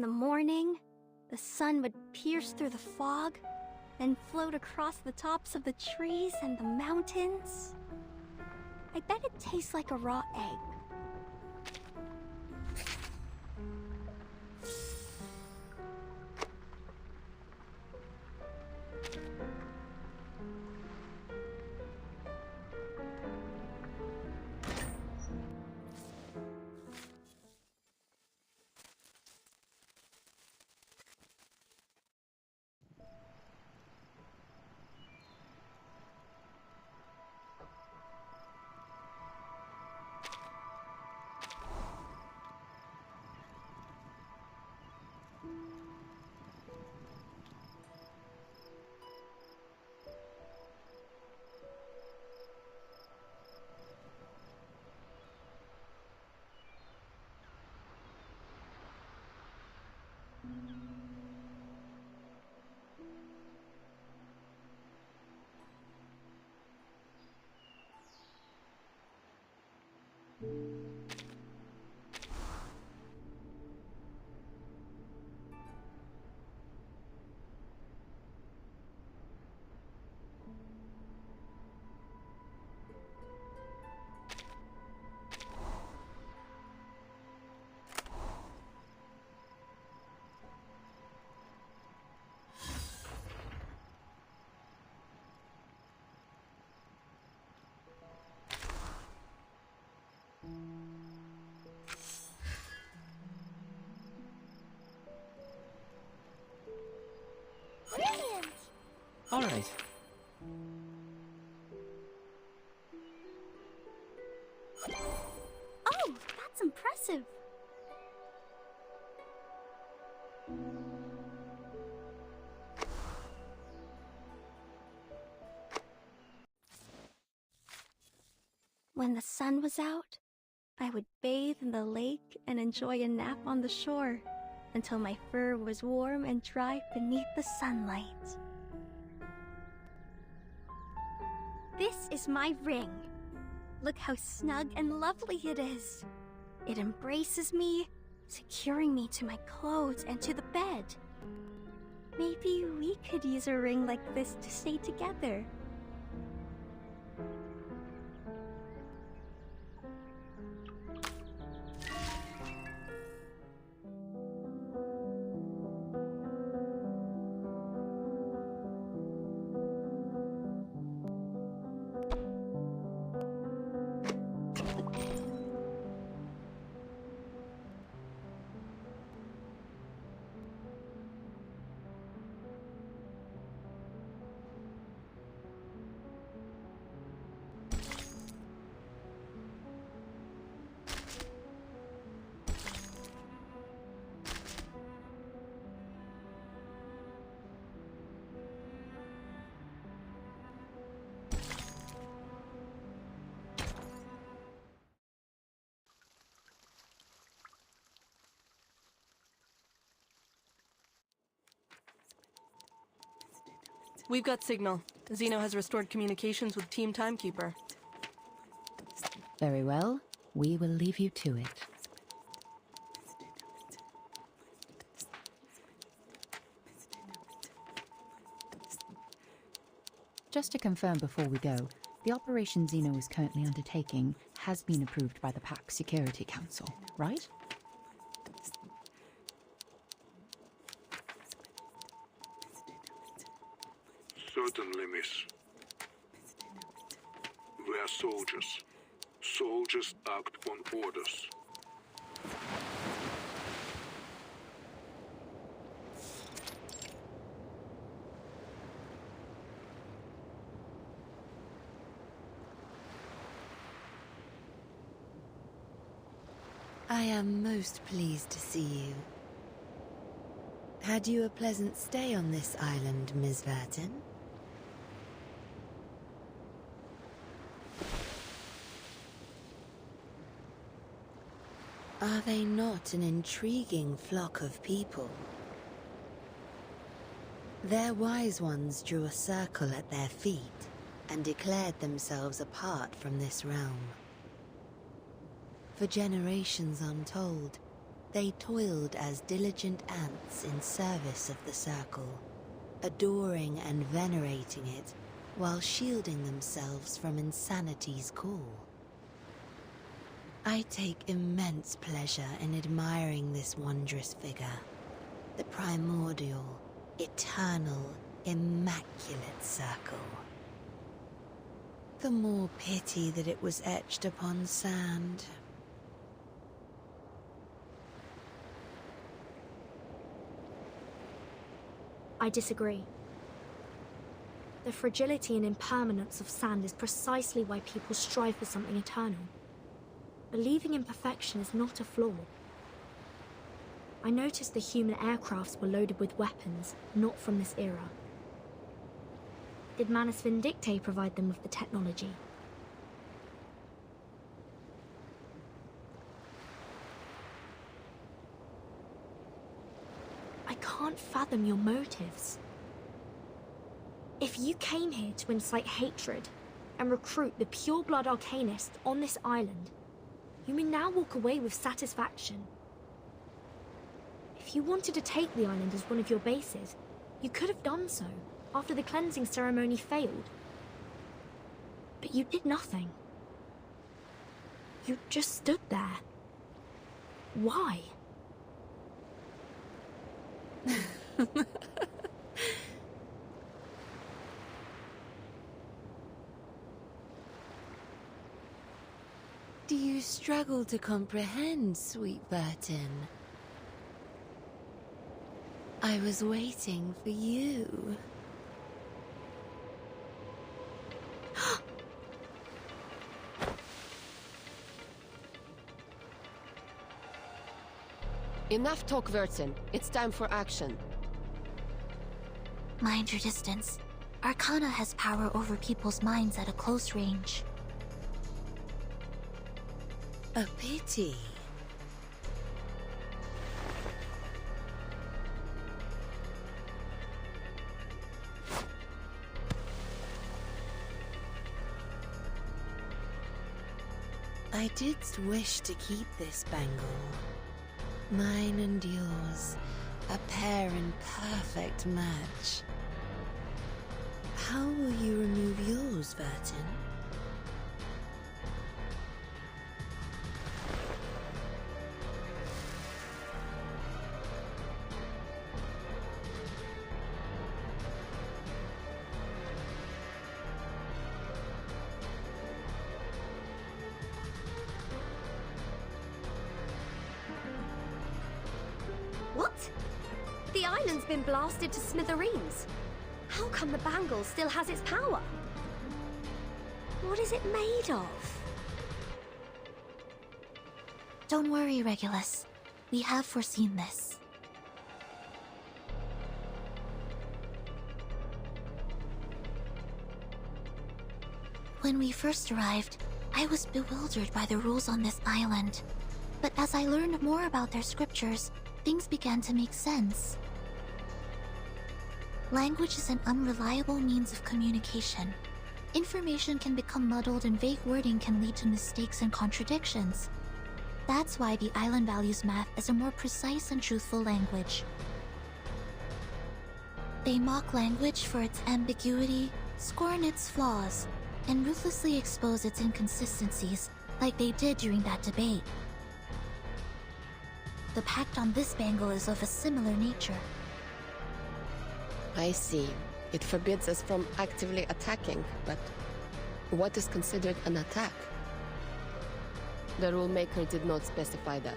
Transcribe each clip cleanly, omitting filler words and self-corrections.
the morning, the sun would pierce through the fog, then float across the tops of the trees and the mountains. I bet it tastes like a raw egg. Brilliant! All right. Oh, that's impressive. When the sun was out, I would bathe in the lake and enjoy a nap on the shore until my fur was warm and dry beneath the sunlight. This is my ring. Look how snug and lovely it is. It embraces me, securing me to my clothes and to the bed. Maybe we could use a ring like this to stay together. We've got signal. Zeno has restored communications with Team Timekeeper. Very well. We will leave you to it. Just to confirm before we go, the operation Zeno is currently undertaking has been approved by the Pack Security Council, right? Certainly, miss. We are soldiers. Soldiers act on orders. I am most pleased to see you. Had you a pleasant stay on this island, Ms. Vertin? Are they not an intriguing flock of people? Their wise ones drew a circle at their feet and declared themselves apart from this realm. For generations untold, They toiled as diligent ants in service of the circle, adoring and venerating it while shielding themselves from insanity's call. I take immense pleasure in admiring this wondrous figure, the primordial, eternal, immaculate circle. The more pity that it was etched upon sand. I disagree. The fragility and impermanence of sand is precisely why people strive for something eternal. Believing in perfection is not a flaw. I noticed the human aircrafts were loaded with weapons, not from this era. Did Manus Vindictae provide them with the technology? I can't fathom your motives. If you came here to incite hatred and recruit the pure-blood arcanists on this island, you may now walk away with satisfaction. If you wanted to take the island as one of your bases, you could have done so after the cleansing ceremony failed. But you did nothing. You just stood there. Why? Do you struggle to comprehend, sweet Burton? I was waiting for you. Enough talk, Vertin. It's time for action. Mind your distance. Arcana has power over people's minds at a close range. A pity. I did wish to keep this bangle. Mine and yours, a pair in perfect match. How will you remove yours, Vertin? What? The island's been blasted to smithereens. How come the bangle still has its power? What is it made of? Don't worry, Regulus. We have foreseen this. When we first arrived, I was bewildered by the rules on this island. But as I learned more about their scriptures, things began to make sense. Language is an unreliable means of communication. Information can become muddled and vague wording can lead to mistakes and contradictions. That's why the island values math as a more precise and truthful language. They mock language for its ambiguity, scorn its flaws, and ruthlessly expose its inconsistencies, like they did during that debate. The pact on this bangle is of a similar nature. I see. It forbids us from actively attacking, but what is considered an attack? The rulemaker did not specify that.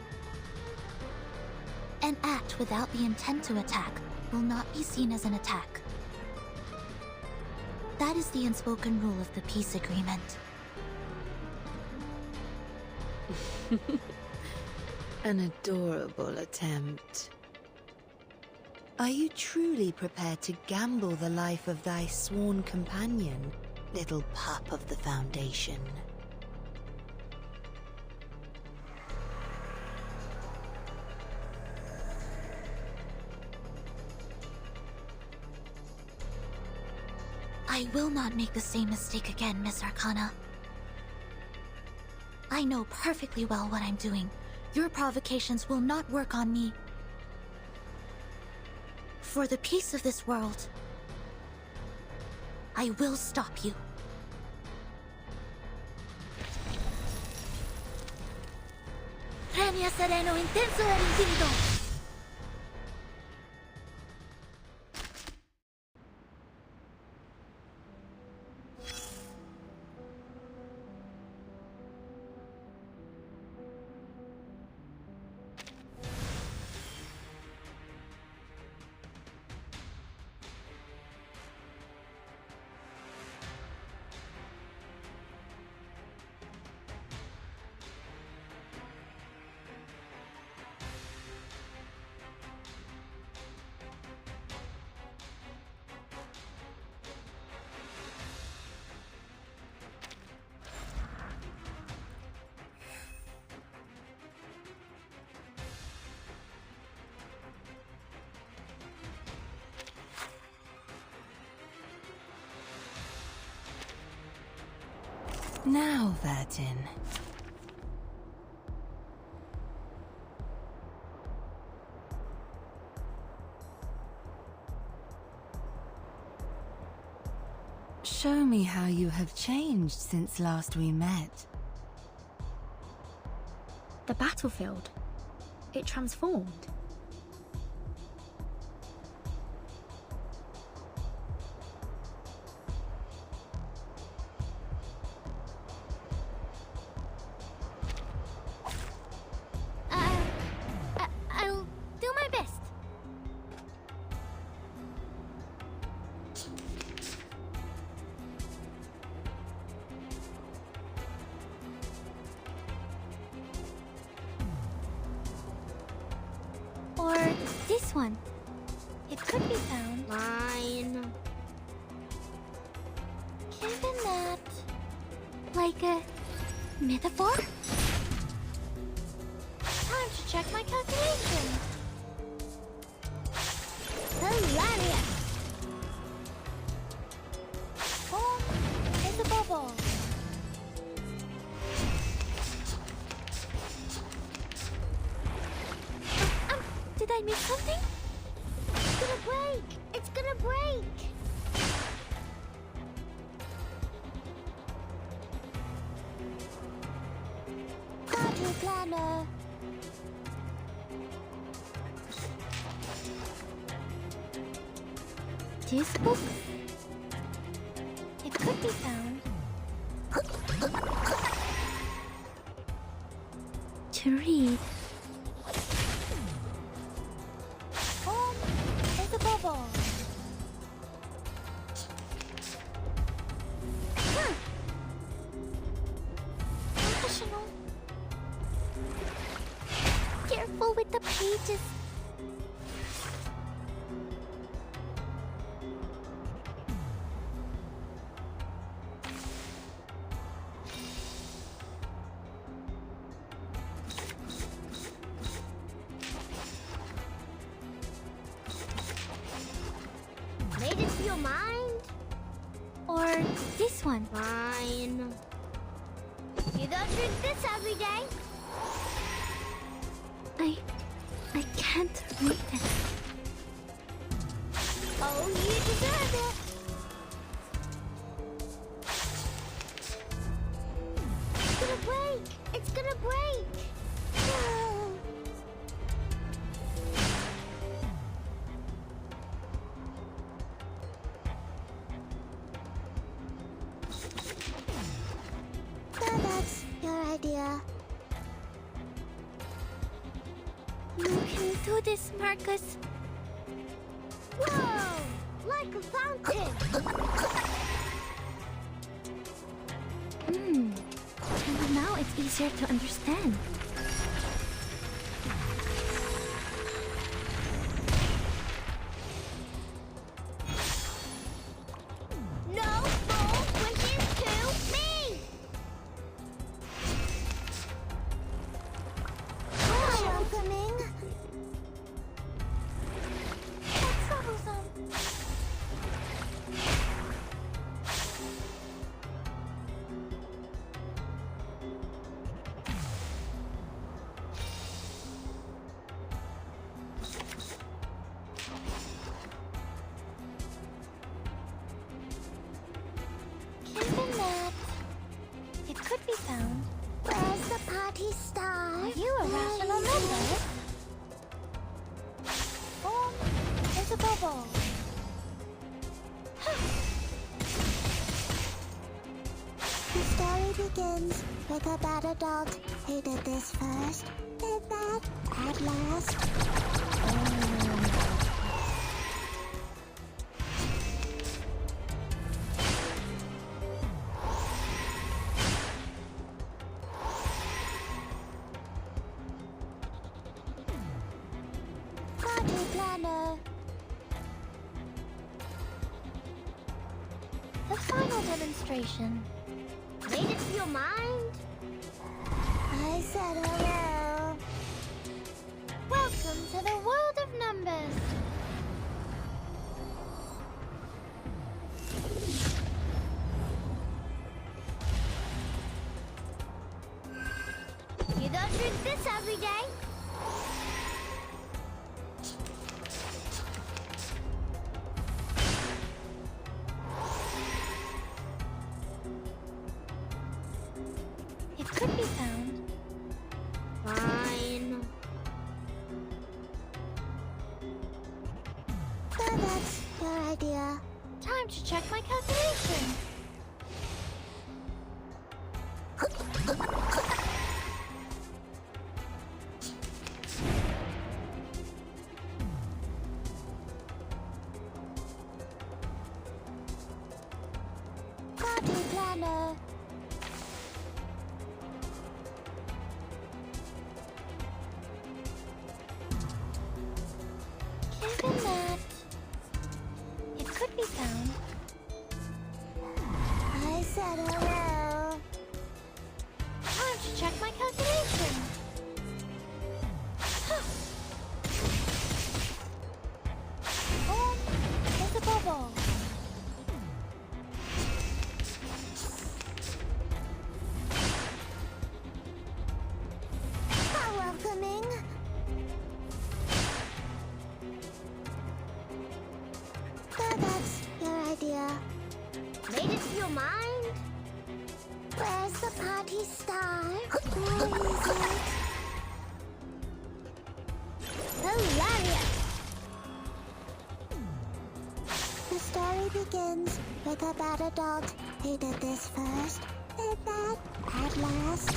An act without the intent to attack will not be seen as an attack. That is the unspoken rule of the peace agreement. An adorable attempt. Are you truly prepared to gamble the life of thy sworn companion, little pup of the Foundation? I will not make the same mistake again, Miss Arcana. I know perfectly well what I'm doing, Your provocations will not work on me. For the peace of this world, I will stop you. Premia sereno intenso e infinito. Now, Vertin. Show me how you have changed since last we met. The battlefield. It transformed. I'll do my best. Or this one. It could be found. Mine. Given that... like a metaphor? Time to check my calculation. Hilarious! Form is a bubble. Did I miss something? It's gonna break! It's gonna break! Party planner. This book? It could be found. To read. Form is a bubble. Professional. Careful with the pages. Made it to your mind? Or this one? Fine. You don't drink this every day. I can't read it. Oh, you deserve it. It's gonna break. It's gonna break. So that's your idea. You can do this, Marcus. Whoa! Like a fountain! And now it's easier to understand. No more wishes to me! Welcoming. That's troublesome. found. Where's the party star? Are you a rational member? Form is a bubble. The story begins with a bad adult who did this first, did that at last. Party planner. The final demonstration. Made it to your mind? I said hello. Welcome to the world of numbers. You don't drink this every day. It could be found. Fine. So that's your idea. Time to check my calculation. Party planner. Given that it could be found. I said hello. Time to check my calculation. Form is a bubble. How welcoming. So that's your idea. Made it to your mind? Where's the party star? Where is it? Hilarious! The story begins with a bad adult who did this first, did that at last.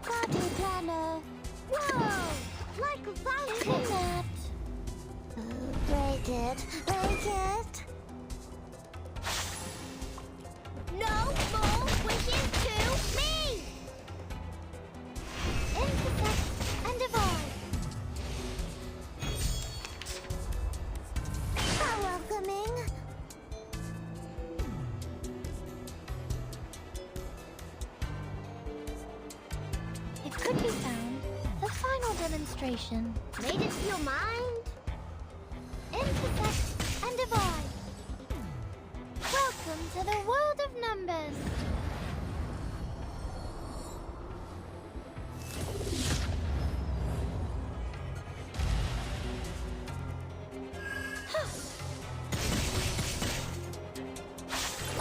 Party planner. Whoa! Like a fountain. Break it. Break it. No more wishes to me! Intersect and divide. How welcoming. It could be found. The final demonstration. Made it to your mind? Intersect and divide. Welcome to the world of numbers.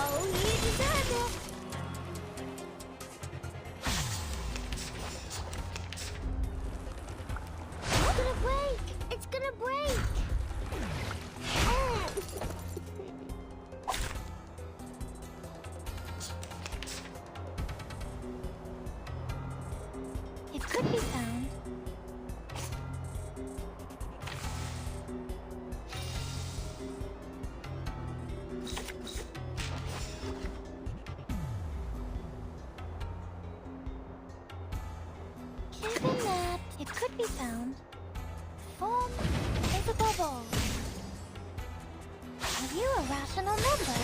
Oh, you deserve it. It's gonna break. It's gonna break. It could be found. Given that it could be found. Form is a bubble. Are you a rational member?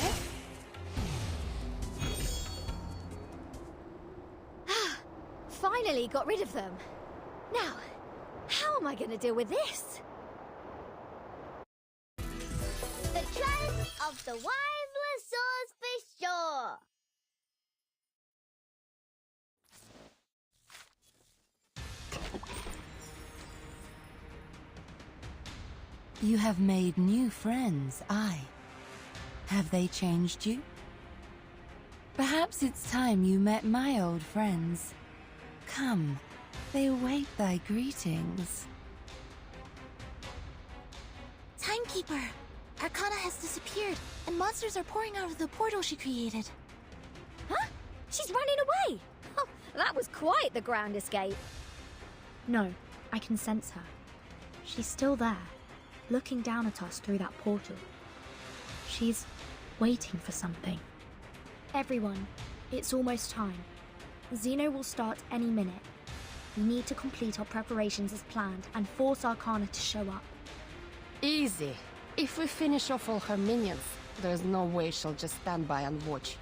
Finally got rid of them. Now, how am I going to deal with this? of the wisest souls for sure. You have made new friends, aye. Have they changed you? Perhaps it's time you met my old friends. Come, they await thy greetings. Timekeeper! Arcana has disappeared, and monsters are pouring out of the portal she created. Huh? She's running away! Oh, that was quite the ground escape. No, I can sense her. She's still there, looking down at us through that portal. She's waiting for something. Everyone, it's almost time. Xeno will start any minute. We need to complete our preparations as planned and force Arcana to show up. Easy. If we finish off all her minions, there's no way she'll just stand by and watch.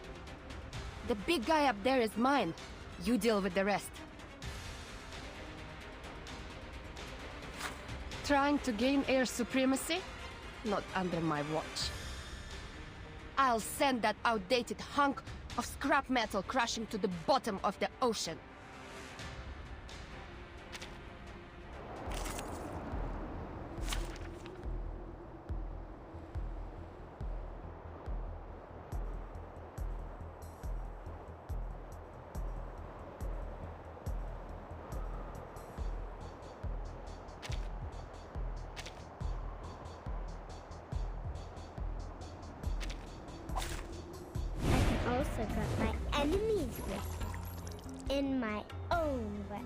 The big guy up there is mine. You deal with the rest. Trying to gain air supremacy? Not under my watch. I'll send that outdated hunk of scrap metal crashing to the bottom of the ocean. Also got my enemies with me in my own way.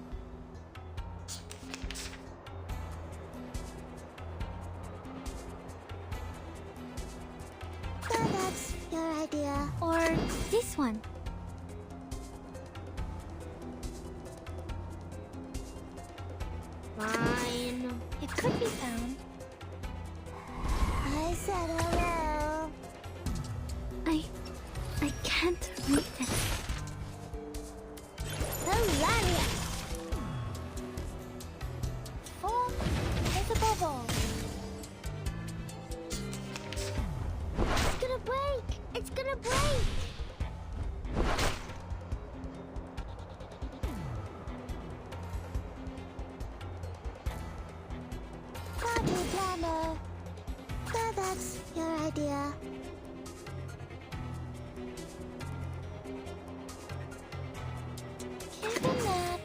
So that's your idea. Or this one. Fine. It could be found. I said hello. I can't read it. Hilarious. Form is a bubble. It's gonna break. It's gonna break. Party planner. So that's your idea. Given that,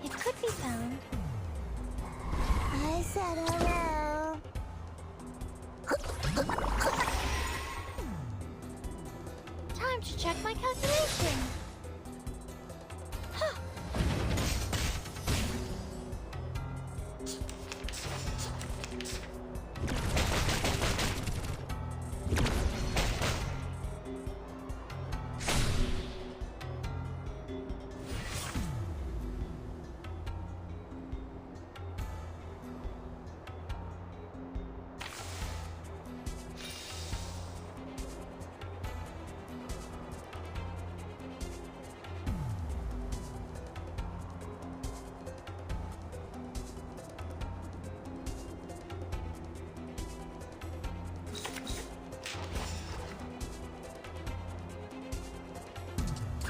It could be found. I said hello. Time to check my calculation. Huh.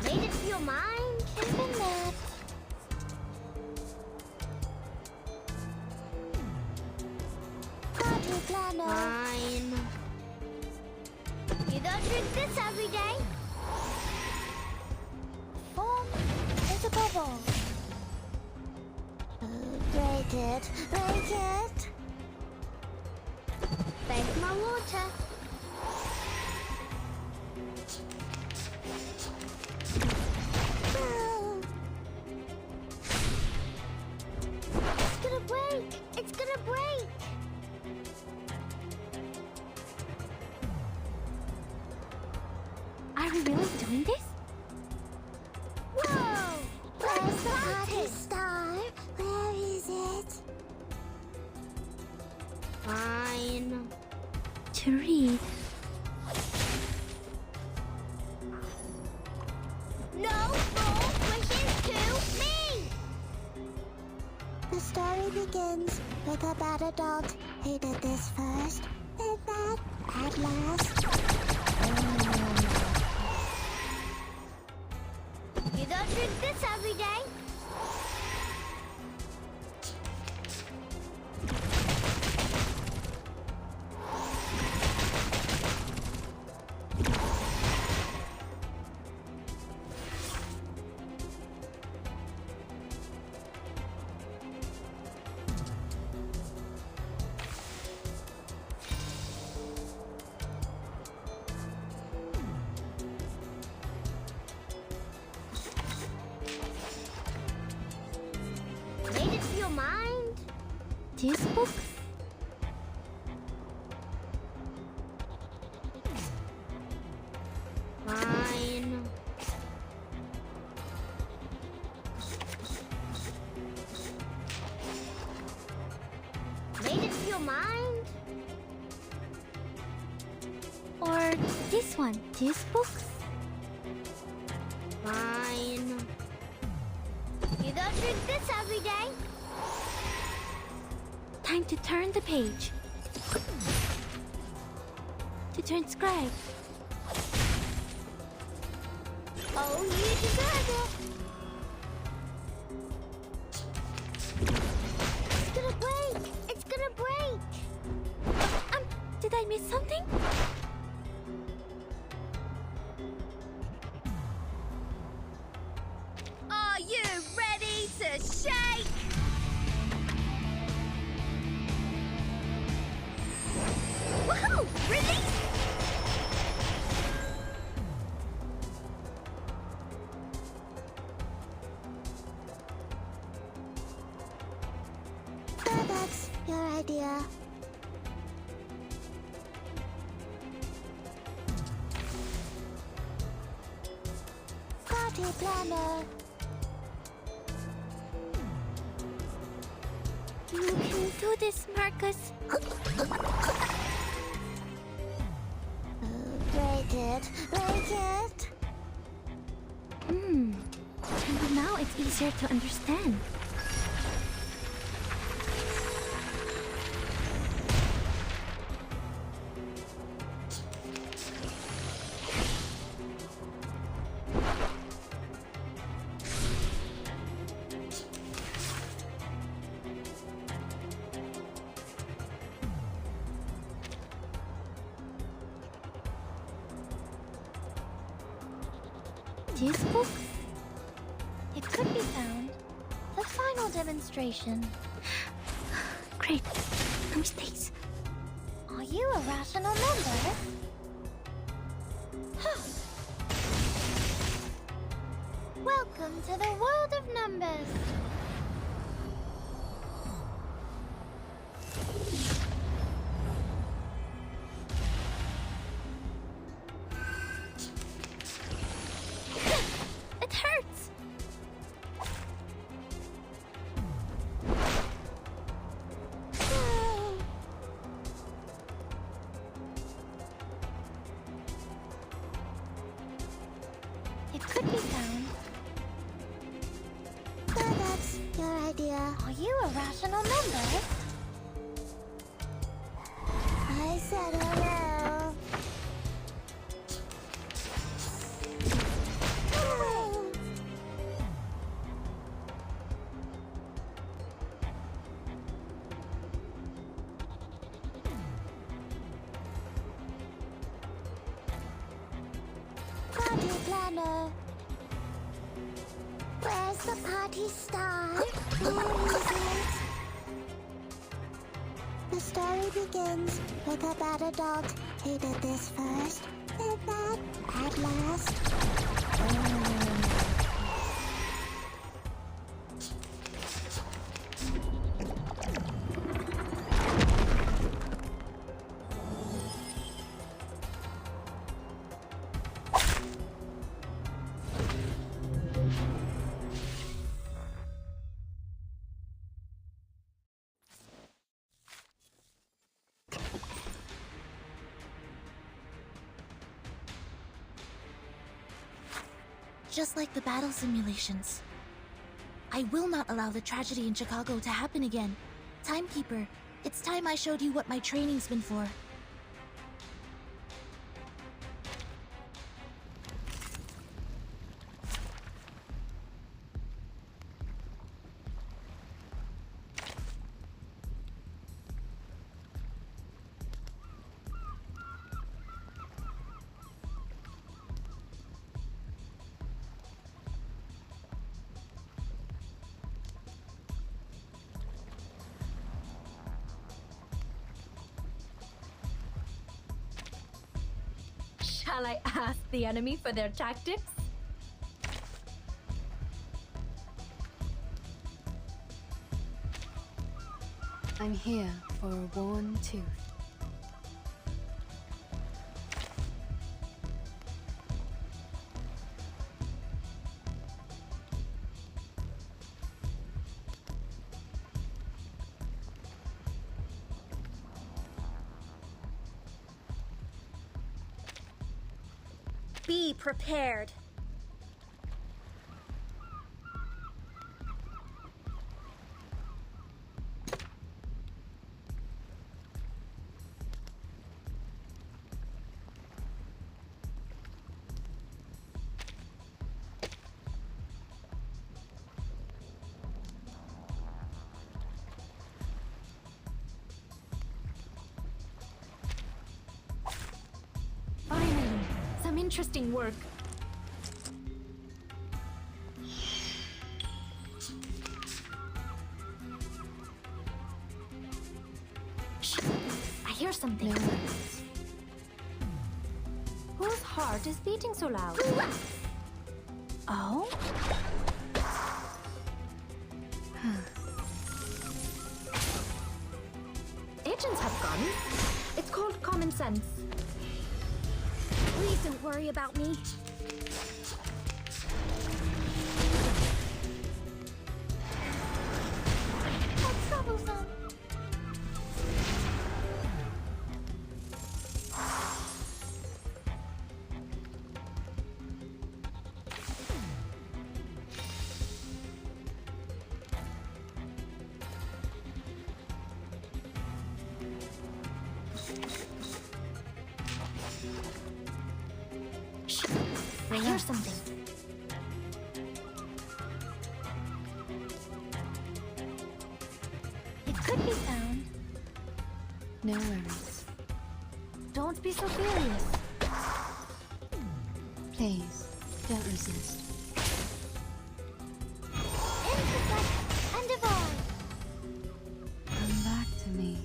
Made it to your mind? Given that. Party planner. Fine. You don't drink this every day. Form is a bubble. Break it. Break it. Break my water. It's gonna break! It's gonna break! Are we really doing this? Whoa! Where's the party star? Where is it? Fine. To read. No more wishes to me! The story story begins with a bad adult who did this first, and that at last. You don't drink this every day. Made it to your mind? These books? Fine. Made it to your mind? Or this one? These books? Fine. You don't drink this every day. Time to turn the page. To transcribe. Oh, you deserve it. It's gonna break. It's gonna break. Did I miss something? Are you ready to shake? Woohoo! Release! That's your idea. Party planner. You can do this, Marcus. Break it. Break it. And now it's easier to understand. These books? It could be found. The final demonstration. Great. No mistakes. Are you a rational member? Welcome to the world of numbers. It hurts. It could be found. That's your idea. Are you a rational member? I said hello. Party planner. Where's the party star? Where is it? The story begins with a bad adult who did this first, and that at last. Just like the battle simulations. I will not allow the tragedy in Chicago to happen again. Timekeeper, it's time I showed you what my training's been for. Shall I ask the enemy for their tactics? I'm here for a worn tooth. Be prepared. Finally, some interesting work. Shh. I hear something. Whose heart is beating so loud? Oh? Agents have guns. It's called common sense. Please don't worry about me. How troublesome. I hear something. It could be found. No worries. Don't be so furious. Please, don't resist. Intercept and divide. Come back to me.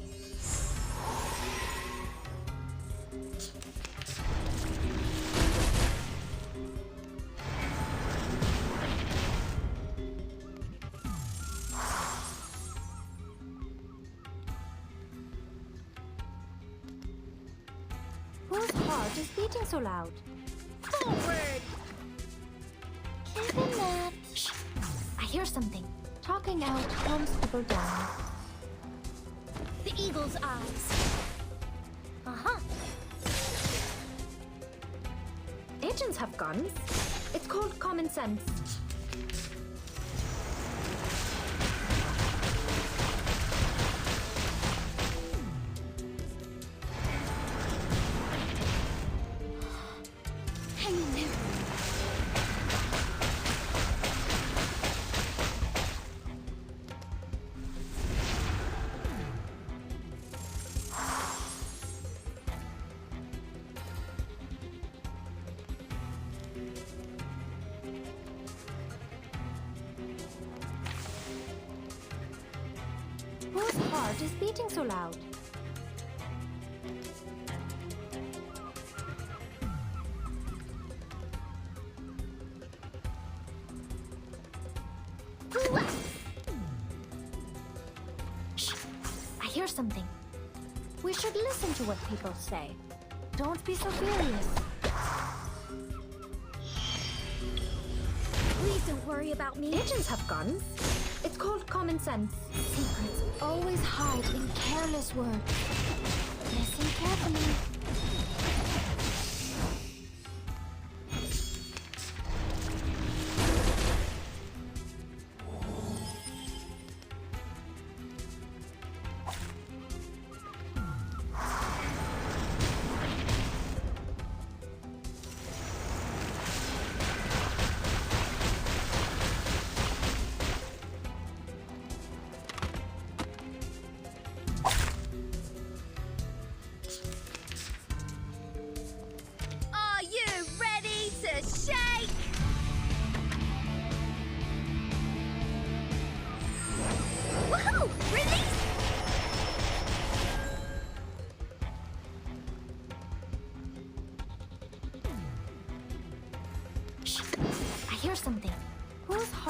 Whose heart is beating so loud? Forward! Give him that. Shh. I hear something. Talking out calms people down. The eagle's eyes. Uh-huh. Agents have guns. It's called common sense. Hang in there. Whose heart is beating so loud? Shh. I hear something. We should listen to what people say. Don't be so furious. Please don't worry about me. Agents have guns. It's called common sense. Secrets always hide in careless words. Listen carefully.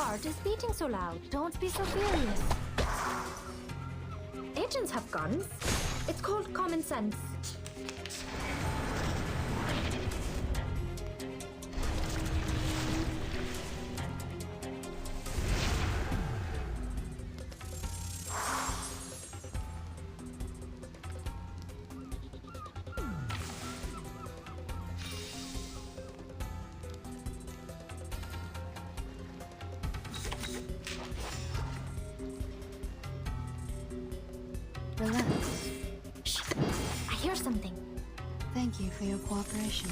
heart is beating so loud? Don't be so furious. Agents have guns. It's called common sense. Relax. Shh. I hear something. Thank you for your cooperation.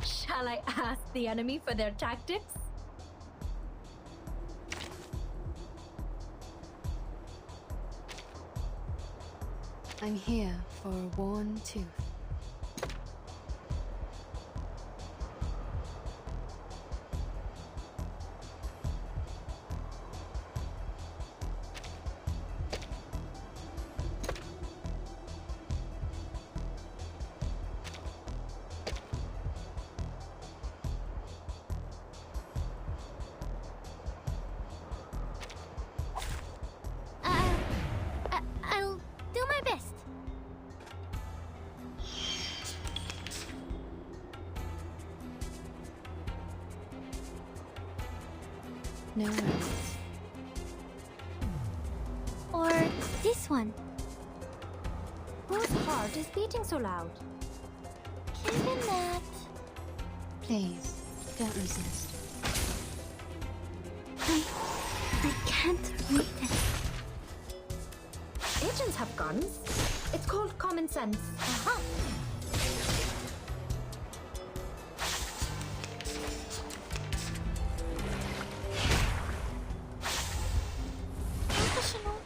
Shall I ask the enemy for their tactics? I'm here for a worn tooth. I'll do my best. No worries. Or this one. Whose heart is beating so loud? Given that... Please, don't resist. I can't read it. Agents have guns. It's called common sense. Aha! Professional.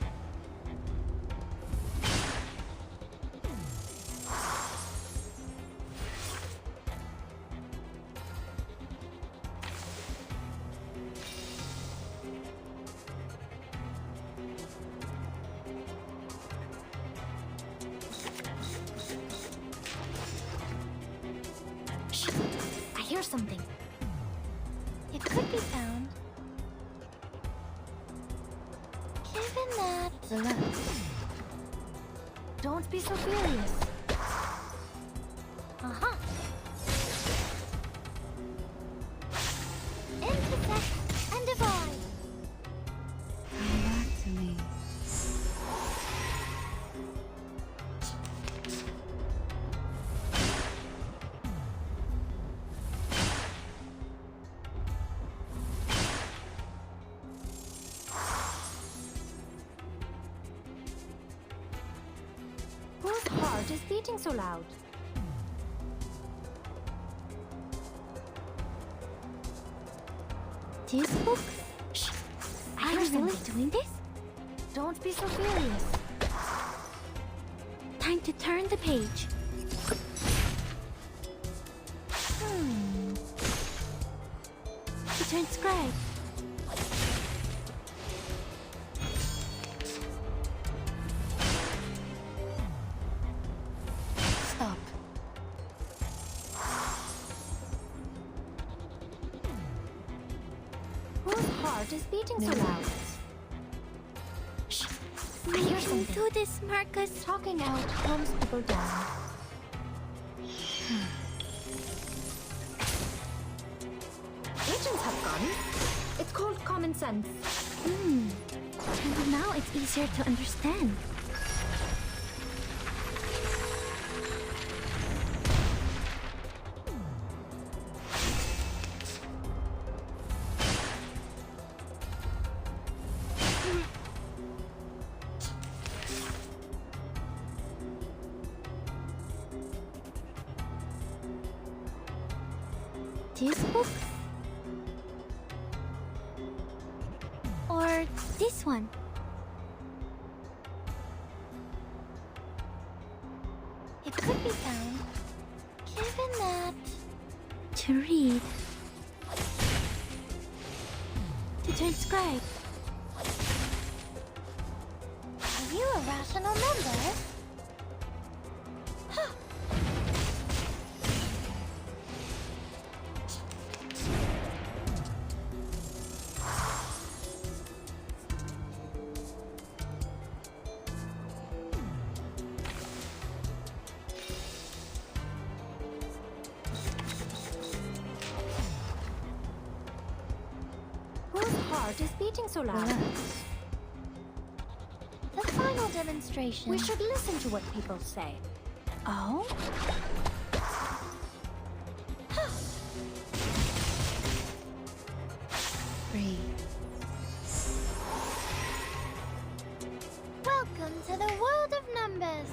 Shh. I hear something. It could be found. Given that... Relax. Don't be so furious. Aha! Intersect and divide. Come back to me. Whose heart heart is beating so loud? This book? Shh! Are you really doing this? Don't be so furious. Time to turn the page. To turn scribe. Stop. Whose heart is beating so loud? Shh! I hear something. Do this, Marcus. Talking out calms people down. Agents have guns. It's called common sense. And now it's easier to understand. This book? Or this one? It could be found, given that... To read. To transcribe. Are you a rational member? Heart is beating so loud. The final demonstration. We should listen to what people say. Oh? Breathe. Welcome to the world of numbers.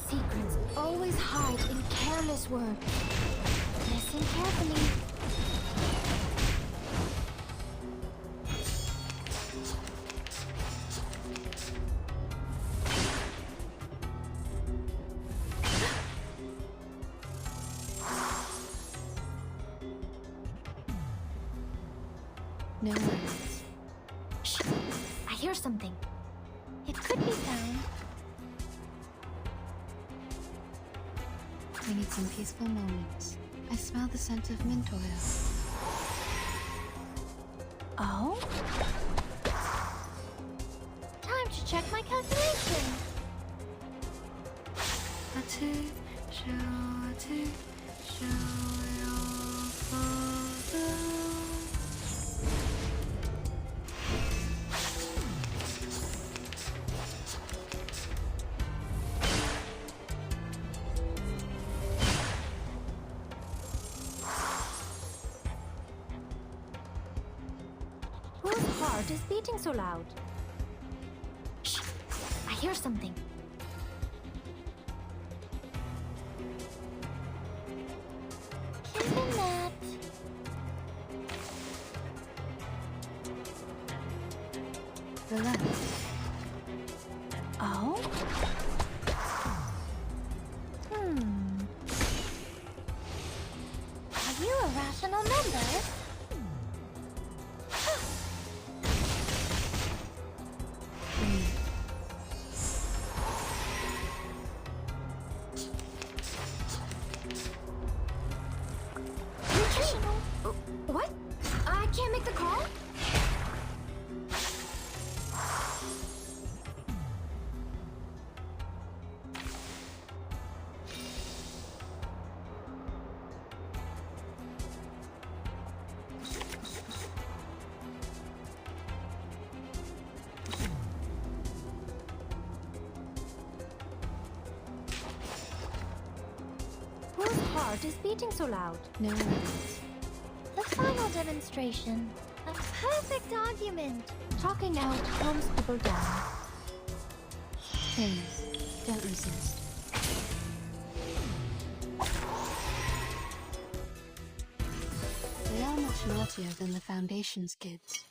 Secrets always hide in careless words. Listen carefully. No worries. Shh! I hear something. It could be found. We need some peaceful moments. I smell the scent of mint oil. Oh? Time to check my calculation. Whose heart is beating so loud? Shh! I hear something. Given that... Relax. Oh? Are you a rational member? What? I can't make the call? Whose heart is beating so loud? No worries. The final final demonstration. A perfect argument. Talking out calms people down. Please, don't resist. They are much naughtier than the Foundation's kids.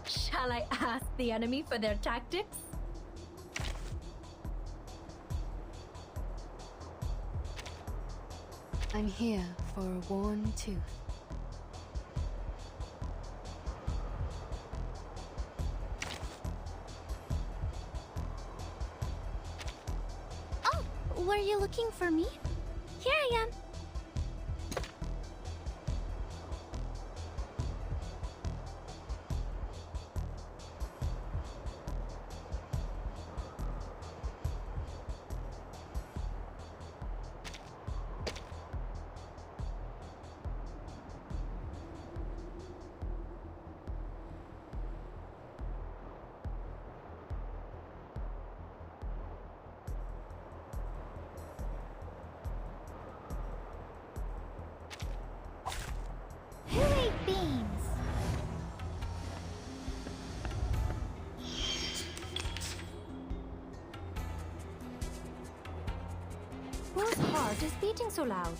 Shall I ask the enemy for their tactics? I'm here for a worn tooth. Oh, were you looking for me? Here I am. Who ate beans? Whose heart is beating so loud?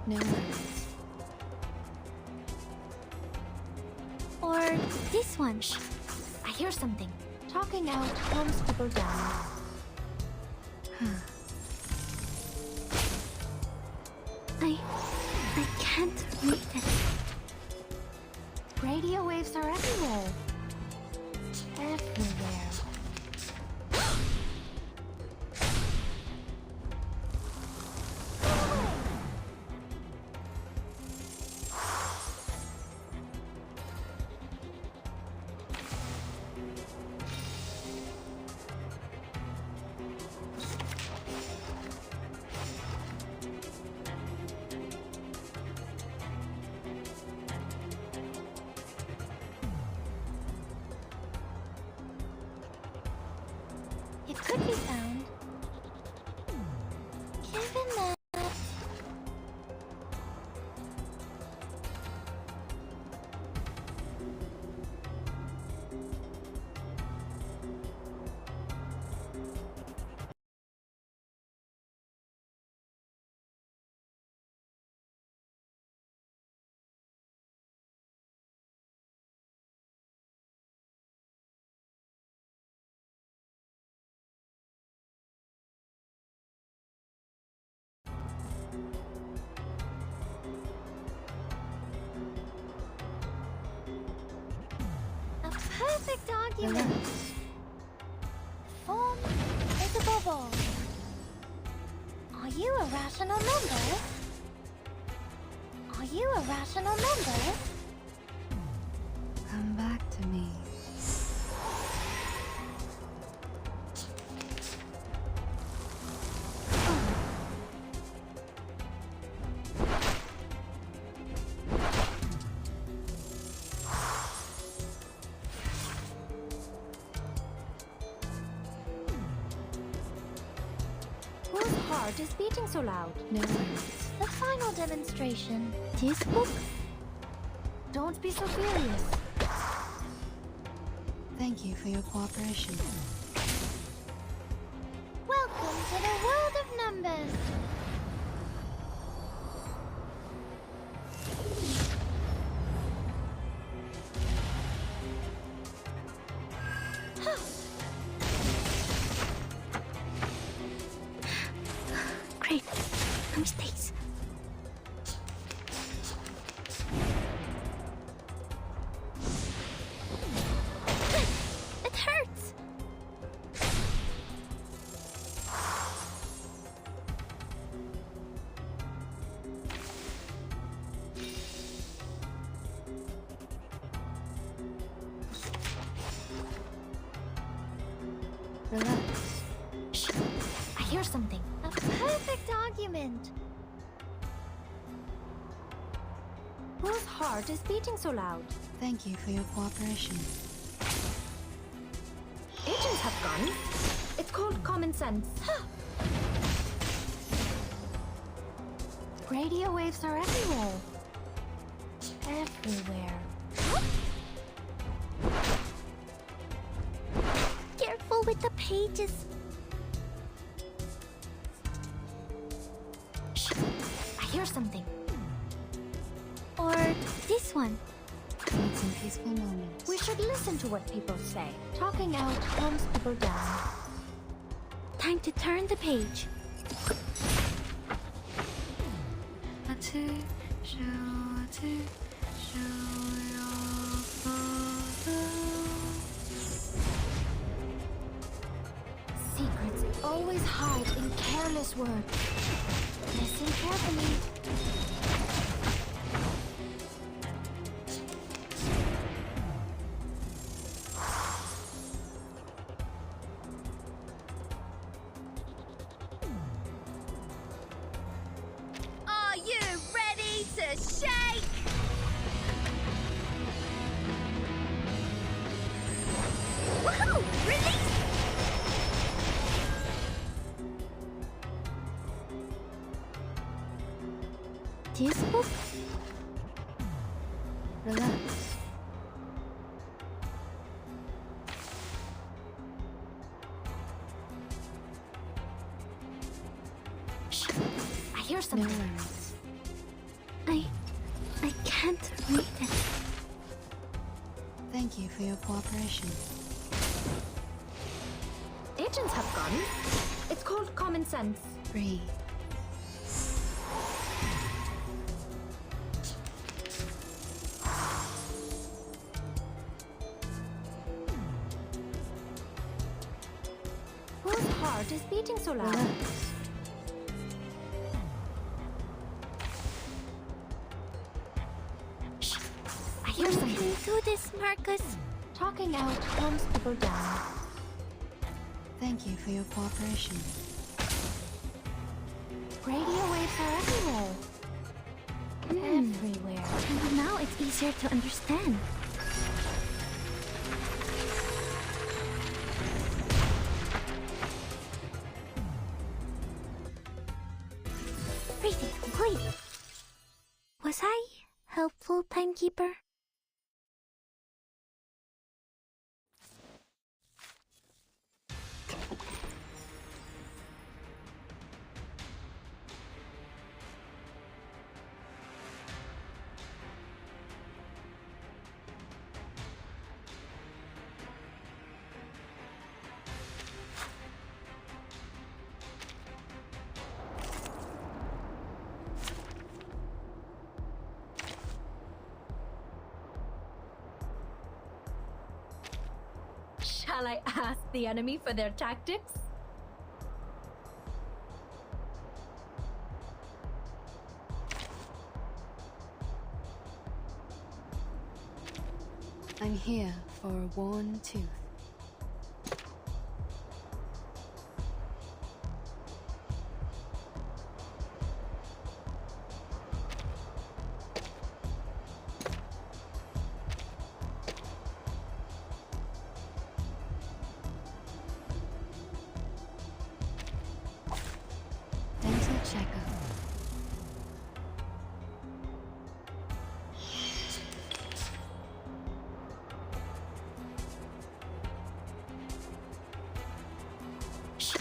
No worries. Or this one. Shh. I hear something. Talking out calms people down. I can't read it. Radio waves are everywhere. Everywhere. It could be found. Given that... A perfect argument. Form is above all. Are you a rational member? Are you a rational member? Come back to me. Whose heart is beating so loud? No worries. The final demonstration. This book? Don't be so furious. Thank you for your cooperation. Welcome to the world of numbers. Relax. Shh. I hear something. A perfect argument. Whose heart is beating so loud? Thank you for your cooperation. Agents have guns. It's called common sense. Radio waves are everywhere. Everywhere. Careful with the pages. Shh. I hear something. Or this one. Need some peaceful moments. We should listen to what people say. Talking out calms people down. Time to turn the page. Secrets always hide in careless words. Listen carefully. Are you ready to shake? Woohoo! Release! This book? Relax. Shh. I hear No something. worries. I can't read it. Thank you for your cooperation. Agents have guns. It's called common sense. Breathe. Whose heart is beating so loud? Relax. Shh. I hear You something. can do this, Marcus. Talking out calms people down. Thank you for your cooperation. Radio waves are everywhere. Everywhere. And now it's easier to understand. Reading complete. Was I helpful, timekeeper? Shall I ask the enemy for their tactics? I'm here for a worn tooth. Dental checkup. Shh.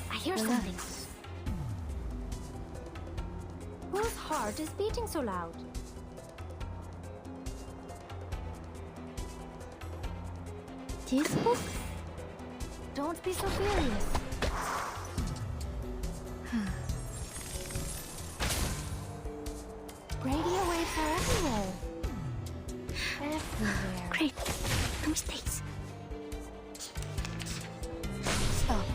I hear Relax. something. Whose heart is beating so loud? This book? Don't be so furious. Radio waves are everywhere. Everywhere. Great. No mistakes. Stop.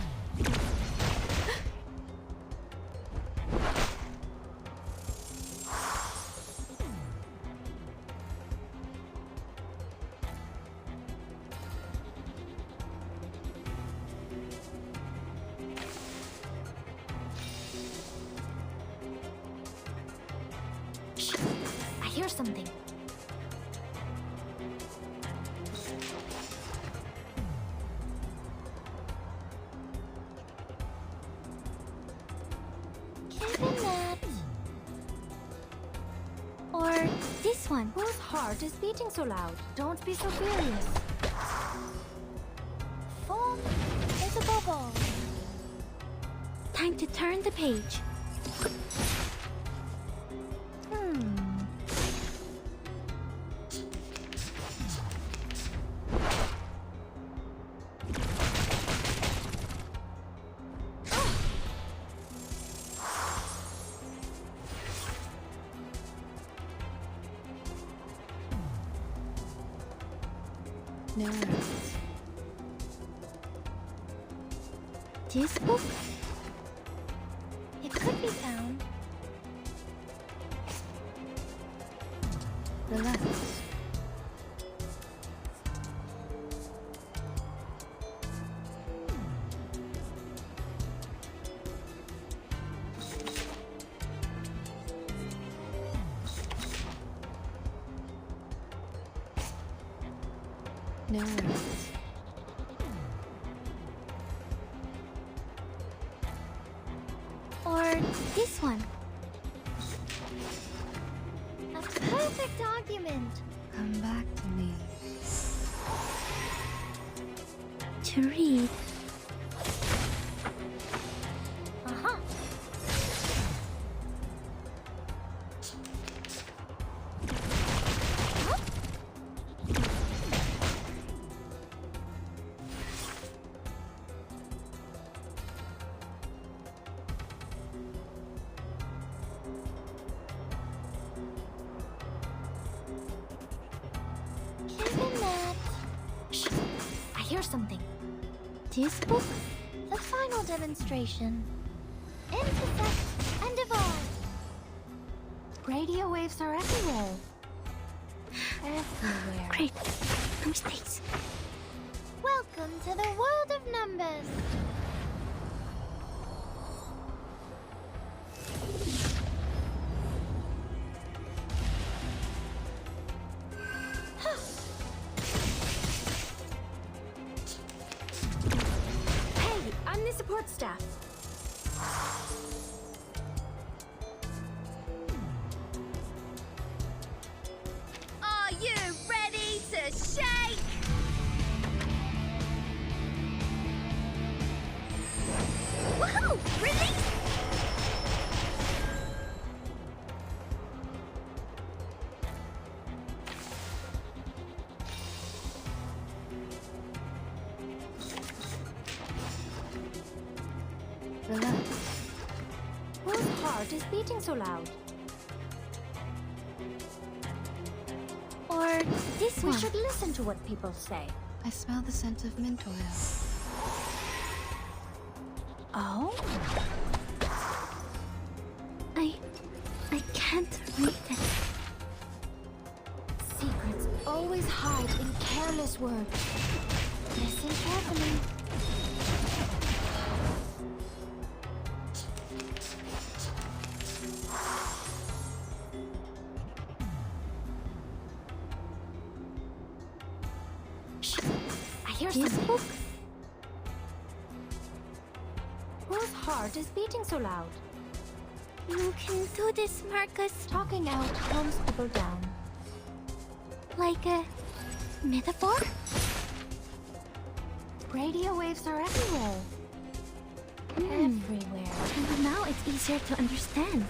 hear something. Given that. Or this one. Whose heart is beating so loud? Don't be so furious. Form is a bubble. Time to turn the page. No worries. This book? It could be found. Relax. No worries. Or this one. A perfect argument. Come back to me. To read. Uh-huh. Given that. Shh! I hear something. This book? The final demonstration. Intersect and evolve. Radio waves are everywhere. Everywhere. Great. No mistakes. Welcome to the world of numbers. Hey, I'm the support staff. Are you ready to shake? Woohoo! Release! Relax. Whose heart is beating so loud? Or this We one. should listen to what people say. I smell the scent of mint oil. Oh? I can't read it. Secrets always hide in careless words. Listen carefully. Shh! I hear This something. book? Whose heart is beating so loud? You can do this, Marcus. Talking out calms people down. Like a metaphor? Radio waves are everywhere. Everywhere. And now it's easier to understand.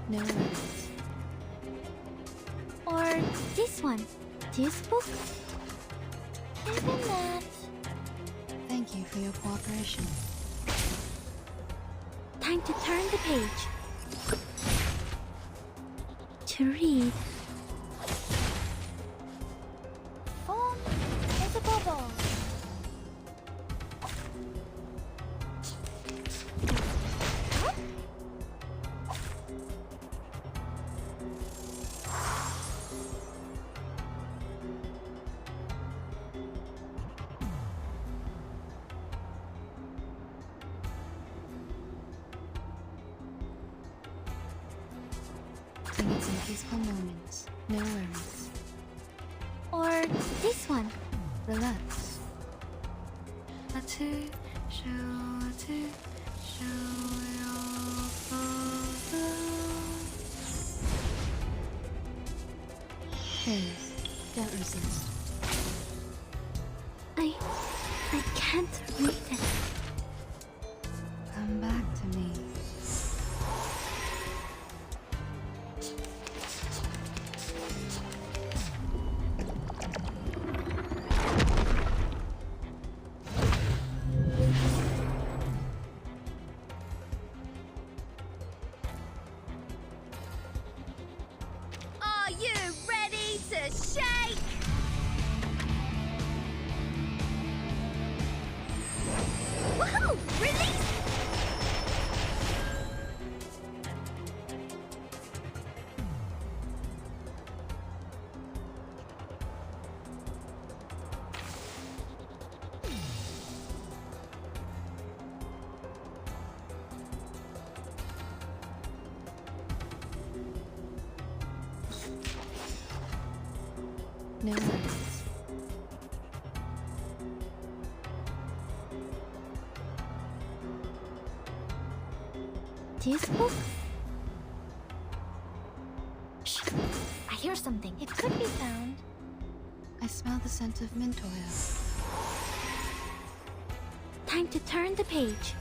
No worries. Or this one. This book? Given that. Thank you for your cooperation. Time to turn the page. to read. Form invisible ball. I need some peaceful moments. No worries. Or this one. Relax. Please, don't resist. I can't read it. Come back to me. Are you ready to shake? Woohoo! Release! No worries. This book? Shh! I hear something. It could be found. I smell the scent of mint oil. Time to turn the page.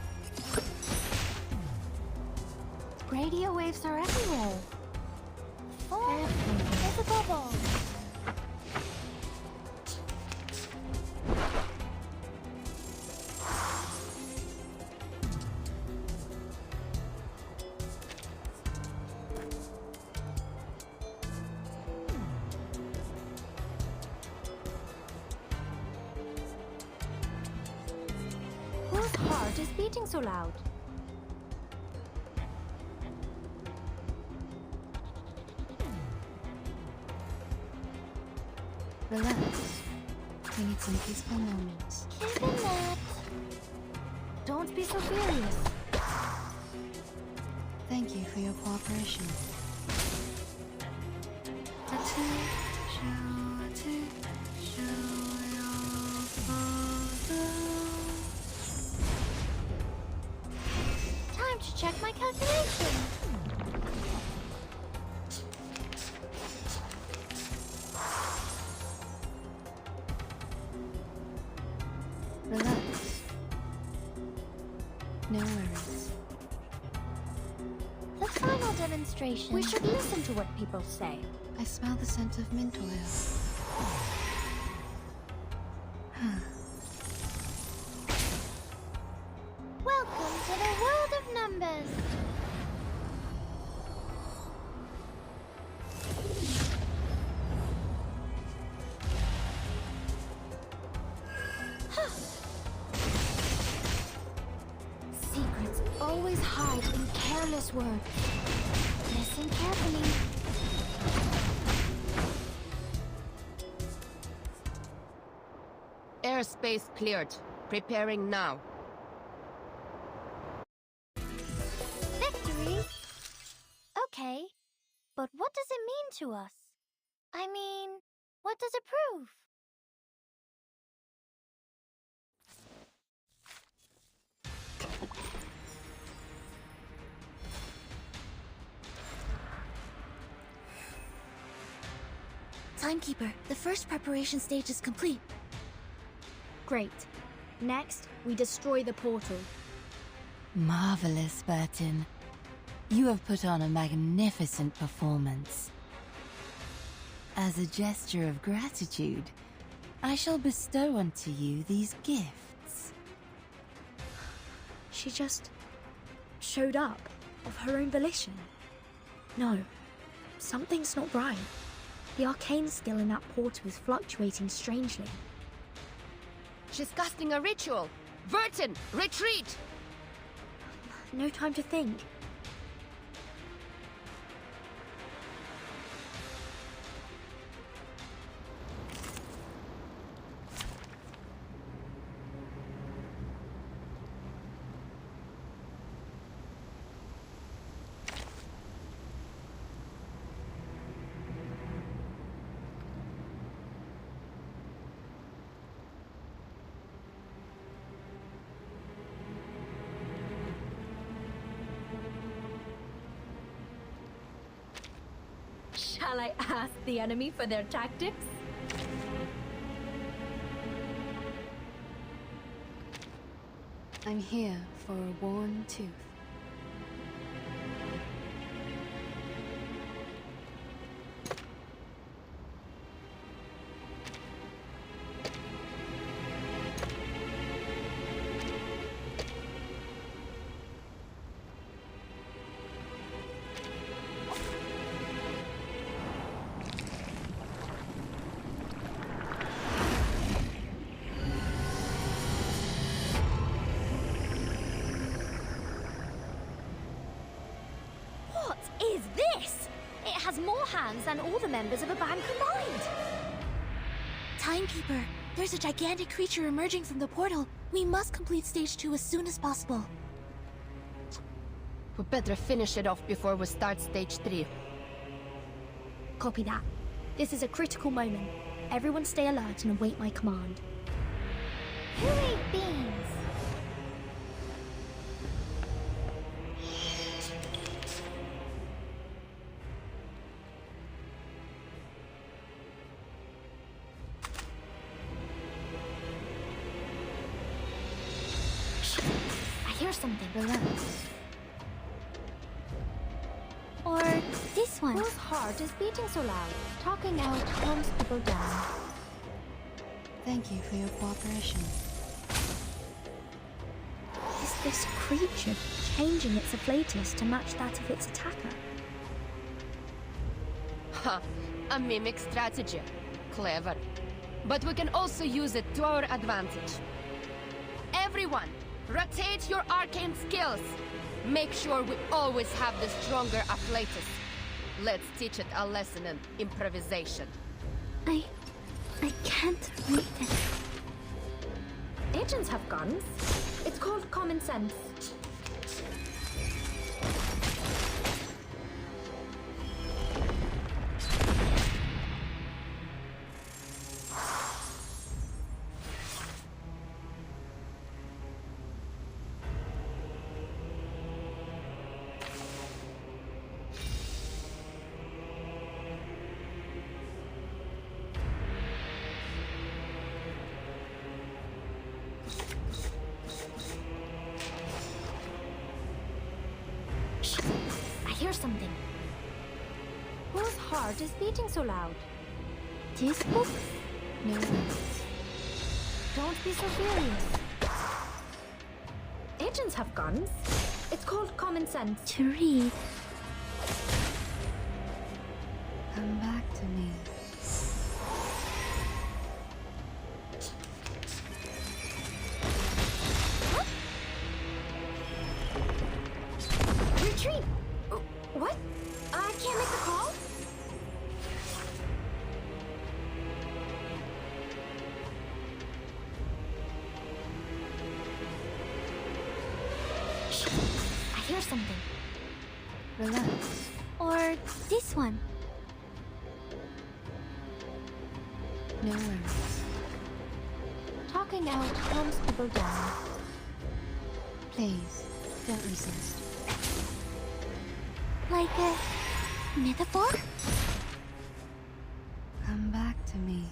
Radio waves are everywhere. Form invisible ball. Whose heart is beating so loud? Relax. We need some peaceful moments. Given that. Don't be so furious. Thank you for your cooperation. Time to check my calculation. Relax. No worries. The final demonstration. We should listen to what people say. I smell the scent of mint oil. Welcome to the world of numbers. Secrets always hide in careless words. Listen carefully. Airspace cleared. Preparing now. Victory? Okay, but what does it mean to us? I mean, what does it prove? Timekeeper, the first preparation stage is complete. Great. Next, we destroy the portal. Marvelous, Burton. You have put on a magnificent performance. As a gesture of gratitude, I shall bestow unto you these gifts. She just showed up of her own volition. No, Something's not right. The arcane skill in that portal is fluctuating strangely. She's casting a ritual! Vertin, retreat! No time to think. Shall I ask the enemy for their tactics? I'm here for a worn tooth. More hands than all the members of a band combined. Timekeeper, there's a gigantic creature emerging from the portal. We must complete stage 2 as soon as possible. We better finish it off before we start stage 3. Copy that. This is a critical moment. Everyone stay alert and await my command. Who ate beans? Something. Relax. Or this one. Whose heart is beating so loud? Talking out calms people down. Thank you for your cooperation. Is this creature changing its afflatus to match that of its attacker? Ha! A mimic strategy. Clever. But we can also use it to our advantage. Everyone! Rotate your arcane skills! Make sure we always have the stronger afflatus. Let's teach it a lesson in improvisation. I can't read it. Agents have guns. It's called common sense. Hear something. Whose heart is beating so loud? This book? No. Don't be so serious. Agents have guns. It's called common sense. To read. Come back to me. Retreat! What? I can't make the call? I hear something. Relax. Or this one. No worries. Talking out calms people down. Please, don't resist. Like a metaphor? Come back to me.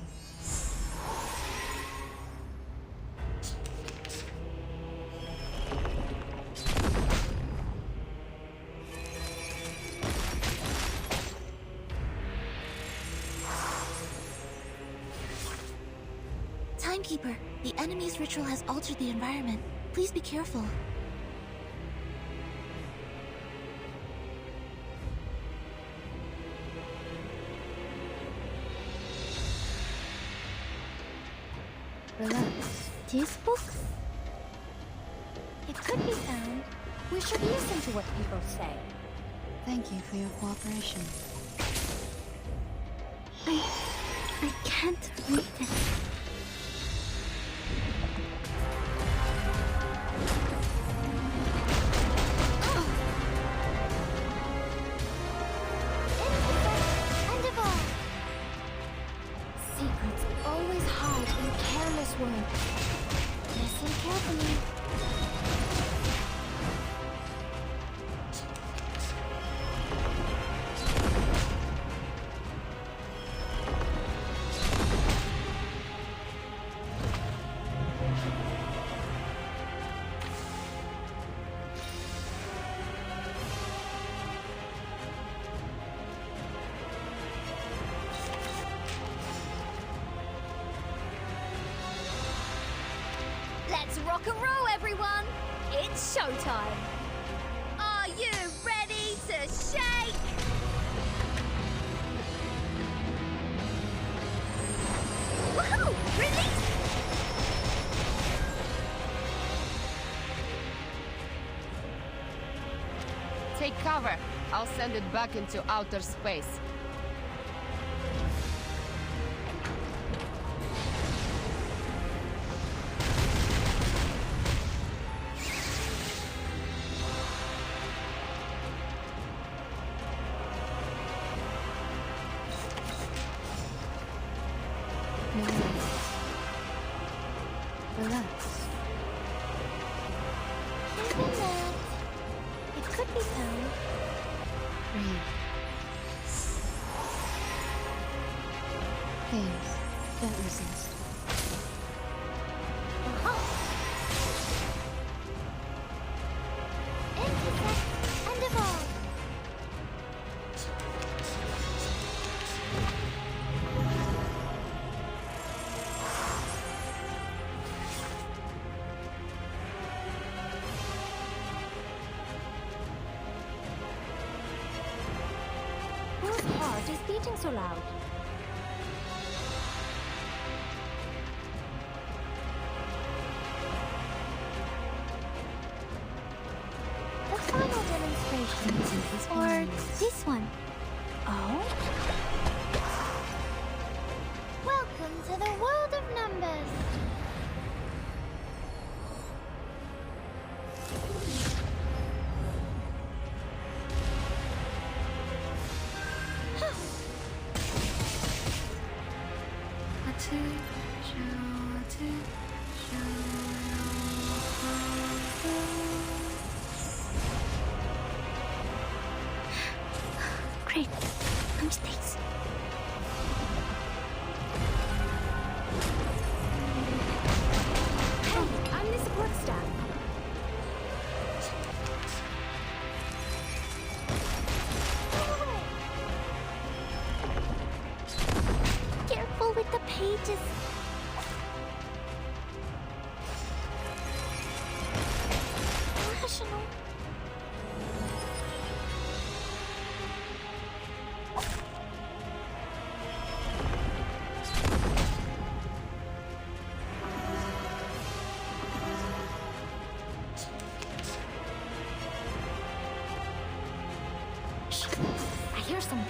Timekeeper, the enemy's ritual has altered the environment. Please be careful. Relax. This book? It could be found. We should listen to what people say. Thank you for your cooperation. I can't read it. Secrets always hide in careless work. Listen carefully. Let's rock and roll, everyone! It's showtime! Are you ready to shake? Woohoo! Release! Take cover. I'll send it back into outer space. Relax. Even that. It could be found. Breathe. Please, don't resist. Intersect and evolve. Whose heart is beating so loud? The final demonstration. Or this one. Oh? Welcome to the world of numbers. Great. No mistakes. Hey, I'm the support staff. Careful with the pages. Rational. Shh. I hear something.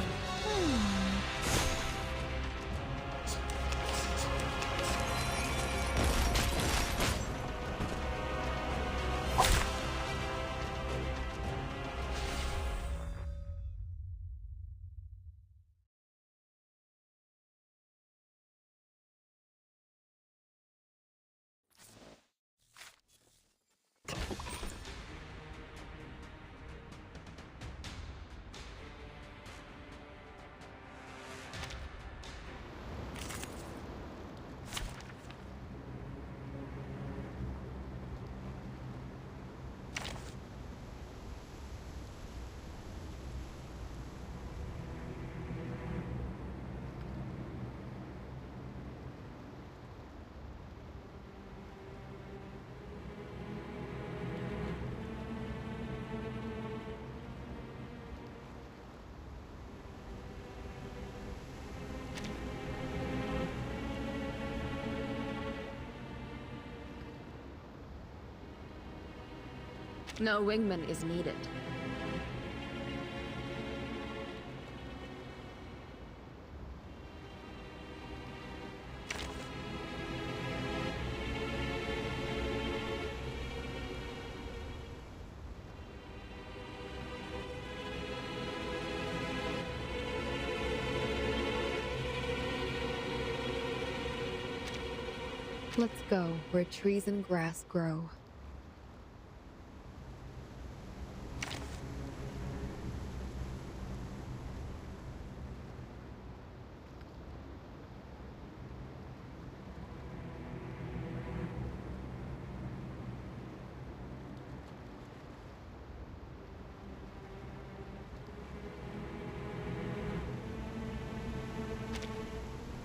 No wingman is needed. Let's go where trees and grass grow.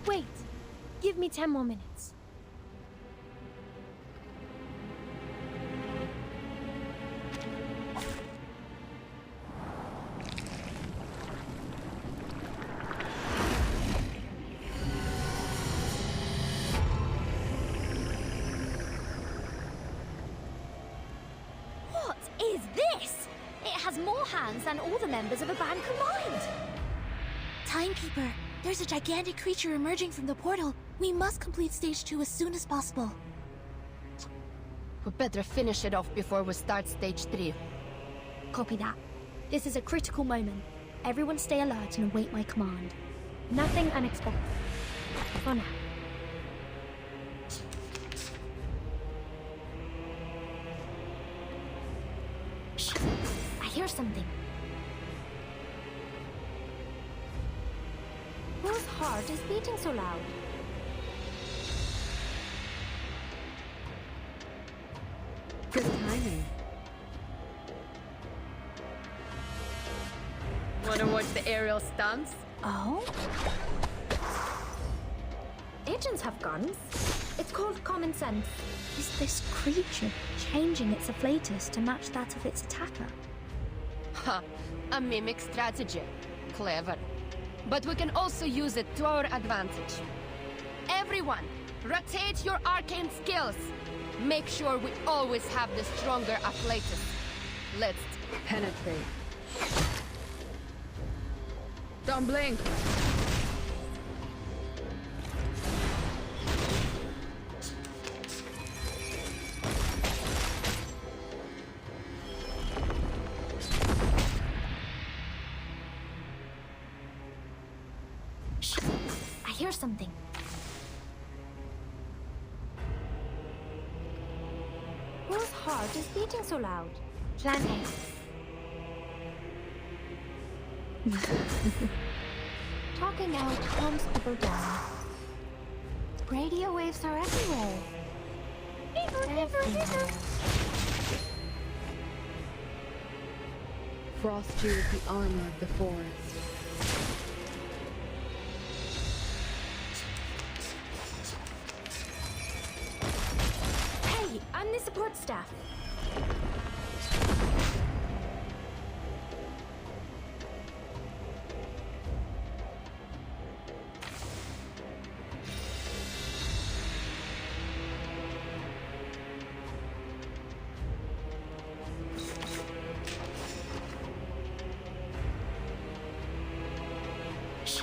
Wait! Give me 10 more minutes. What is this? It has more hands than all the members of a band combined. Timekeeper, there's a gigantic creature emerging from the portal. We must complete stage 2 as soon as possible. We better finish it off before we start stage 3. Copy that. This is a critical moment. Everyone stay alert and await my command. Nothing unexpected. For now. Shh. I hear something. Whose heart is beating so loud? Good timing. Wanna watch the aerial stunts? Oh? Agents have guns. It's called common sense. Is this creature changing its afflatus to match that of its attacker? Ha! A mimic strategy. Clever. But we can also use it to our advantage. Everyone, rotate your arcane skills. Make sure we always have the stronger afflatus. Let's Penetrate. don't blink. Shh. I hear something. Whose heart is beating so loud? Plan A. Talking out calms people down. Radio waves are everywhere. Everywhere. Frost you with the armor of the forest. Hey, I'm the support staff. Shh.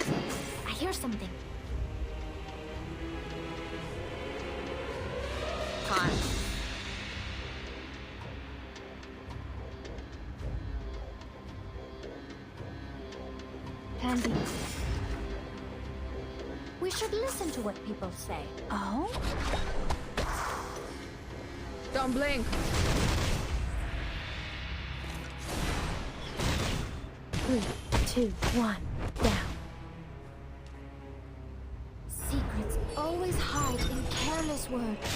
I hear something. Time. Candy. We should listen to what people say. Oh? Don't blink. 3, 2, 1, down. Secrets always hide in careless words.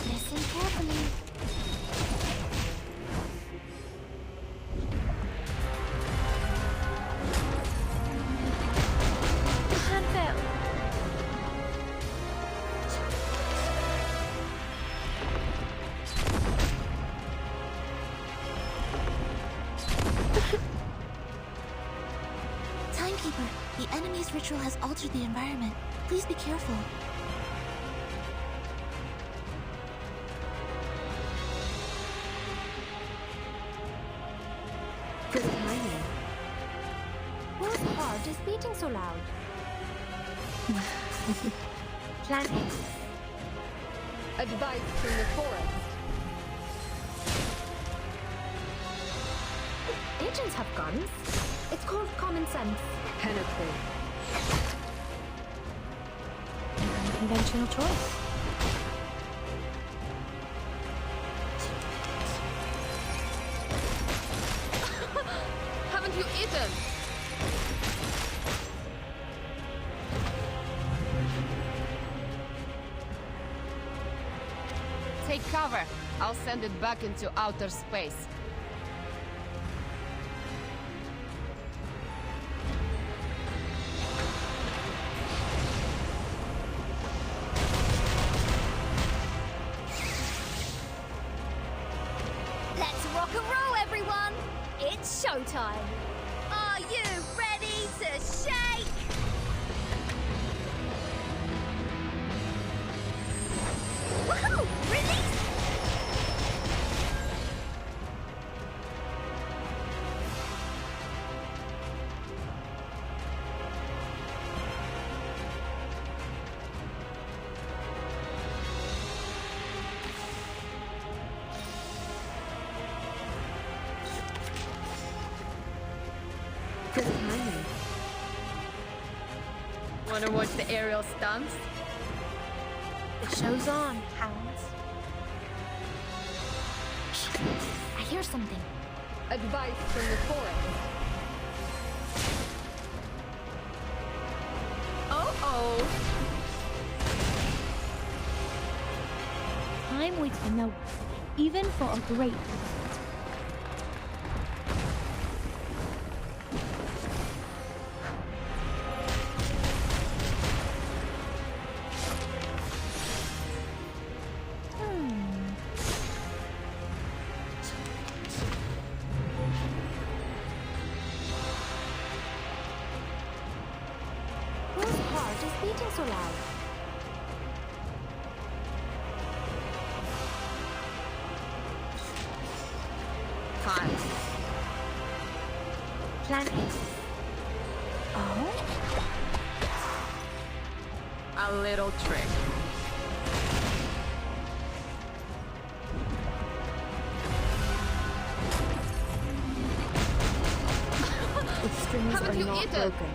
Listen carefully. The hand fell. Timekeeper, the enemy's ritual has altered the environment. Please be careful. Whose heart is beating so loud? Plan A. Advice from the forest. Agents have guns. It's called common sense. Penetrate. Unconventional choice. Haven't you eaten? Take cover. I'll send it back into outer space. Let's rock and roll, everyone! It's showtime! Are you ready to shake? Woohoo! Release! Good timing. Wanna watch the aerial stunts? The show's on, hounds. I hear something. Advice from the forest. Oh-oh! Time waits for no one, even for a great one. Whose heart is beating so loud? Fine. Plan A. Oh? A little trick. The strings Haven't are you not eaten? broken.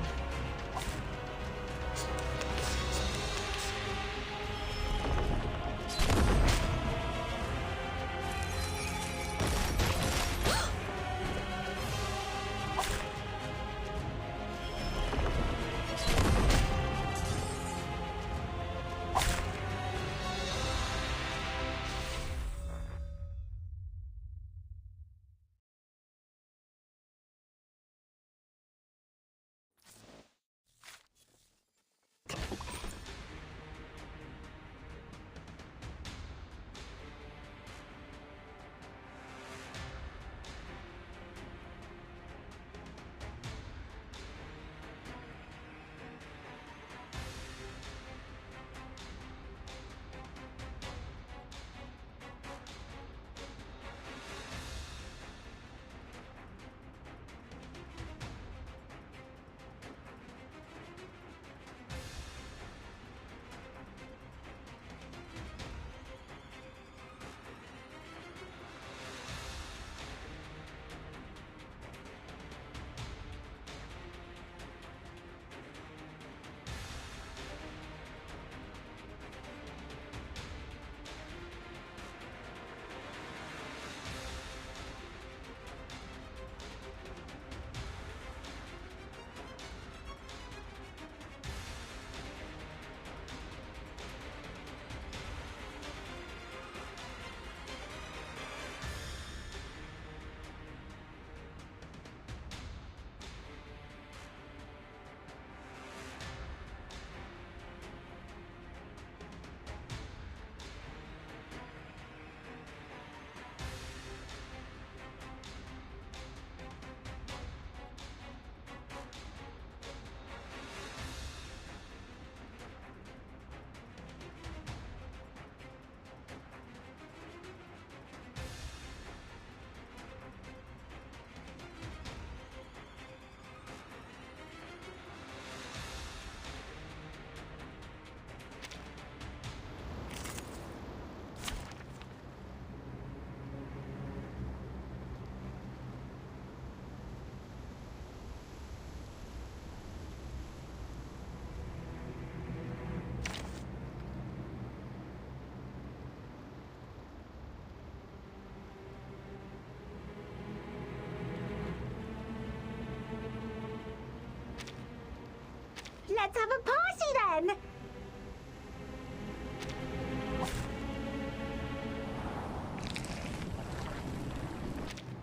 Let's have a party then!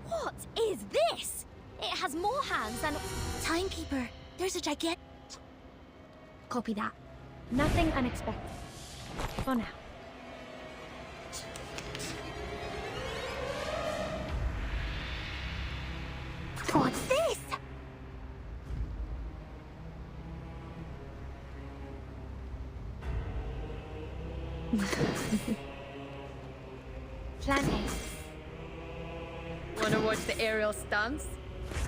What is this? It has more hands than... Timekeeper, there's a gigantic... Copy that. Nothing unexpected. For now. What's this? Plan A. Wanna watch the aerial stunts?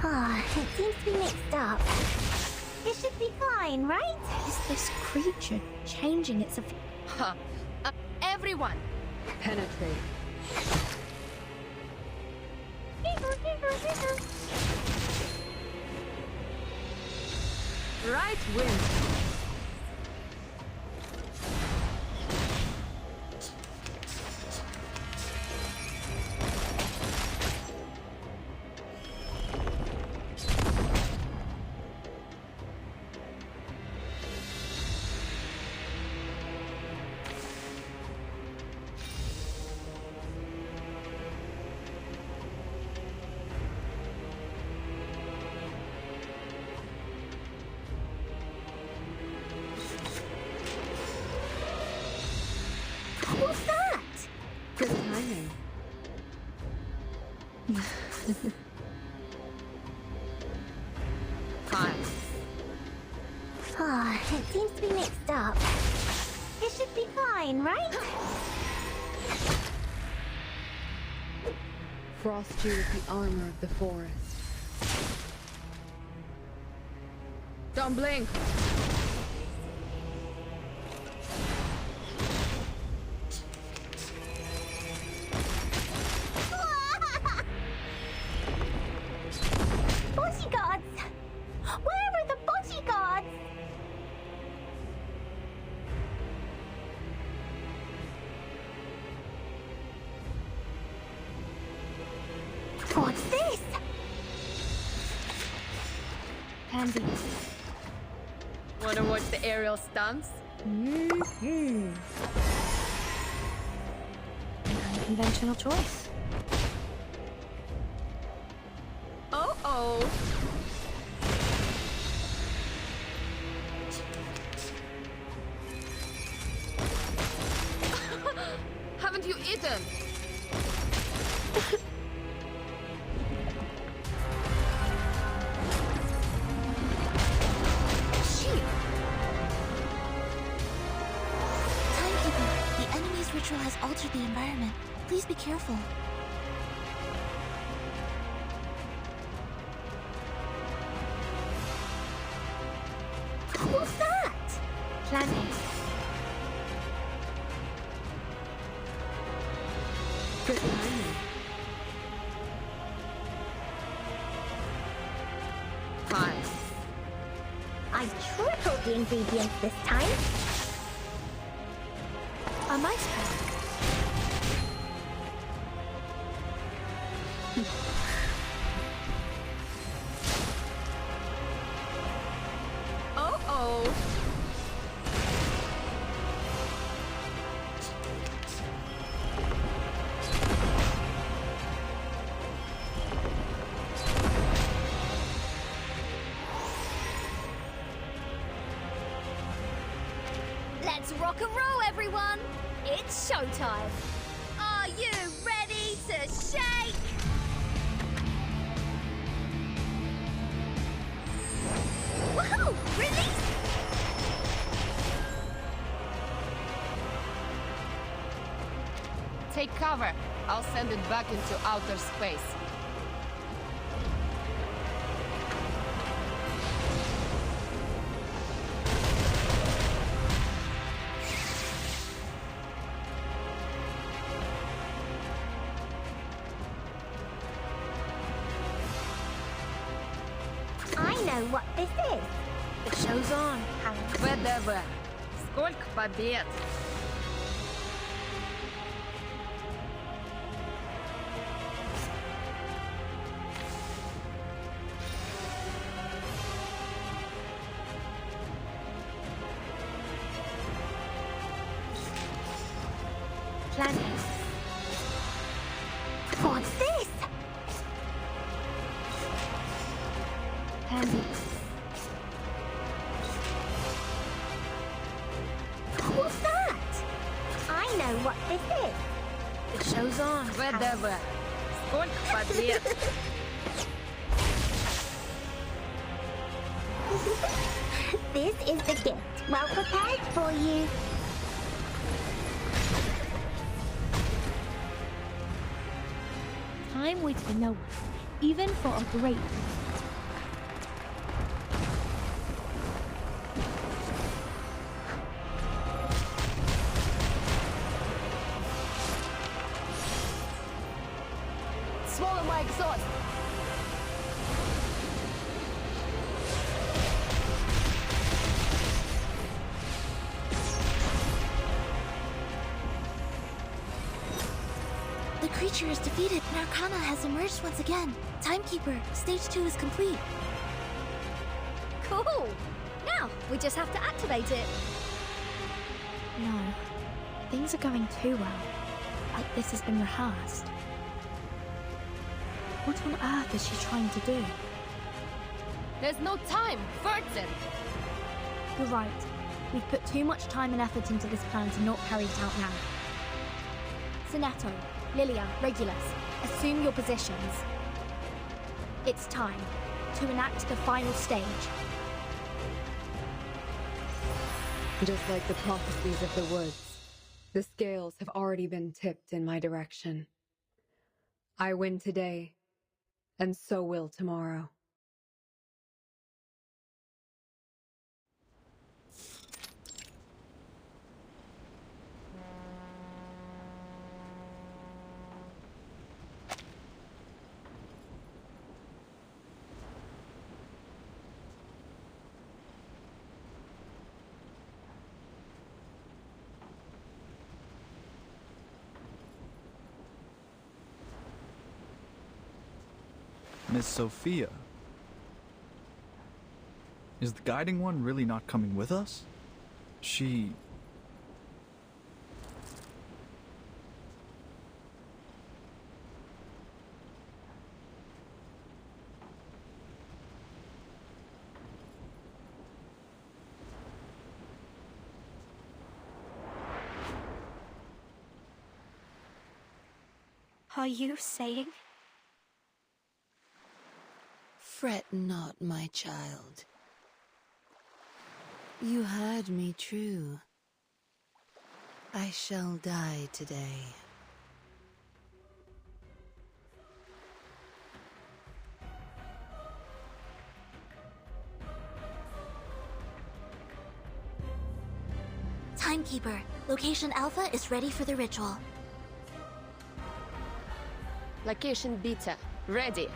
Ah, it seems to be mixed up. It should be fine, right? Is this creature changing its... Huh. Everyone! Penetrate. Right wing. What's that? Good timing. Fine. Ah, it seems to be mixed up. It should be fine, right? Frost you with the armor of the forest. Don't blink. Bodyguards! Where are the bodyguards? What's this? Plan B. Wanna watch the aerial stunts? Unconventional choice. Oh. Haven't you eaten? Timekeeper, the enemy's ritual has altered the environment. Please be careful. What's that? Plan A. Good timing. Fine. I tripled the ingredients this time. A mice pack. Oh. Let's rock and roll, everyone! It's showtime! Are you ready to shake? Woohoo! Release! Take cover. I'll send it back into outer space. I know what this is. The show's on, Helen. ВДВ. Сколько побед! Plenty. What's this? Handy. What's that? I know what this is. It shows on. Whatever. Сколько подлец. This is the gift. Well prepared for you. Time waits for no one, even for a great. Swallow my exhaust. The creature is defeated and Arcana has emerged once again. Timekeeper, stage 2 is complete. Cool! Now, we just have to activate it. No. Things are going too well. Like this has been rehearsed. What on earth is she trying to do? There's no time. Vertin! You're right. We've put too much time and effort into this plan to not carry it out now. Sonetto, Lilia, Regulus, assume your positions. It's time to enact the final stage. Just like the prophecies of the woods, the scales have already been tipped in my direction. I win today, and so will tomorrow. Miss Sophia. Is the guiding one really not coming with us? She... Are you saying? Fret not, my child. You heard me true. I shall die today. Timekeeper, location Alpha is ready for the ritual. Location Beta. Ready.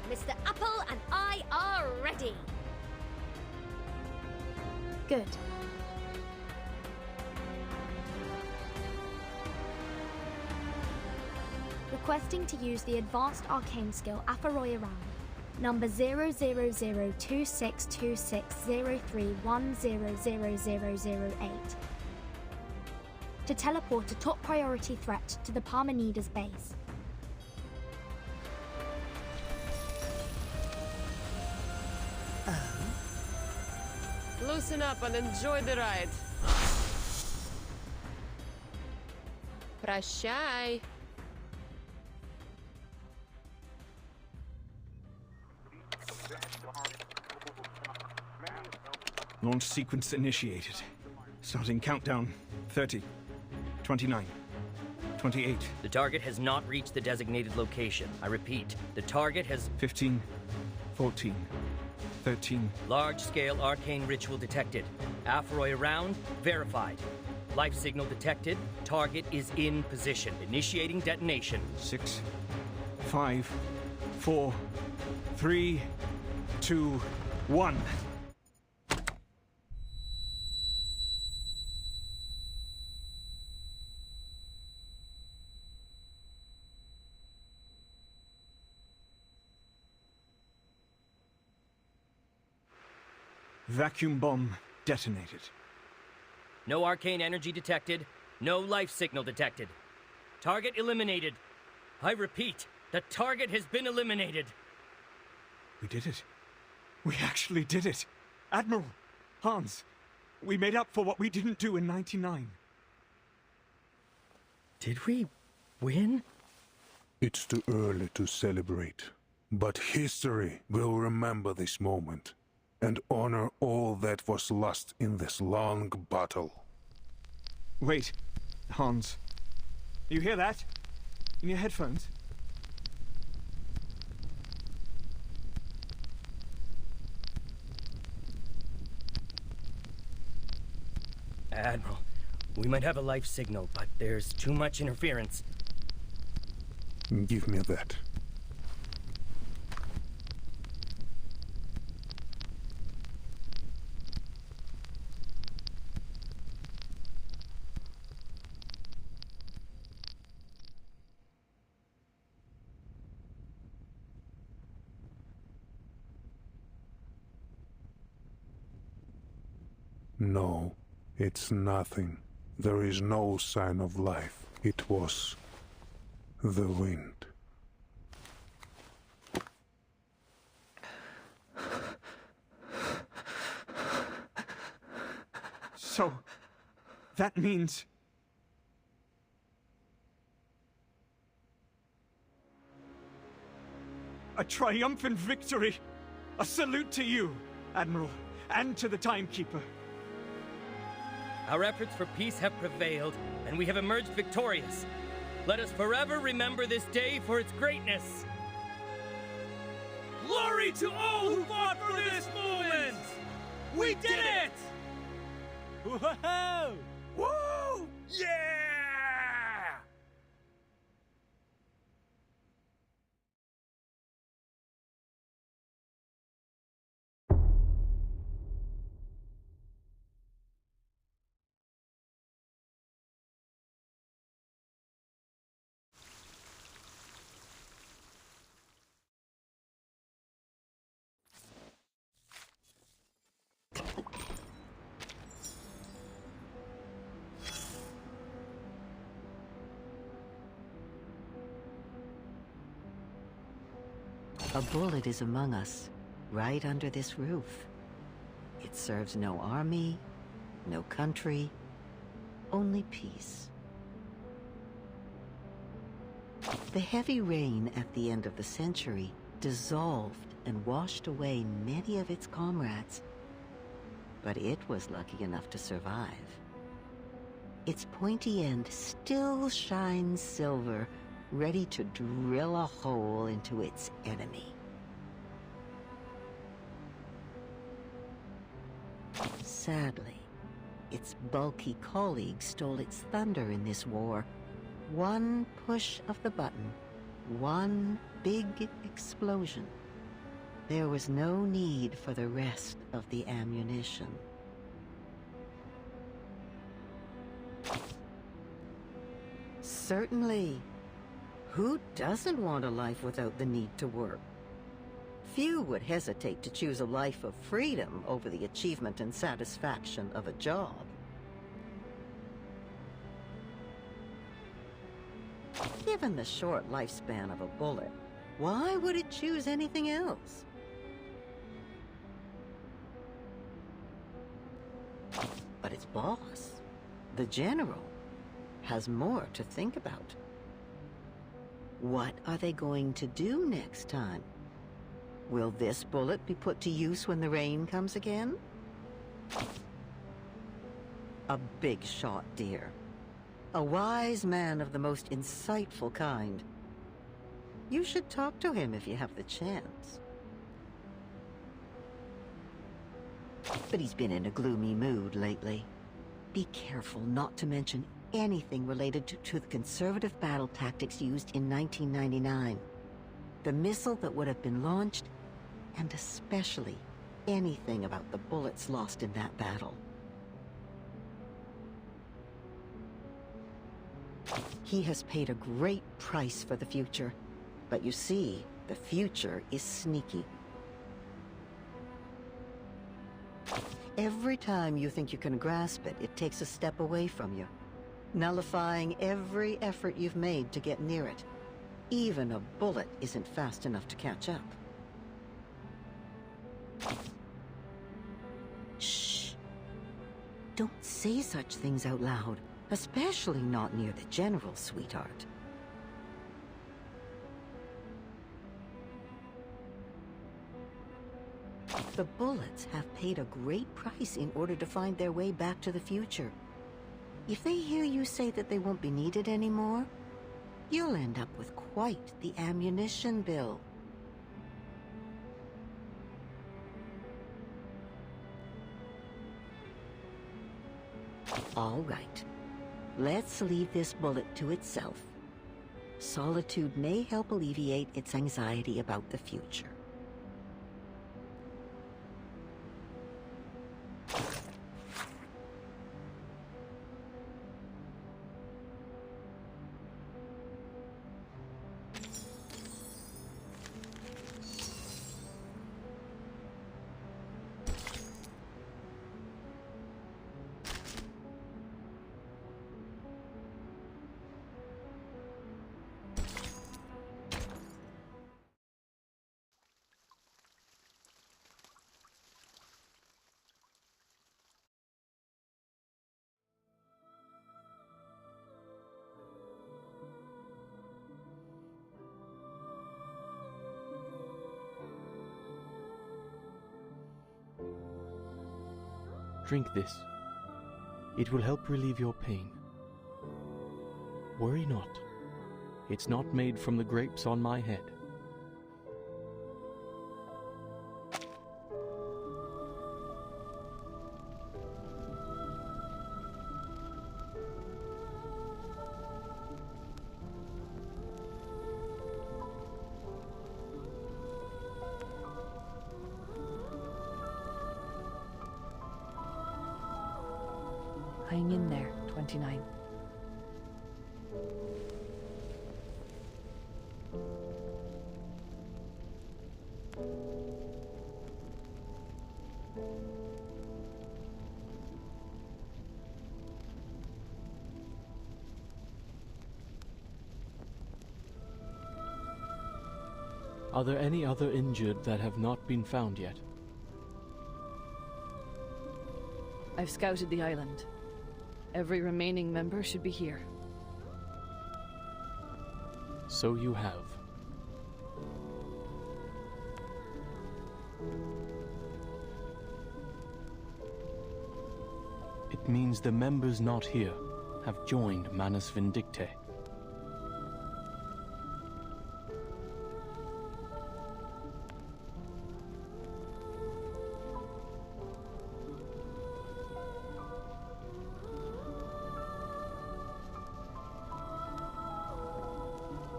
Mr. Apple and I are ready. Good. Requesting to use the advanced arcane skill Afaroi Around, number 000262603100008, to teleport a top priority threat to the Parmenides base. Loosen up and enjoy the ride. Прощай. Launch sequence initiated. Starting countdown. 30, 29, 28. The target has not reached the designated location. I repeat, the target has... 15, 14, 13. Large-scale arcane ritual detected. Afaroi around, verified. Life signal detected. Target is in position. Initiating detonation. 6, 5, 4, 3, 2, 1. Vacuum bomb detonated. No arcane energy detected. No life signal detected. Target eliminated. I repeat, the target has been eliminated. We did it. We actually did it. Admiral, Hans, we made up for what we didn't do in 99. Did we win? It's too early to celebrate, but history will remember this moment and honor all that was lost in this long battle. Wait, Hans. You hear that? In your headphones? Admiral, we might have a life signal, but there's too much interference. Give me that. No, it's nothing. There is no sign of life. It was the wind. So, that means... a triumphant victory! A salute to you, Admiral, and to the Timekeeper. Our efforts for peace have prevailed, and we have emerged victorious. Let us forever remember this day for its greatness. Glory to all who fought for this moment! We did it! Whoa! Woo! Yeah! A bullet is among us, right under this roof. It serves no army, no country, only peace. The heavy rain at the end of the century dissolved and washed away many of its comrades, but it was lucky enough to survive. Its pointy end still shines silver, ready to drill a hole into its enemy. Sadly, its bulky colleagues stole its thunder in this war. One push of the button, one big explosion. There was no need for the rest of the ammunition. Certainly. Who doesn't want a life without the need to work? Few would hesitate to choose a life of freedom over the achievement and satisfaction of a job. Given the short lifespan of a bullet, why would it choose anything else? But its boss, the general, has more to think about. What are they going to do next time? Will this bullet be put to use when the rain comes again? A big shot, dear. A wise man of the most insightful kind. You should talk to him if you have the chance. But he's been in a gloomy mood lately. Be careful not to mention anything related to the conservative battle tactics used in 1999. The missile that would have been launched, and especially anything about the bullets lost in that battle. He has paid a great price for the future, but you see, the future is sneaky. Every time you think you can grasp it, it takes a step away from you, nullifying every effort you've made to get near it. Even a bullet isn't fast enough to catch up. Shh. Don't say such things out loud, especially not near the General, sweetheart. The bullets have paid a great price in order to find their way back to the future. If they hear you say that they won't be needed anymore, you'll end up with quite the ammunition bill. All right. Let's leave this bullet to itself. Solitude may help alleviate its anxiety about the future. Drink this. It will help relieve your pain. Worry not. It's not made from the grapes on my head. Hang in there, 29. Are there any other injured that have not been found yet? I've scouted the island. Every remaining member should be here. So you have. It means the members not here have joined Manus Vindicte.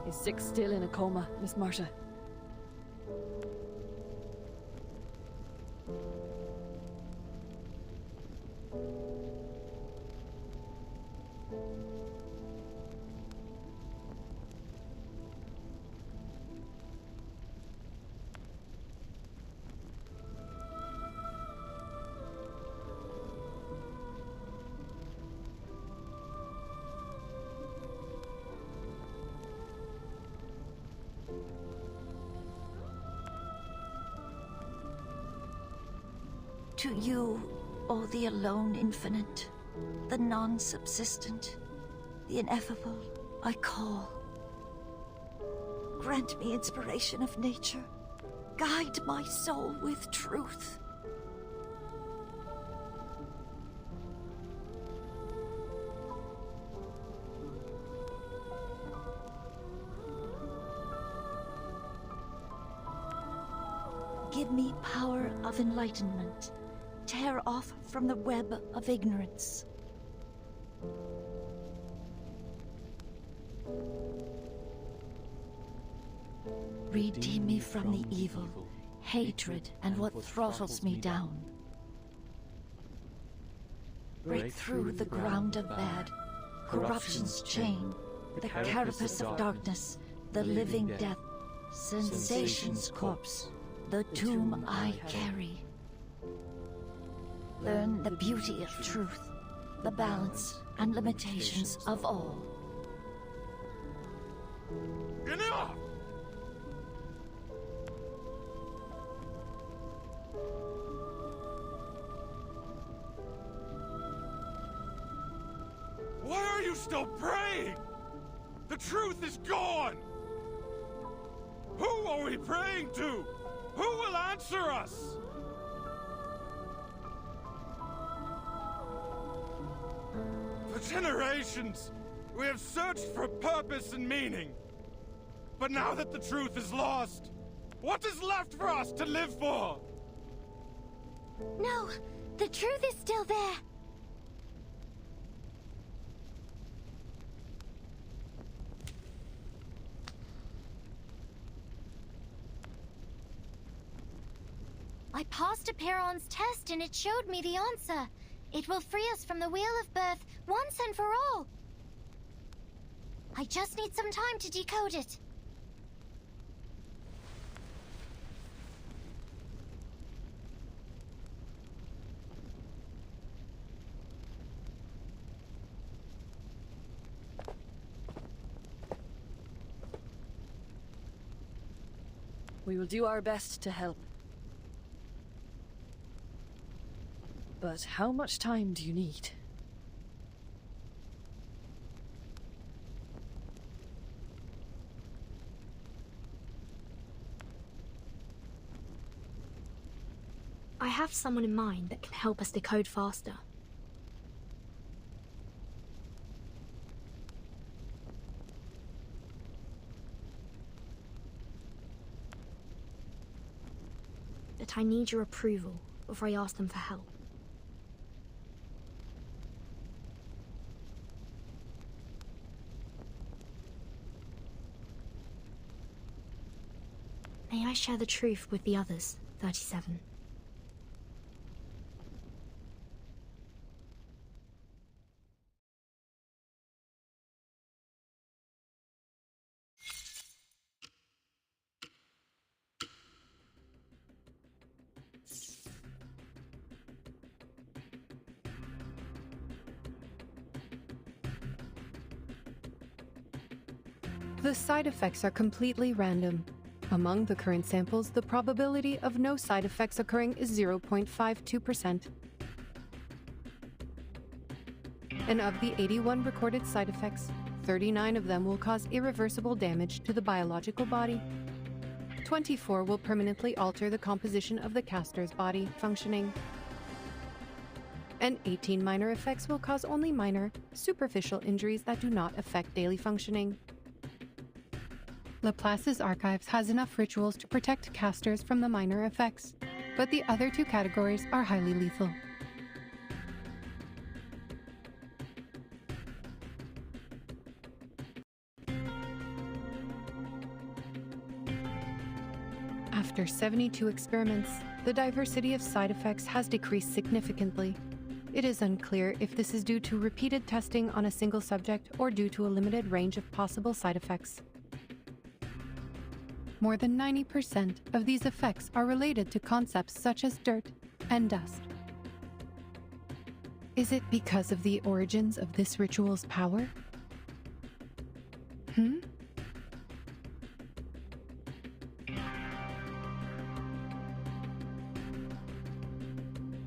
Is Six still in a coma, Miss Marta? To you, O the alone infinite, the non-subsistent, the ineffable, I call. Grant me inspiration of nature. Guide my soul with truth. Give me power of enlightenment. Tear off from the web of ignorance. Redeem me from the evil, hatred, and what throttles me down. Break through the ground of bad, corruption's chain, the carapace of darkness, the living death, sensation's corpse, the tomb I carry. Learn the beauty of truth, the balance and limitations of all. Enough! Why are you still praying? The truth is gone! Who are we praying to? Who will answer us? For generations, we have searched for purpose and meaning. But now that the truth is lost, what is left for us to live for? No, the truth is still there. I passed a Perron's test and it showed me the answer. It will free us from the Wheel of Birth once and for all. I just need some time to decode it. We will do our best to help. But how much time do you need? I have someone in mind that can help us decode faster. But I need your approval before I ask them for help. May I share the truth with the others, 37? The side effects are completely random. Among the current samples, the probability of no side effects occurring is 0.52%. And of the 81 recorded side effects, 39 of them will cause irreversible damage to the biological body. 24 will permanently alter the composition of the caster's body functioning. And 18 minor effects will cause only minor, superficial injuries that do not affect daily functioning. Laplace's archives has enough rituals to protect casters from the minor effects, but the other two categories are highly lethal. After 72 experiments, the diversity of side effects has decreased significantly. It is unclear if this is due to repeated testing on a single subject or due to a limited range of possible side effects. More than 90% of these effects are related to concepts such as dirt and dust. Is it because of the origins of this ritual's power?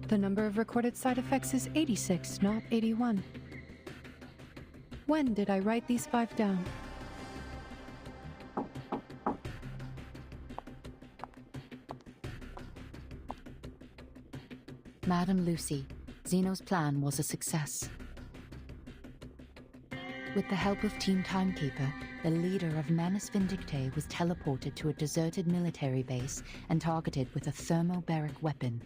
The number of recorded side effects is 86, not 81. When did I write these 5 down? Madam Lucy, Zeno's plan was a success. With the help of Team Timekeeper, the leader of Manus Vindicte was teleported to a deserted military base and targeted with a thermobaric weapon.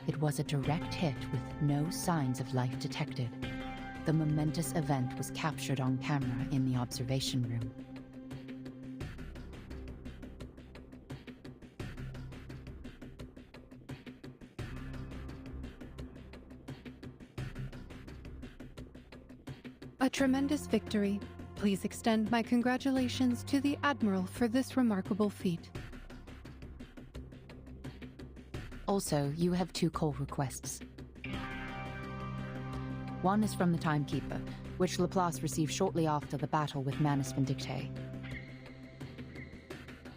It was a direct hit with no signs of life detected. The momentous event was captured on camera in the observation room. A tremendous victory. Please extend my congratulations to the Admiral for this remarkable feat. Also, you have 2 call requests. One is from the Timekeeper, which Laplace received shortly after the battle with Manus Vindictae.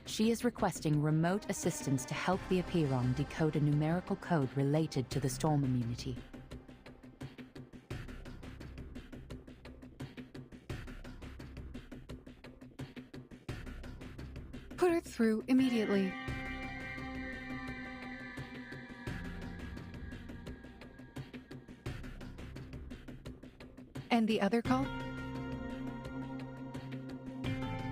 She is requesting remote assistance to help the Apiron decode a numerical code related to the storm immunity. Put her through immediately. And the other call?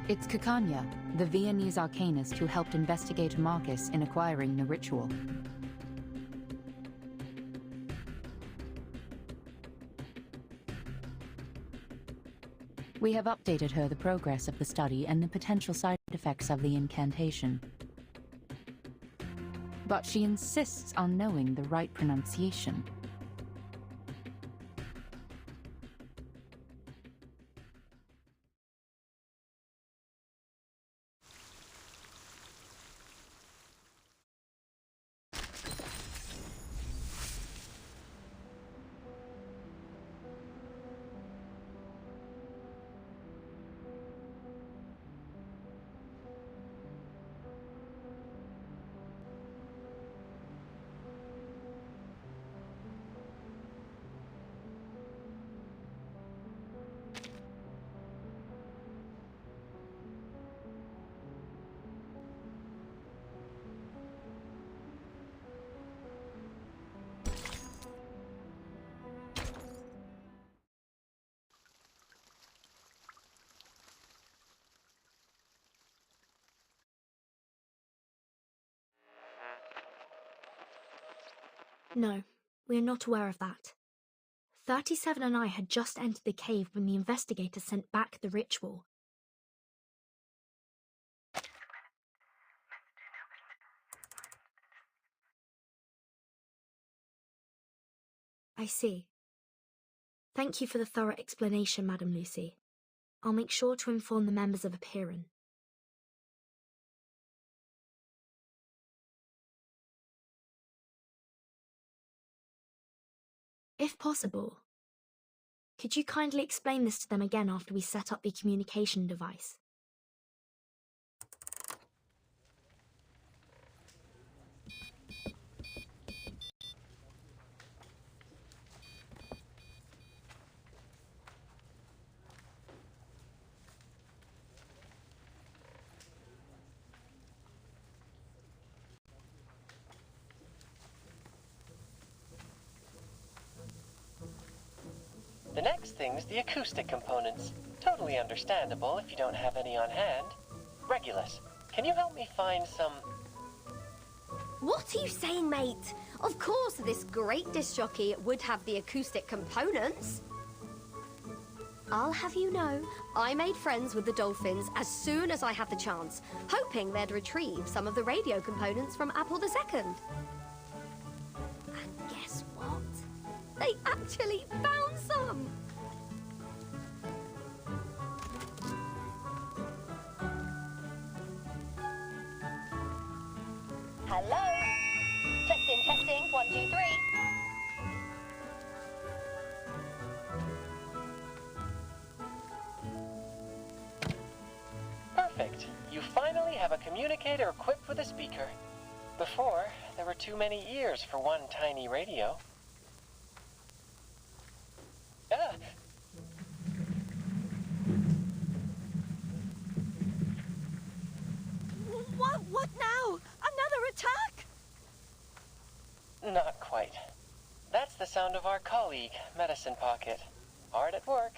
It's Campania, the Viennese arcanist who helped investigate Marcus in acquiring the ritual. We have updated her the progress of the study and the potential side effects of the incantation. But she insists on knowing the right pronunciation. No, we are not aware of that. 37 and I had just entered the cave when the investigator sent back the ritual. I see. Thank you for the thorough explanation, Madam Lucy. I'll make sure to inform the members of Apiron. If possible, could you kindly explain this to them again after we set up the communication device? The next thing's the acoustic components. Totally understandable if you don't have any on hand. Regulus, can you help me find some... What are you saying, mate? Of course, this great disc jockey would have the acoustic components. I'll have you know, I made friends with the dolphins as soon as I had the chance, hoping they'd retrieve some of the radio components from Apple II. And guess what? They actually found some! Hello? Testing, 1, 2, 3. Perfect. You finally have a communicator equipped with a speaker. Before, there were too many ears for one tiny radio. Ah! What now? Another attack? Not quite. That's the sound of our colleague, Medicine Pocket. Hard at work.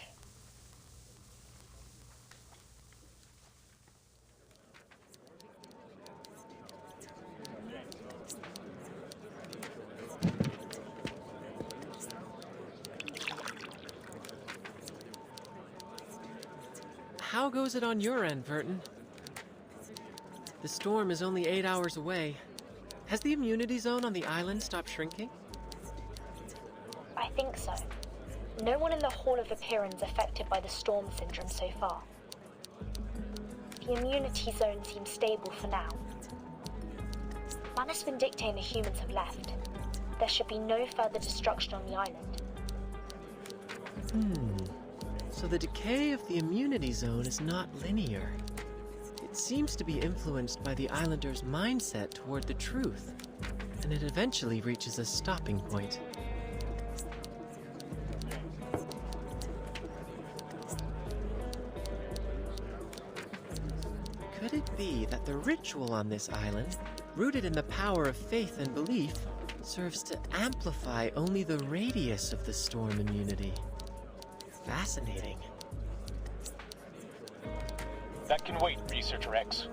How goes it on your end, Vertin? The storm is only 8 hours away. Has the immunity zone on the island stopped shrinking? I think so. No one in the Hall of Appearance affected by the storm syndrome so far. The immunity zone seems stable for now. Manus Vindictae and the humans have left. There should be no further destruction on the island. So the decay of the immunity zone is not linear. It seems to be influenced by the islanders' mindset toward the truth, and it eventually reaches a stopping point. Could it be that the ritual on this island, rooted in the power of faith and belief, serves to amplify only the radius of the storm immunity? Fascinating. That can wait, Researcher X.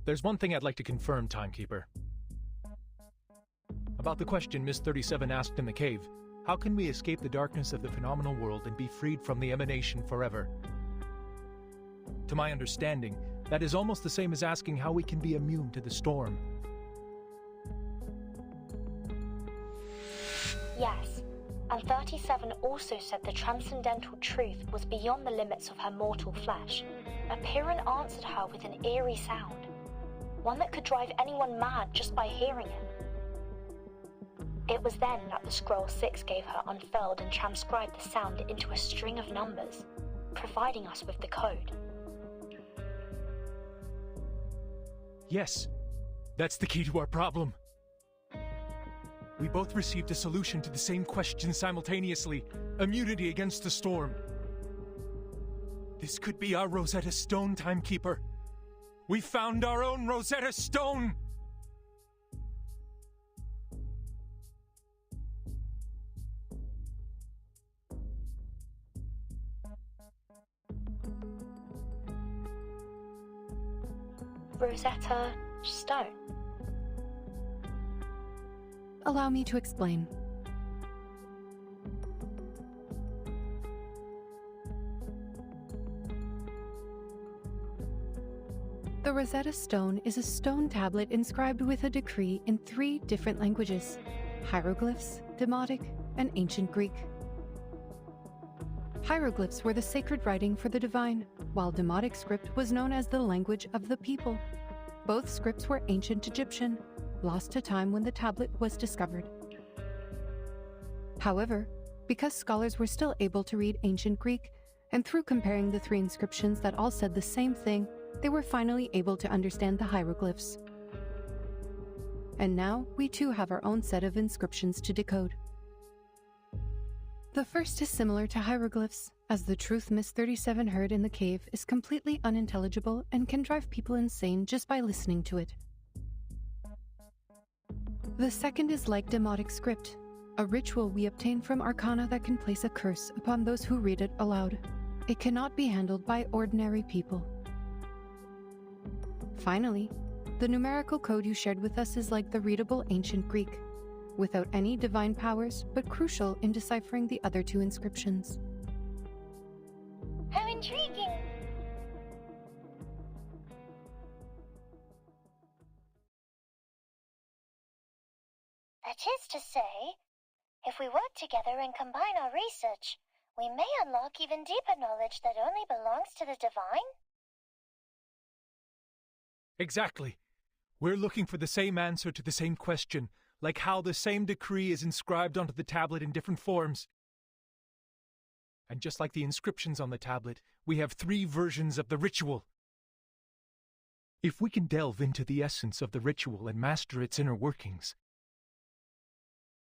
There's one thing I'd like to confirm, Timekeeper. About the question Miss 37 asked in the cave, how can we escape the darkness of the phenomenal world and be freed from the emanation forever? To my understanding, that is almost the same as asking how we can be immune to the storm. Yes, and 37 also said the transcendental truth was beyond the limits of her mortal flesh. A Piran answered her with an eerie sound, one that could drive anyone mad just by hearing it. It was then that the Scroll 6 gave her unfurled and transcribed the sound into a string of numbers, providing us with the code. Yes, that's the key to our problem. We both received a solution to the same question simultaneously, immunity against the storm. This could be our Rosetta Stone, Timekeeper. We found our own Rosetta Stone! Rosetta Stone. Allow me to explain. The Rosetta Stone is a stone tablet inscribed with a decree in 3 different languages: hieroglyphs, Demotic, and Ancient Greek. Hieroglyphs were the sacred writing for the divine, while Demotic script was known as the language of the people. Both scripts were ancient Egyptian, lost to time when the tablet was discovered. However, because scholars were still able to read Ancient Greek, and through comparing the 3 inscriptions that all said the same thing, they were finally able to understand the hieroglyphs. And now, we too have our own set of inscriptions to decode. The first is similar to hieroglyphs, as the truth Miss 37 heard in the cave is completely unintelligible and can drive people insane just by listening to it. The second is like Demotic script, a ritual we obtain from arcana that can place a curse upon those who read it aloud. It cannot be handled by ordinary people. Finally, the numerical code you shared with us is like the readable Ancient Greek, without any divine powers, but crucial in deciphering the other 2 inscriptions. How intriguing! That is to say, if we work together and combine our research, we may unlock even deeper knowledge that only belongs to the divine? Exactly. We're looking for the same answer to the same question, like how the same decree is inscribed onto the tablet in different forms. And just like the inscriptions on the tablet, we have 3 versions of the ritual. If we can delve into the essence of the ritual and master its inner workings,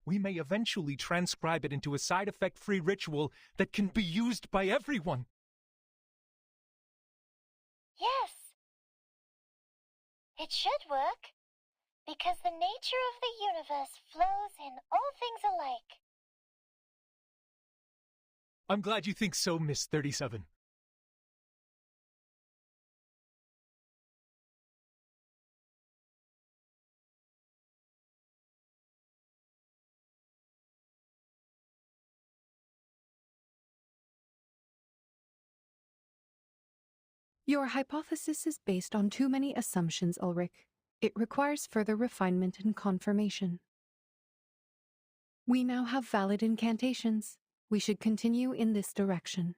we may eventually transcribe it into a side-effect-free ritual that can be used by everyone. Yes. It should work, because the nature of the universe flows in all things alike. I'm glad you think so, Miss 37. Your hypothesis is based on too many assumptions, Ulrich. It requires further refinement and confirmation. We now have valid incantations. We should continue in this direction.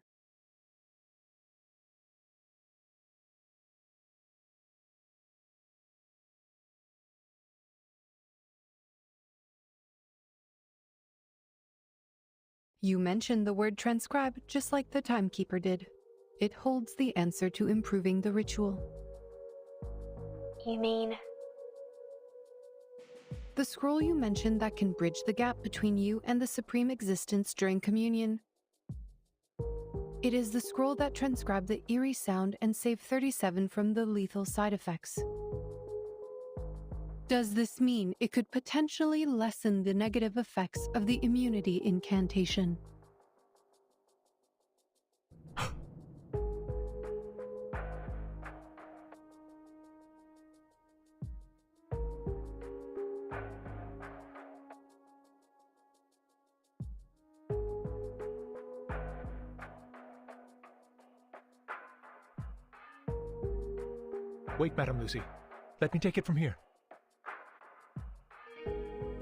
You mentioned the word transcribe just like the timekeeper did. It holds the answer to improving the ritual. You mean... The scroll you mentioned that can bridge the gap between you and the Supreme Existence during communion. It is the scroll that transcribed the eerie sound and saved 37 from the lethal side effects. Does this mean it could potentially lessen the negative effects of the immunity incantation? Wait, Madam Lucy. Let me take it from here.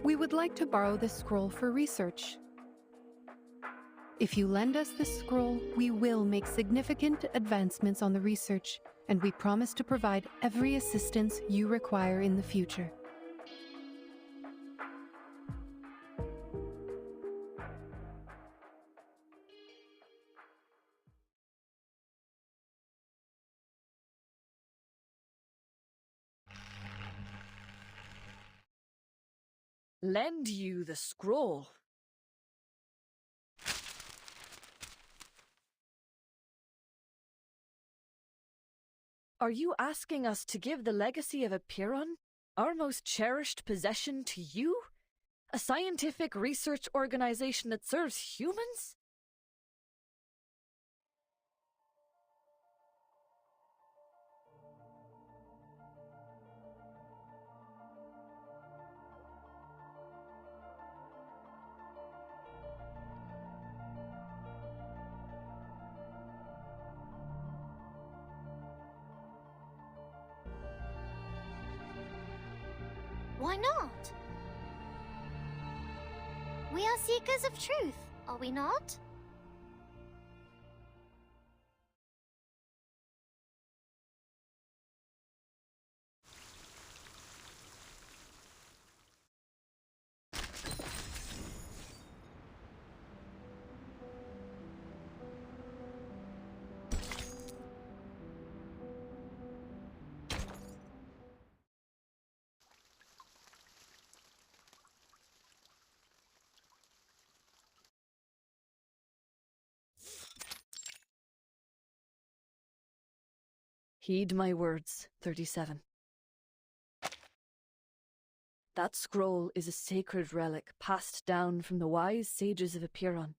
We would like to borrow this scroll for research. If you lend us this scroll, we will make significant advancements on the research, and we promise to provide every assistance you require in the future. Lend you the scroll. Are you asking us to give the legacy of Apiron, our most cherished possession, to you? A scientific research organization that serves humans? Why not? We are seekers of truth, are we not? Heed my words, 37. That scroll is a sacred relic passed down from the wise sages of Apiron,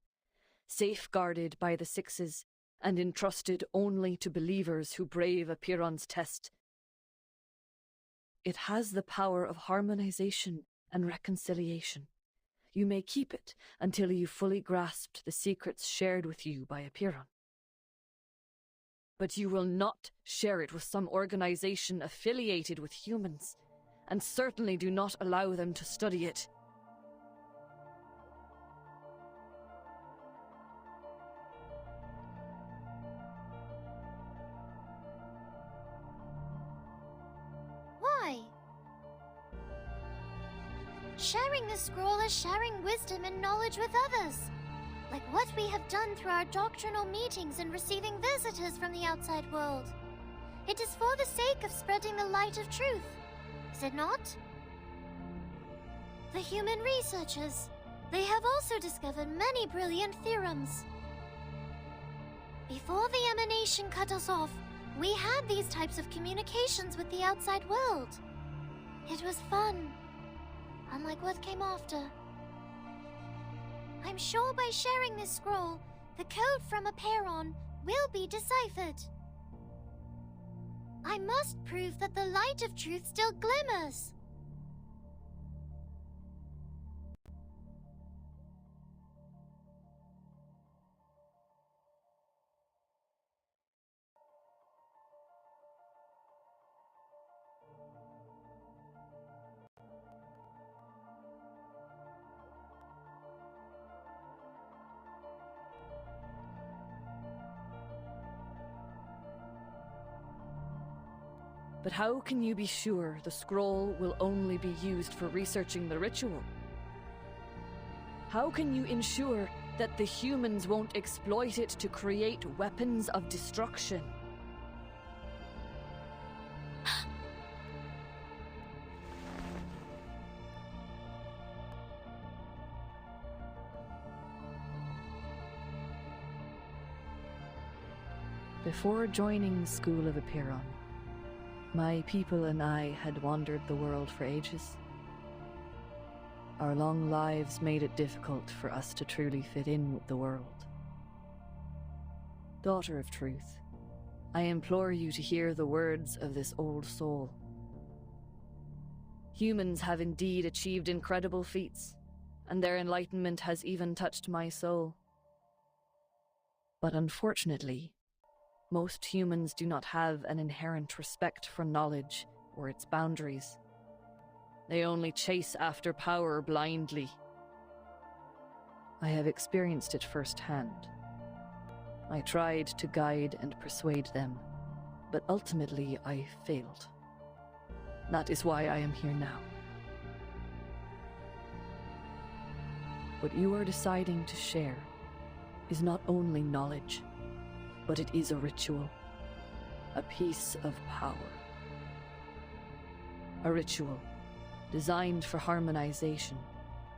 safeguarded by the Sixes and entrusted only to believers who brave Apiron's test. It has the power of harmonization and reconciliation. You may keep it until you fully grasped the secrets shared with you by Apiron. But you will not share it with some organization affiliated with humans, and certainly do not allow them to study it. Why? Sharing the scroll is sharing wisdom and knowledge with others. Like what we have done through our doctrinal meetings and receiving visitors from the outside world. It is for the sake of spreading the light of truth, is it not? The human researchers, they have also discovered many brilliant theorems. Before the emanation cut us off, we had these types of communications with the outside world. It was fun, unlike what came after. I'm sure by sharing this scroll, the code from Apiron will be deciphered. I must prove that the light of truth still glimmers. But how can you be sure the scroll will only be used for researching the ritual? How can you ensure that the humans won't exploit it to create weapons of destruction? Before joining the School of Apiron, my people and I had wandered the world for ages. Our long lives made it difficult for us to truly fit in with the world. Daughter of Truth, I implore you to hear the words of this old soul. Humans have indeed achieved incredible feats, and their enlightenment has even touched my soul. But unfortunately, most humans do not have an inherent respect for knowledge or its boundaries. They only chase after power blindly. I have experienced it firsthand. I tried to guide and persuade them, but ultimately I failed. That is why I am here now. What you are deciding to share is not only knowledge, but it is a ritual, a piece of power. A ritual designed for harmonization,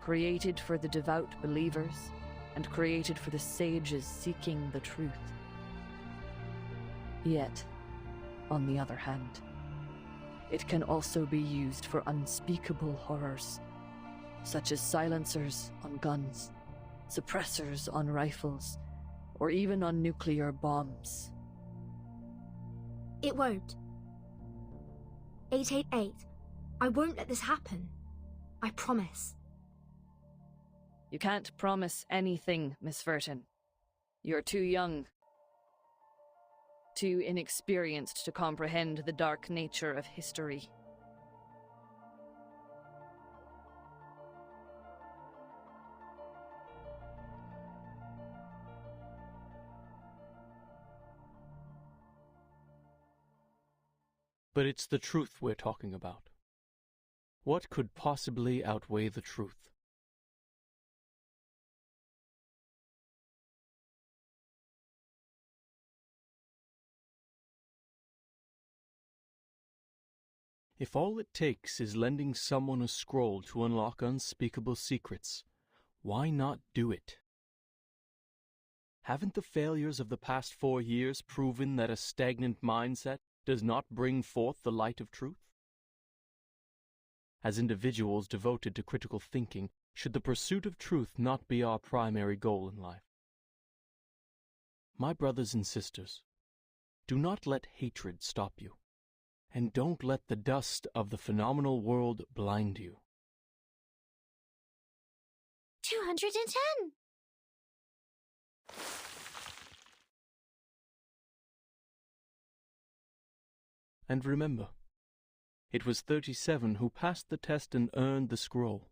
created for the devout believers, and created for the sages seeking the truth. Yet, on the other hand, it can also be used for unspeakable horrors, such as silencers on guns, suppressors on rifles, or even on nuclear bombs. It won't. 888, I won't let this happen. I promise. You can't promise anything, Miss Verton. You're too young, too inexperienced to comprehend the dark nature of history. But it's the truth we're talking about. What could possibly outweigh the truth? If all it takes is lending someone a scroll to unlock unspeakable secrets, why not do it? Haven't the failures of the past 4 years proven that a stagnant mindset does not bring forth the light of truth? As individuals devoted to critical thinking, should the pursuit of truth not be our primary goal in life? My brothers and sisters, do not let hatred stop you, and don't let the dust of the phenomenal world blind you. 210! And remember, it was 37 who passed the test and earned the scroll.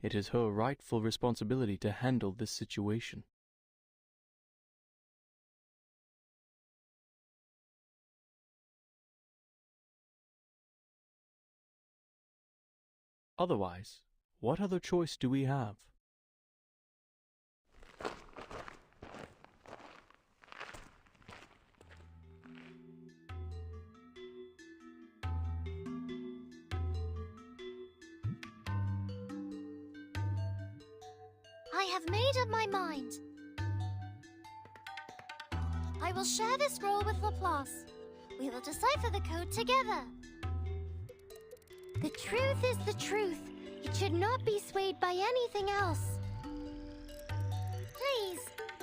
It is her rightful responsibility to handle this situation. Otherwise, what other choice do we have? I have made up my mind. I will share the scroll with Laplace. We will decipher the code together. The truth is the truth. It should not be swayed by anything else. Please,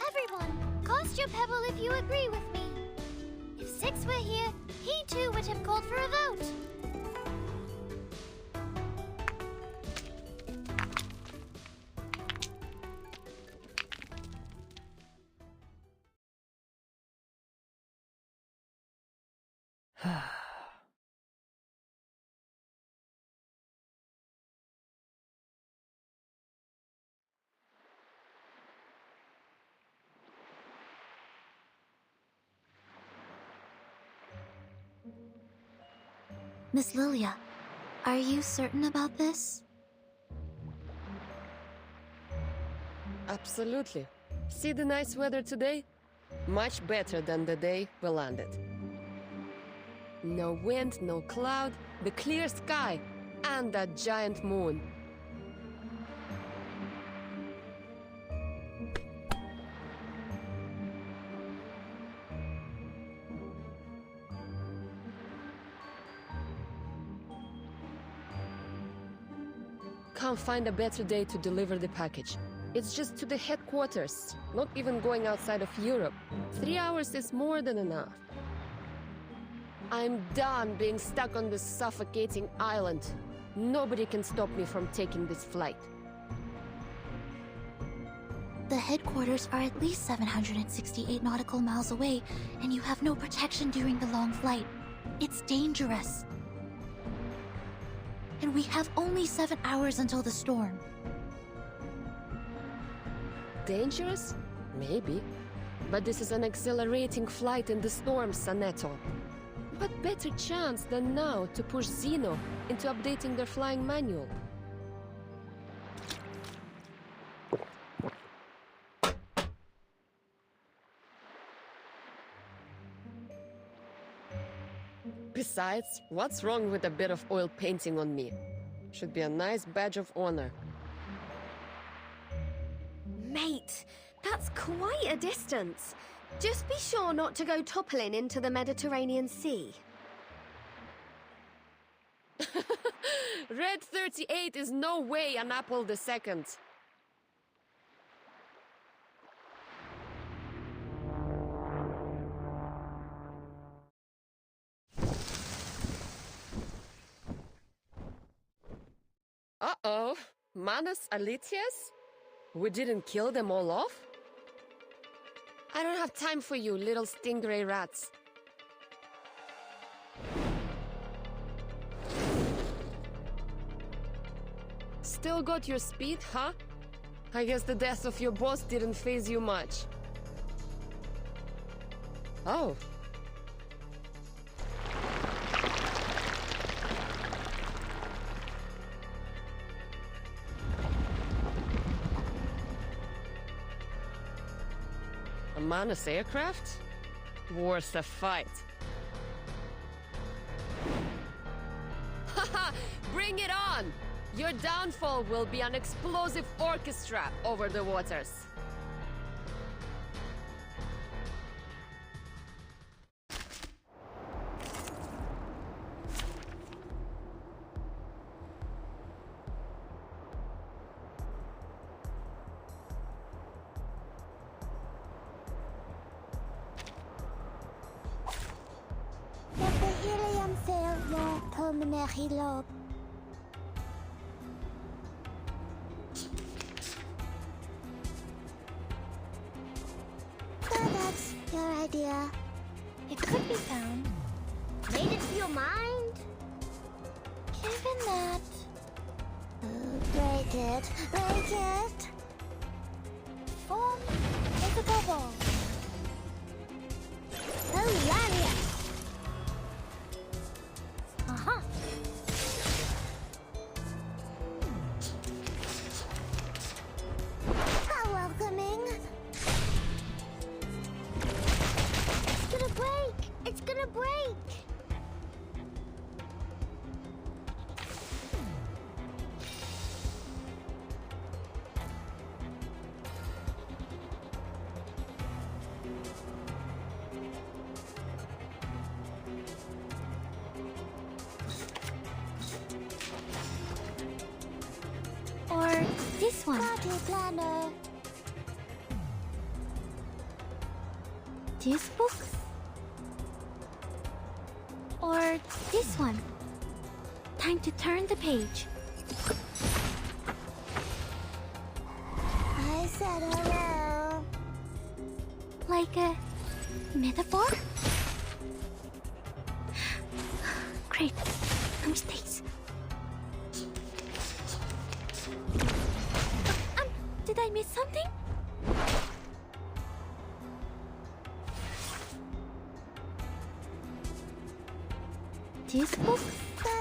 everyone, cast your pebble if you agree with me. If Six were here, he too would have called for a vote. Miss Lilia, are you certain about this? Absolutely. See the nice weather today? Much better than the day we landed. No wind, no cloud, the clear sky, and that giant moon. Can't find a better day to deliver the package. It's just to the headquarters, not even going outside of Europe. 3 hours is more than enough. I'm done being stuck on this suffocating island. Nobody can stop me from taking this flight. The headquarters are at least 768 nautical miles away, and you have no protection during the long flight. It's dangerous. And we have only 7 hours until the storm. Dangerous? Maybe. But this is an exhilarating flight in the storm, Sanetto. What better chance than now to push Zeno into updating their flying manual? Besides, what's wrong with a bit of oil painting on me? Should be a nice badge of honor. Mate, that's quite a distance. Just be sure not to go toppling into the Mediterranean Sea. Red 38 is no way an Apple II. Uh-oh. Manus Alitius? We didn't kill them all off? I don't have time for you, little stingray rats. Still got your speed, huh? I guess the death of your boss didn't faze you much. Oh. A Manus aircraft? Worth a fight. Haha! Bring it on! Your downfall will be an explosive orchestra over the waters. Let the helium fill your pulmonary lobe. So that's your idea. It could be found. Made it to your mind? Given that... Break it. Break it. Form like a bubble. Hilarious. Uh-huh. How welcoming. It's gonna break. It's gonna break. Or this one. Party planner. This book? Or this one? Time to turn the page. I said hello. Like a metaphor? Great. No mistakes. Did I miss something? This book? The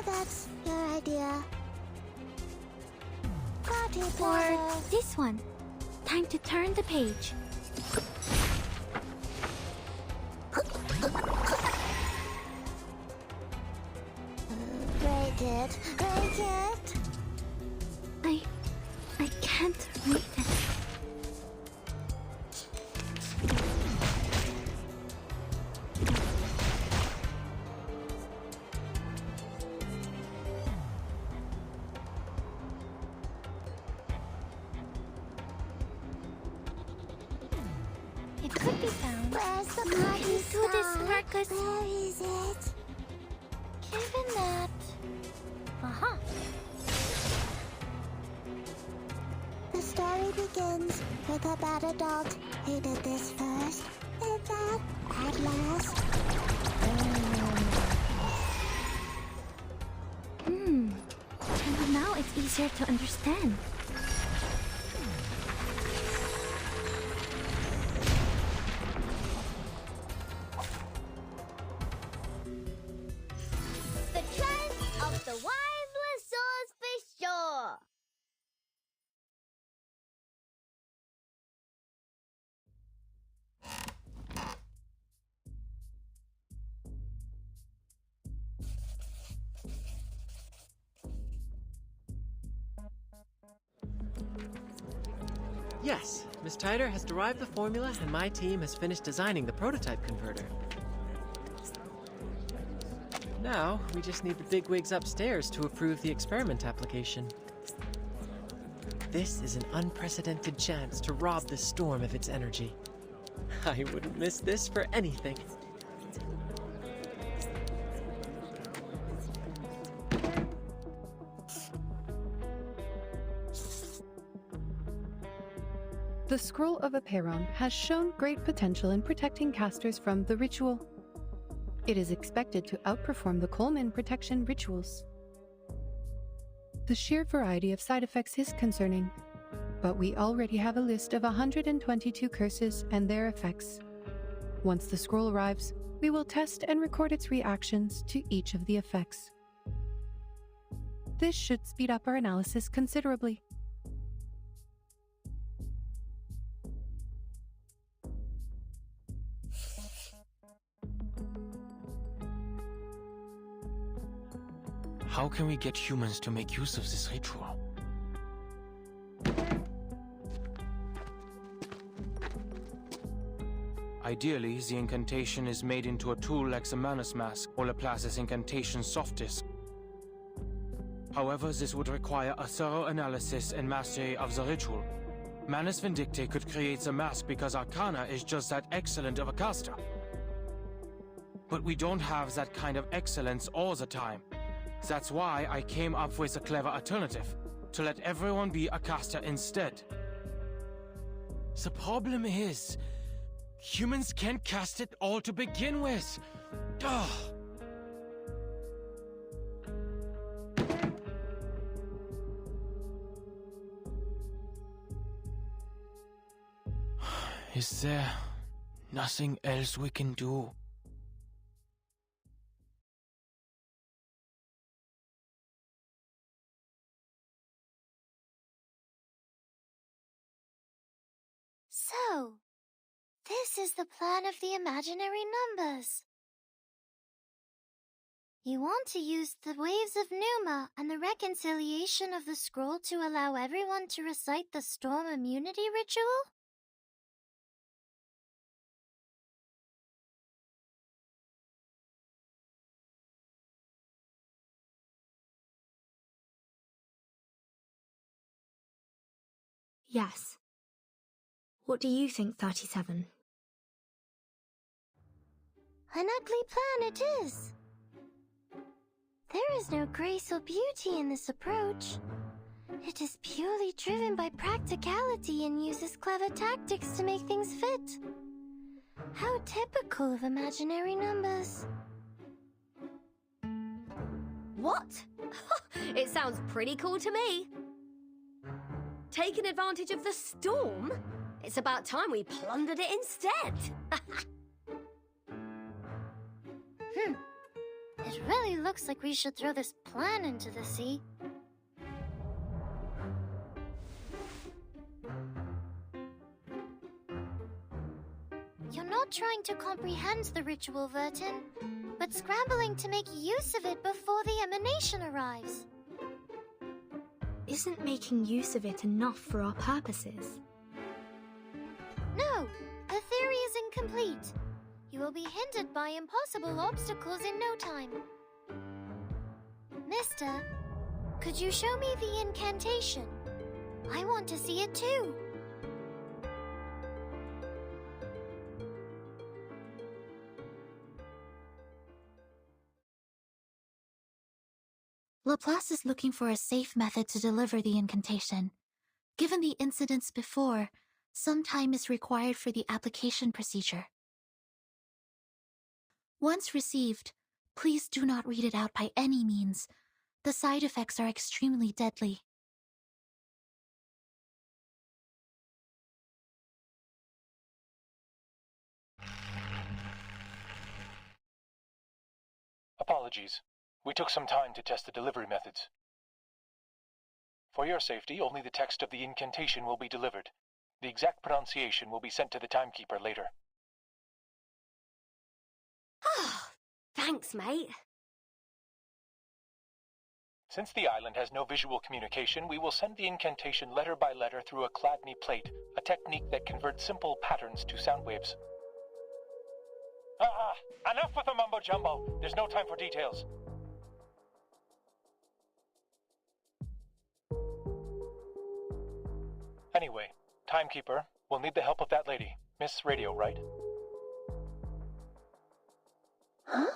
Or this one. Time to turn the page. Break it. Break it. I can't read it. It could be found. Where's the party Do this, Marcus. Where is it? Given that... Uh-huh. The story begins with a bad adult who did this first, and that at last. And now it's easier to understand. The triumph of the wireless source for sure. Yes, Miss Tyder has derived the formula and my team has finished designing the prototype converter. Now, we just need the bigwigs upstairs to approve the experiment application. This is an unprecedented chance to rob this storm of its energy. I wouldn't miss this for anything. The Scroll of Aperon has shown great potential in protecting casters from the ritual. It is expected to outperform the Coleman protection rituals. The sheer variety of side effects is concerning, but we already have a list of 122 curses and their effects. Once the scroll arrives, we will test and record its reactions to each of the effects. This should speed up our analysis considerably. How can we get humans to make use of this ritual? Ideally, the incantation is made into a tool like the Manus Mask or Laplace's incantation soft disk. However, this would require a thorough analysis and mastery of the ritual. Manus Vindicte could create the mask because Arcana is just that excellent of a caster. But we don't have that kind of excellence all the time. That's why I came up with a clever alternative, to let everyone be a caster instead. The problem is, humans can't cast it all to begin with. Ugh. Is there nothing else we can do? So, this is the plan of the imaginary numbers. You want to use the waves of Numa and the reconciliation of the scroll to allow everyone to recite the storm immunity ritual? Yes. What do you think, 37? An ugly plan it is. There is no grace or beauty in this approach. It is purely driven by practicality and uses clever tactics to make things fit. How typical of imaginary numbers. What? It sounds pretty cool to me. Taking advantage of the storm? It's about time we plundered it instead. It really looks like we should throw this plan into the sea. You're not trying to comprehend the ritual, Vertin, but scrambling to make use of it before the emanation arrives. Isn't making use of it enough for our purposes? No, the theory is incomplete. You will be hindered by impossible obstacles in no time. Mister, could you show me the incantation? I want to see it too. Laplace is looking for a safe method to deliver the incantation. Given the incidents before, some time is required for the application procedure. Once received, please do not read it out by any means. The side effects are extremely deadly. Apologies. We took some time to test the delivery methods. For your safety, only the text of the incantation will be delivered. The exact pronunciation will be sent to the timekeeper later. Thanks, mate. Since the island has no visual communication, we will send the incantation letter by letter through a Chladni plate, a technique that converts simple patterns to sound waves. Enough with the mumbo-jumbo. There's no time for details. Anyway, timekeeper, we'll need the help of that lady. Miss Radio, right? Huh?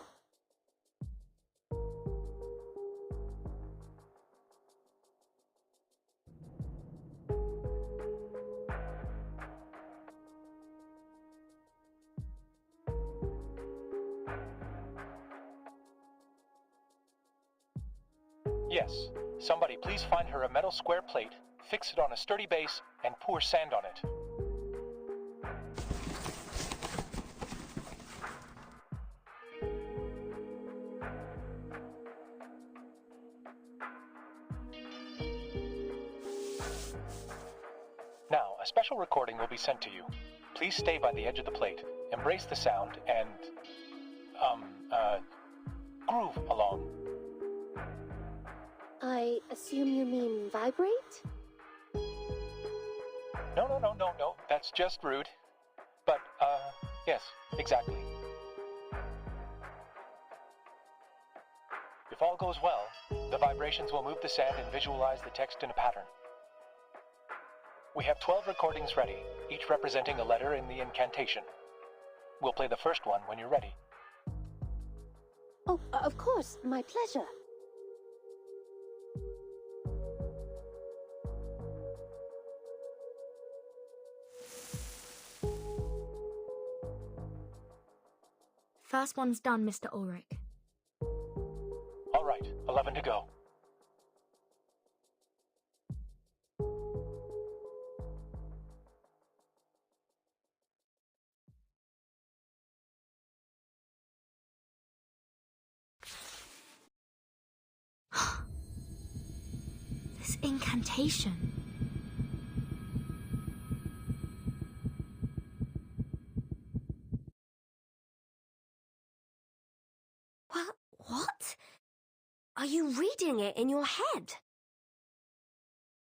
Yes. Somebody please find her a metal square plate, fix it on a sturdy base, and pour sand on it. Now, a special recording will be sent to you. Please stay by the edge of the plate, embrace the sound, and, groove along. I assume you mean vibrate? No, that's just rude. But, yes, exactly. If all goes well, the vibrations will move the sand and visualize the text in a pattern. We have 12 recordings ready, each representing a letter in the incantation. We'll play the first one when you're ready. Oh, of course, my pleasure. First one's done, Mr. Ulrich. All right, 11 to go. This incantation. What? Are you reading it in your head?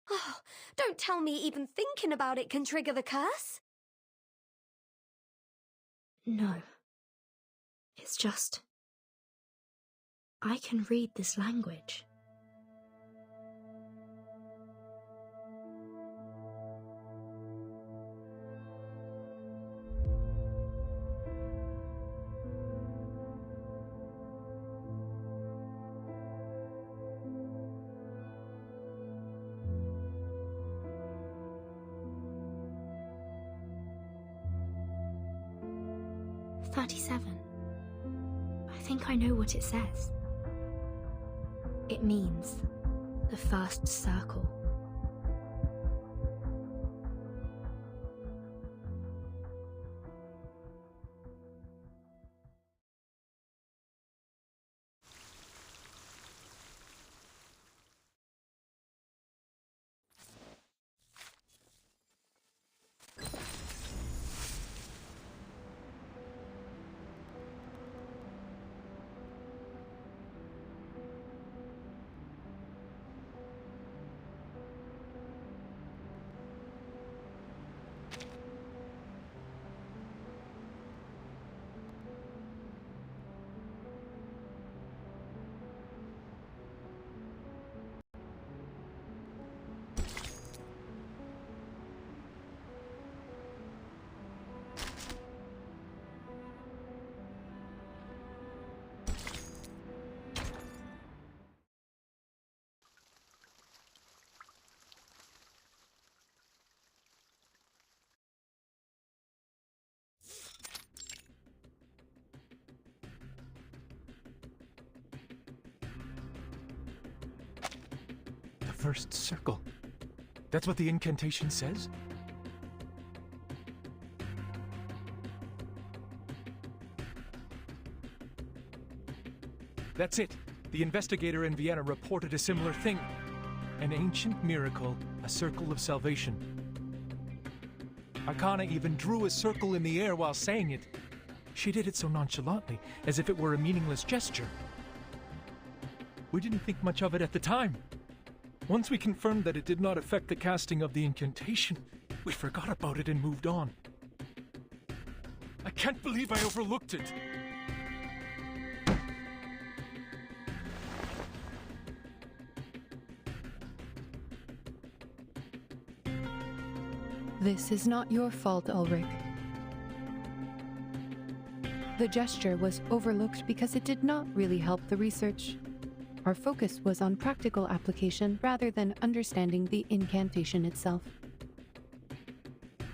Oh, don't tell me even thinking about it can trigger the curse. No. It's just... I can read this language. I think I know what it says. It means the first circle. first circle. That's what the incantation says? That's it. The investigator in Vienna reported a similar thing. An ancient miracle, a circle of salvation. Arcana even drew a circle in the air while saying it. She did it so nonchalantly, as if it were a meaningless gesture. We didn't think much of it at the time. Once we confirmed that it did not affect the casting of the incantation, we forgot about it and moved on. I can't believe I overlooked it. This is not your fault, Ulrich. The gesture was overlooked because it did not really help the research. Our focus was on practical application rather than understanding the incantation itself.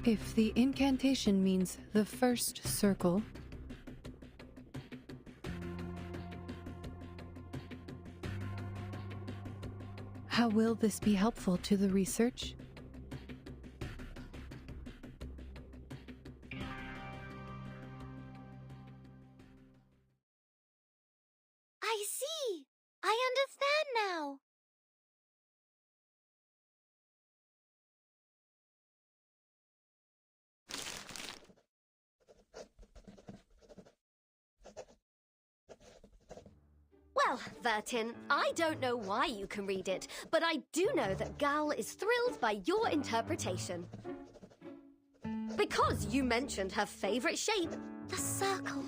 If the incantation means the first circle, how will this be helpful to the research? I see! I understand now! Well, Vertin, I don't know why you can read it, but I do know that Gal is thrilled by your interpretation. Because you mentioned her favorite shape, the circle.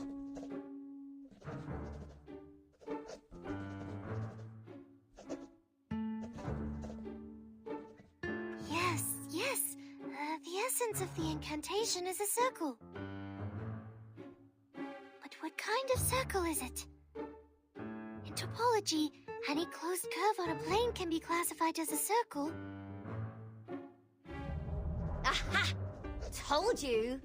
Yes. The essence of the incantation is a circle. But what kind of circle is it? In topology, any closed curve on a plane can be classified as a circle. Aha! Told you!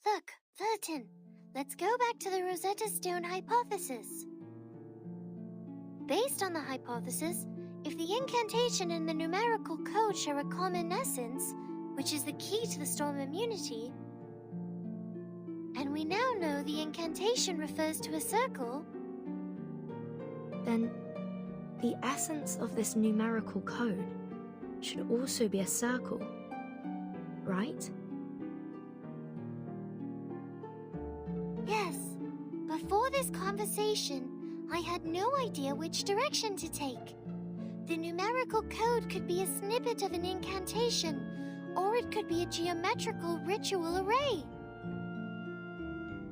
Look, Vertin, let's go back to the Rosetta Stone hypothesis. Based on the hypothesis, if the incantation and the numerical code share a common essence, which is the key to the storm immunity, and we now know the incantation refers to a circle, then the essence of this numerical code should also be a circle, right? Yes. Before this conversation, I had no idea which direction to take. The numerical code could be a snippet of an incantation, or it could be a geometrical ritual array.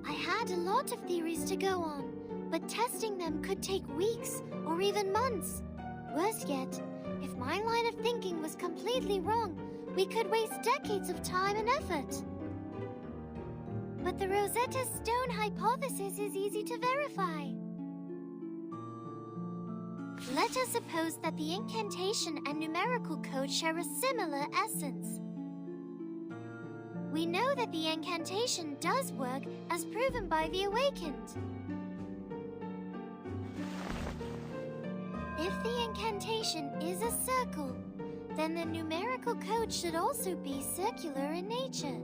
I had a lot of theories to go on, but testing them could take weeks or even months. Worse yet, if my line of thinking was completely wrong, we could waste decades of time and effort. But the Rosetta Stone hypothesis is easy to verify. Let us suppose that the incantation and numerical code share a similar essence. We know that the incantation does work, as proven by the awakened. If the incantation is a circle, then the numerical code should also be circular in nature,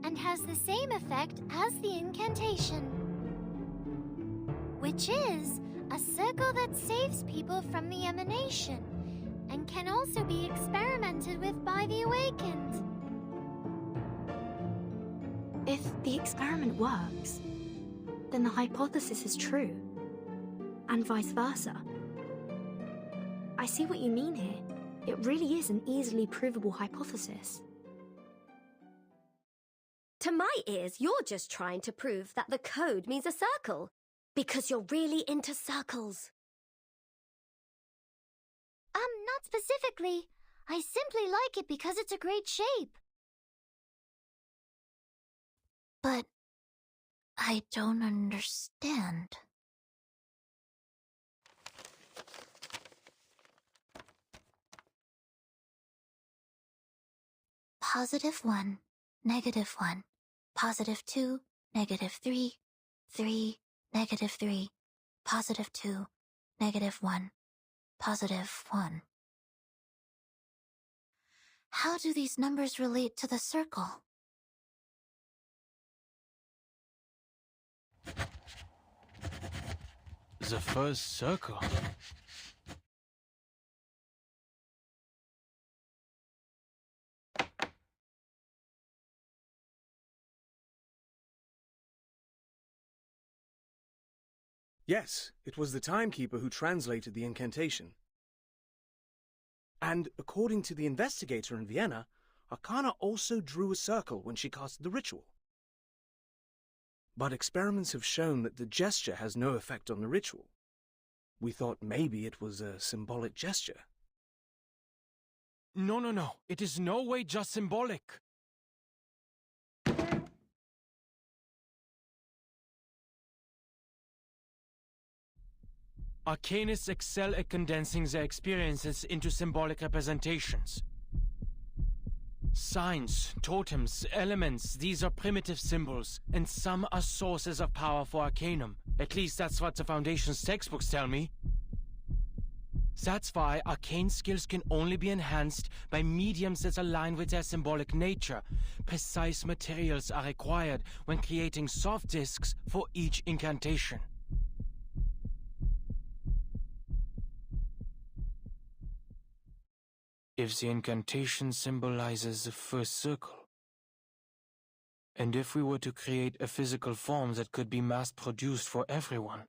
and has the same effect as the incantation, which is a circle that saves people from the emanation, and can also be experimented with by the awakened. If the experiment works, then the hypothesis is true, and vice versa. I see what you mean here. It really is an easily provable hypothesis. To my ears, you're just trying to prove that the code means a circle, because you're really into circles. Not specifically. I simply like it because it's a great shape. But I don't understand. +1, -1, +2, -3, 3, -3, +2, -1, +1. How do these numbers relate to the circle? The first circle. Yes, it was the timekeeper who translated the incantation. And according to the investigator in Vienna, Arcana also drew a circle when she casted the ritual. But experiments have shown that the gesture has no effect on the ritual. We thought maybe it was a symbolic gesture. No. It is no way just symbolic. Arcanists excel at condensing their experiences into symbolic representations. Signs, totems, elements, these are primitive symbols, and some are sources of power for Arcanum. At least that's what the Foundation's textbooks tell me. That's why arcane skills can only be enhanced by mediums that align with their symbolic nature. Precise materials are required when creating soft discs for each incantation. If the incantation symbolizes the first circle, and if we were to create a physical form that could be mass-produced for everyone,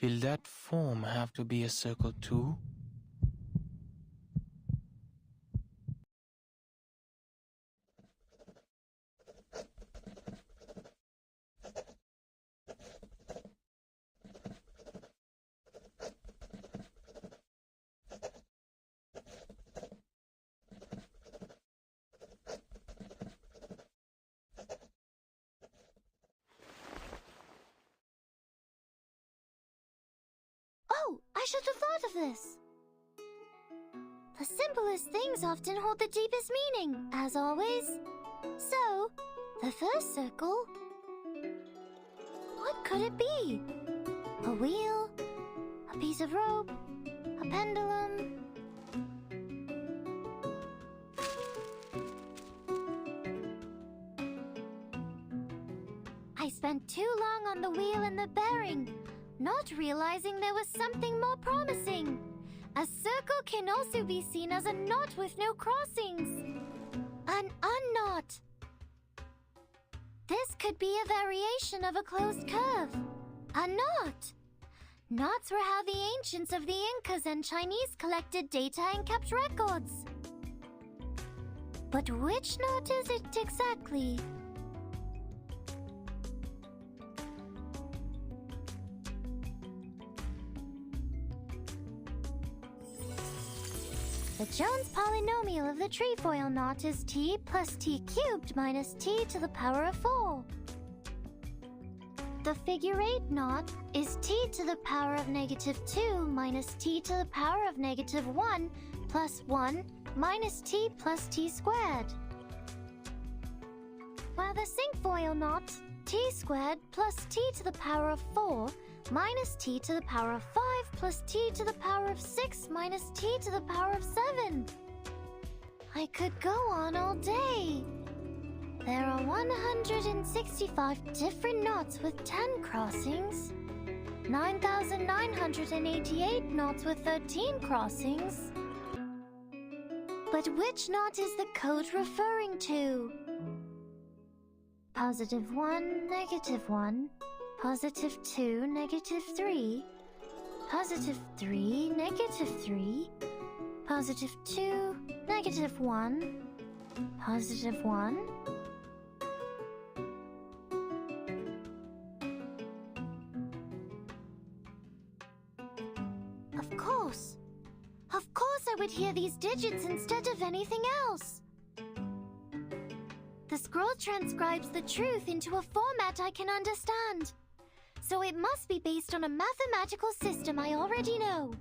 will that form have to be a circle too? Oh, I should have thought of this. The simplest things often hold the deepest meaning, as always. So, the first circle... what could it be? A wheel? A piece of rope? A pendulum? I spent too long on the wheel and the bearing, not realizing there was something more promising. A circle can also be seen as a knot with no crossings. An unknot. This could be a variation of a closed curve. A knot. Knots were how the ancients of the Incas and Chinese collected data and kept records. But which knot is it exactly? The Jones polynomial of the trefoil knot is t plus t cubed minus t to the power of 4. The figure 8 knot is t to the power of -2 minus t to the power of -1 plus 1 minus t plus t squared. While the cinquefoil knot, t squared plus t to the power of 4 minus t to the power of 5 plus t to the power of 6 minus t to the power of 7. I could go on all day. There are 165 different knots with 10 crossings, 9,988 knots with 13 crossings. But which knot is the code referring to? +1, -1, +2, -3, +3, -3, +2, -1, +1. Of course I would hear these digits instead of anything else. The scroll transcribes the truth into a format I can understand. So it must be based on a mathematical system I already know.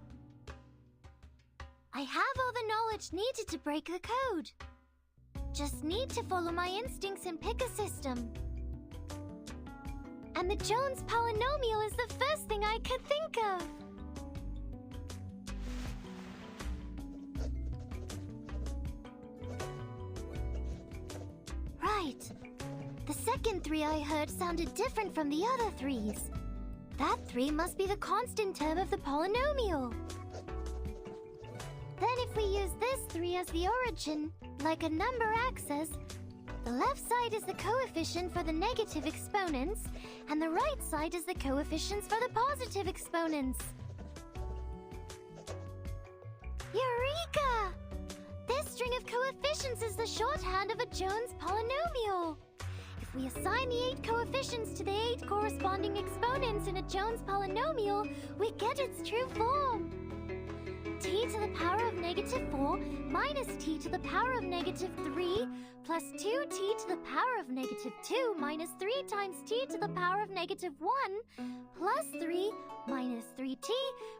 I have all the knowledge needed to break the code. Just need to follow my instincts and pick a system. And the Jones polynomial is the first thing I could think of. Right. The second 3 I heard sounded different from the other 3s. That 3 must be the constant term of the polynomial. Then if we use this 3 as the origin, like a number axis, the left side is the coefficient for the negative exponents, and the right side is the coefficients for the positive exponents. Eureka! This string of coefficients is the shorthand of a Jones polynomial. If we assign the 8 coefficients to the 8 corresponding exponents in a Jones polynomial, we get its true form. T to the power of -4 minus t to the power of -3 plus 2t to the power of -2 minus 3 times t to the power of -1 plus 3 minus 3t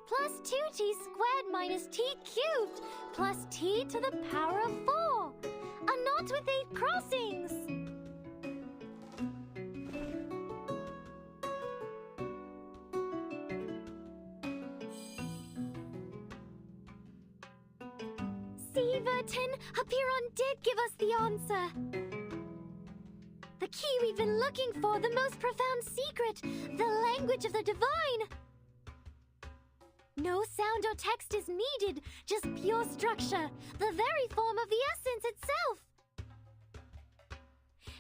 plus 2t squared minus t cubed plus t to the power of 4. A knot with 8 crossings! See, Vertin, Apiron did give us the answer. The key we've been looking for, the most profound secret, the language of the divine. No sound or text is needed, just pure structure, the very form of the essence itself.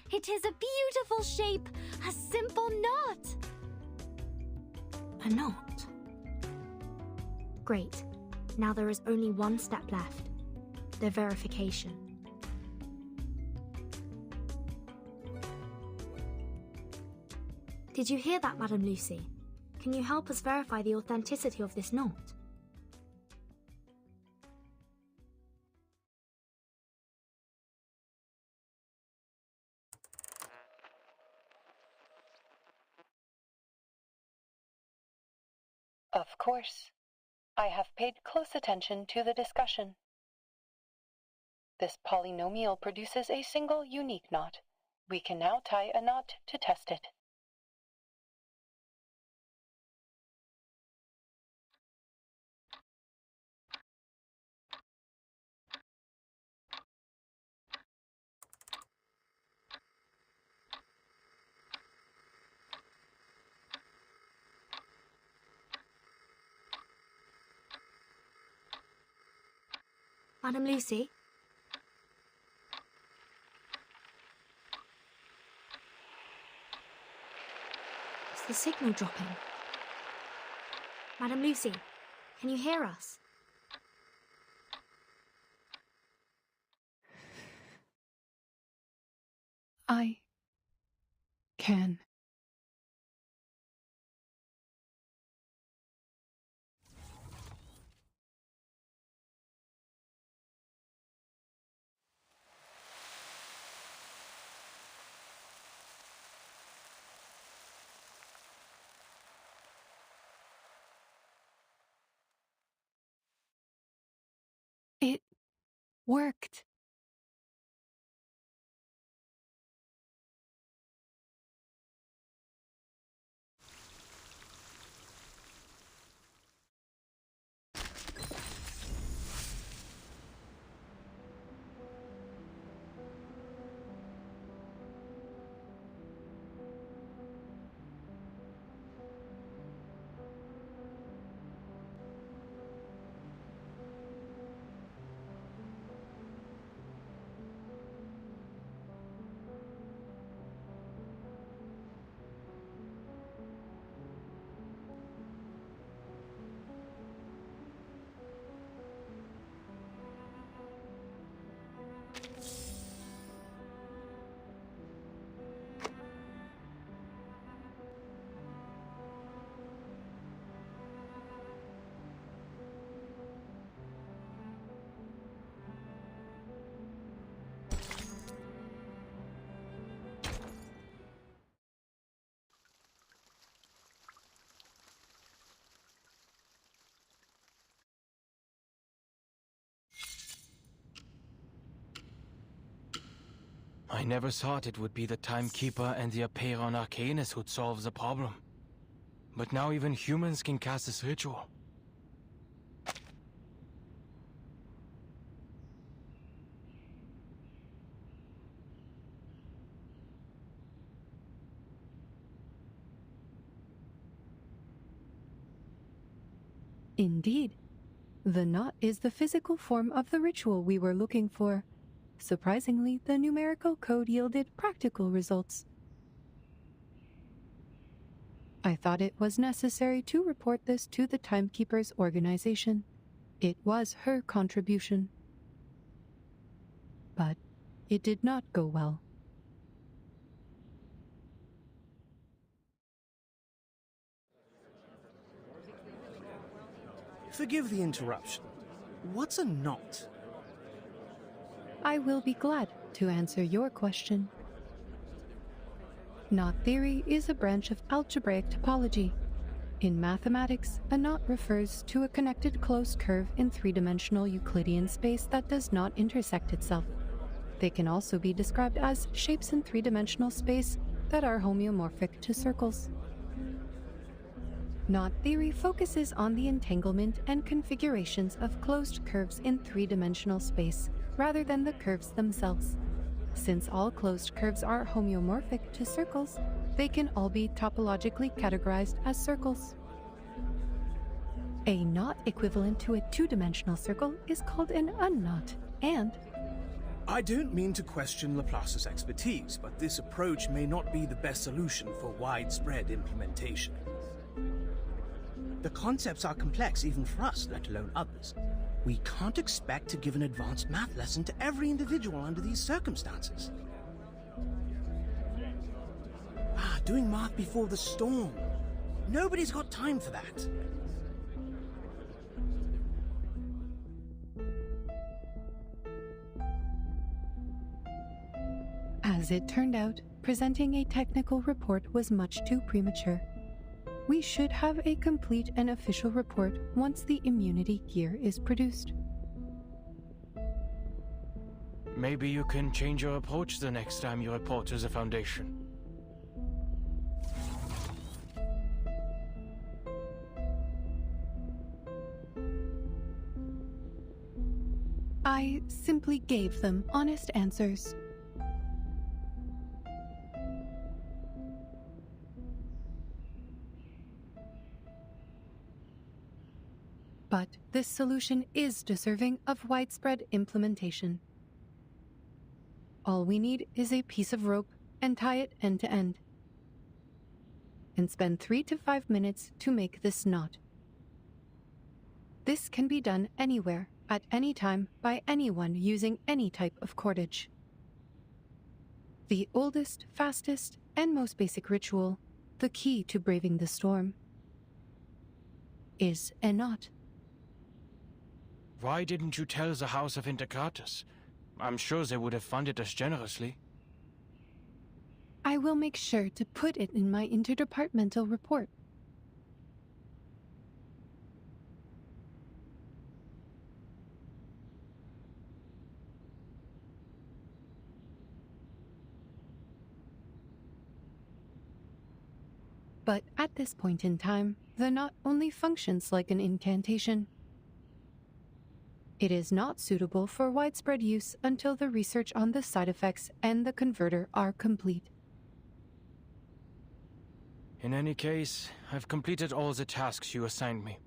It is a beautiful shape, a simple knot. A knot? Great. Now there is only one step left. The verification. Did you hear that, Madam Lucy? Can you help us verify the authenticity of this knot? Of course. I have paid close attention to the discussion. This polynomial produces a single unique knot. We can now tie a knot to test it. Madam Lucy? Is the signal dropping? Madam Lucy, can you hear us? I can. It worked. I never thought it would be the Timekeeper and the Apeiron Arcanus who'd solve the problem. But now even humans can cast this ritual. Indeed. The knot is the physical form of the ritual we were looking for. Surprisingly, the numerical code yielded practical results. I thought it was necessary to report this to the Timekeeper's organization. It was her contribution. But it did not go well. Forgive the interruption. What's a knot? I will be glad to answer your question. Knot theory is a branch of algebraic topology. In mathematics, a knot refers to a connected closed curve in three-dimensional Euclidean space that does not intersect itself. They can also be described as shapes in three-dimensional space that are homeomorphic to circles. Knot theory focuses on the entanglement and configurations of closed curves in three-dimensional space, rather than the curves themselves. Since all closed curves are homeomorphic to circles, they can all be topologically categorized as circles. A knot equivalent to a two-dimensional circle is called an unknot, and... I don't mean to question Laplace's expertise, but this approach may not be the best solution for widespread implementation. The concepts are complex even for us, let alone others. We can't expect to give an advanced math lesson to every individual under these circumstances. Doing math before the storm. Nobody's got time for that. As it turned out, presenting a technical report was much too premature. We should have a complete and official report once the immunity gear is produced. Maybe you can change your approach the next time you report to the Foundation. I simply gave them honest answers. But this solution is deserving of widespread implementation. All we need is a piece of rope and tie it end to end. And spend 3 to 5 minutes to make this knot. This can be done anywhere, at any time, by anyone using any type of cordage. The oldest, fastest, and most basic ritual, the key to braving the storm, is a knot. Why didn't you tell the House of Integratus? I'm sure they would have funded us generously. I will make sure to put it in my interdepartmental report. But at this point in time, the knot only functions like an incantation. It is not suitable for widespread use until the research on the side effects and the converter are complete. In any case, I've completed all the tasks you assigned me.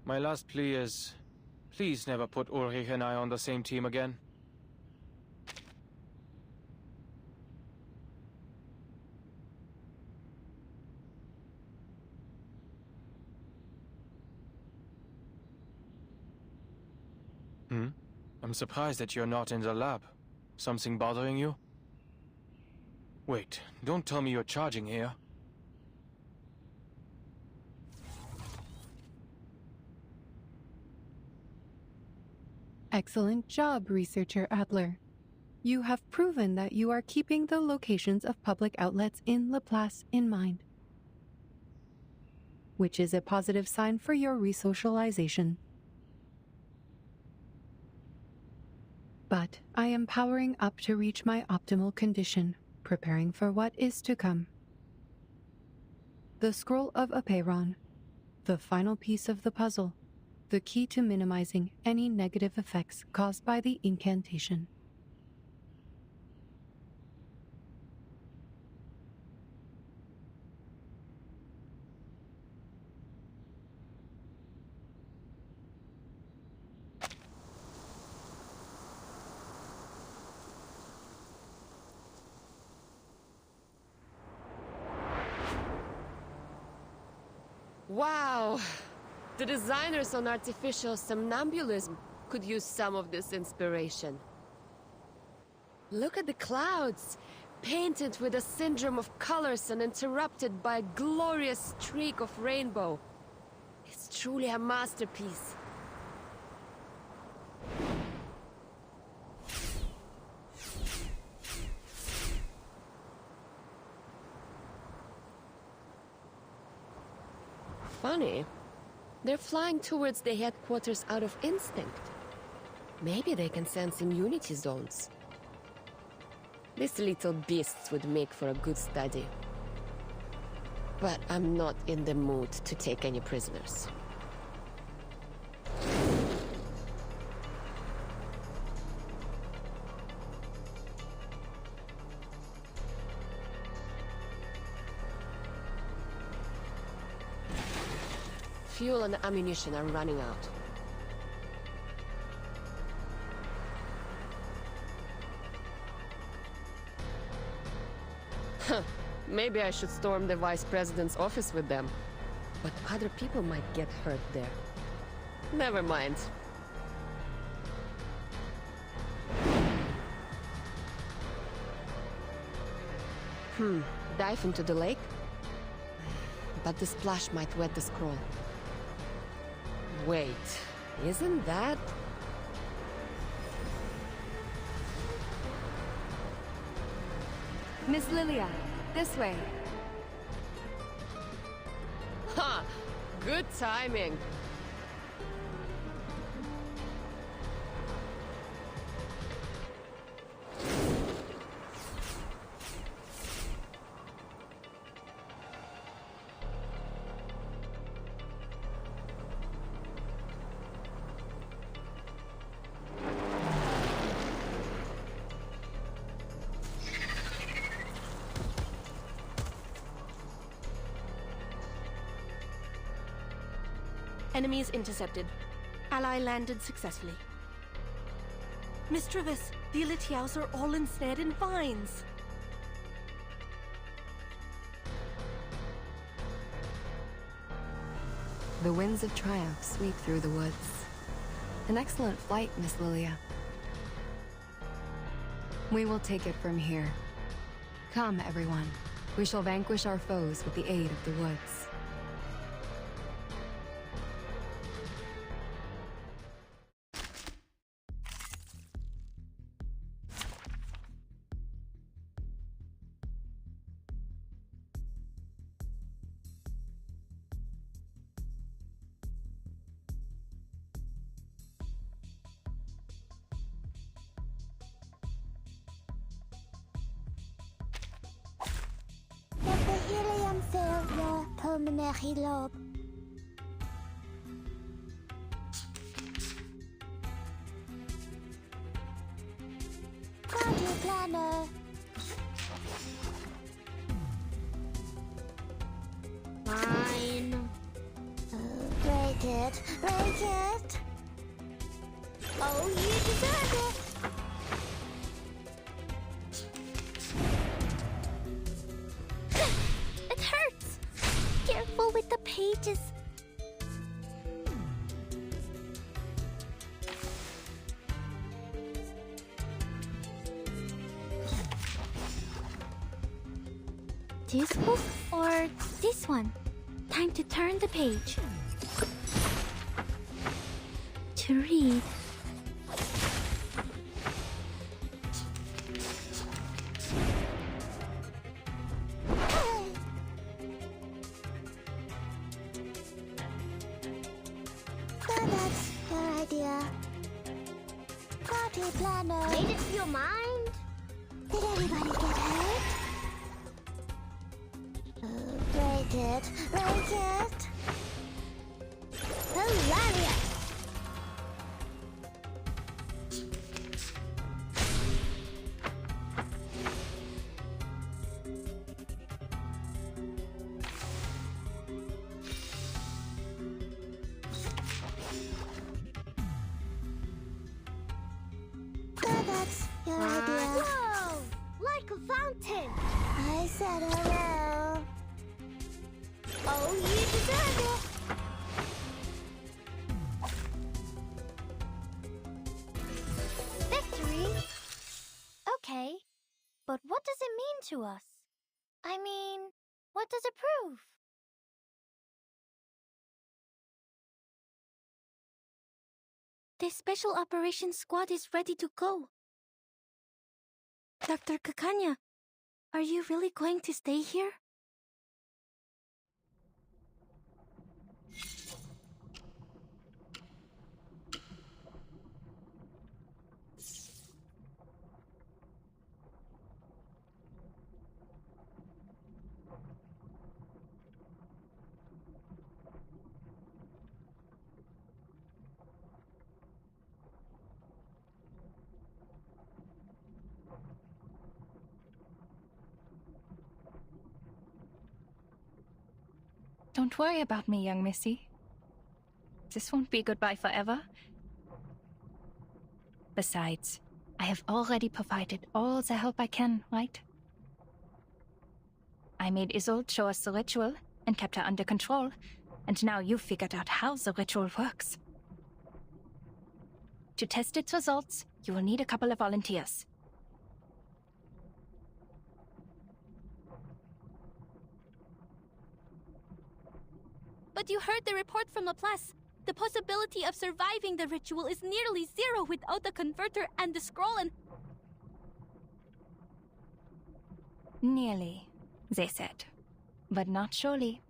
My last plea is, please never put Ulrich and I on the same team again. I'm surprised that you're not in the lab. Something bothering you? Wait, don't tell me you're charging here. Excellent job, Researcher Adler. You have proven that you are keeping the locations of public outlets in Laplace in mind, which is a positive sign for your resocialization. But I am powering up to reach my optimal condition, preparing for what is to come. The Scroll of Apeiron, the final piece of the puzzle, the key to minimizing any negative effects caused by the incantation. Wow! The designers on artificial somnambulism could use some of this inspiration. Look at the clouds, painted with a syndrome of colors and interrupted by a glorious streak of rainbow. It's truly a masterpiece. Funny. They're flying towards the headquarters out of instinct. Maybe they can sense immunity zones. These little beasts would make for a good study. But I'm not in the mood to take any prisoners. Fuel and ammunition are running out. Huh. Maybe I should storm the Vice President's office with them. But other people might get hurt there. Never mind. Dive into the lake? But the splash might wet the scroll. Wait, isn't that... Miss Lilia, this way. Ha! Good timing. Enemies intercepted. Ally landed successfully. Miss Travis, the Elitiaus are all ensnared in vines. The winds of triumph sweep through the woods. An excellent flight, Miss Lilia. We will take it from here. Come, everyone. We shall vanquish our foes with the aid of the woods. Pulmonary lobe. Cardio planner. Fine. Break it. Break it. Oh, you deserve it. It hurts! Careful with the pages. This book or this one? Time to turn the page. To read. So that's your idea. Got party planner. Made it to your mind? Did anybody get hurt? Oh, break it. Break it. Hilarious. That's your idea. Whoa! Like a fountain! I said hello. Oh, you deserve it! Victory? Okay, but what does it mean to us? I mean, what does it prove? The Special Operations Squad is ready to go. Dr. Kakanya, are you really going to stay here? Don't worry about me, young missy. This won't be goodbye forever. Besides, I have already provided all the help I can, right? I made Isolde show us the ritual and kept her under control, and now you've figured out how the ritual works. To test its results, you will need a couple of volunteers. But you heard the report from Laplace. The possibility of surviving the ritual is nearly zero without the converter and the scroll and... Nearly, they said. But not surely.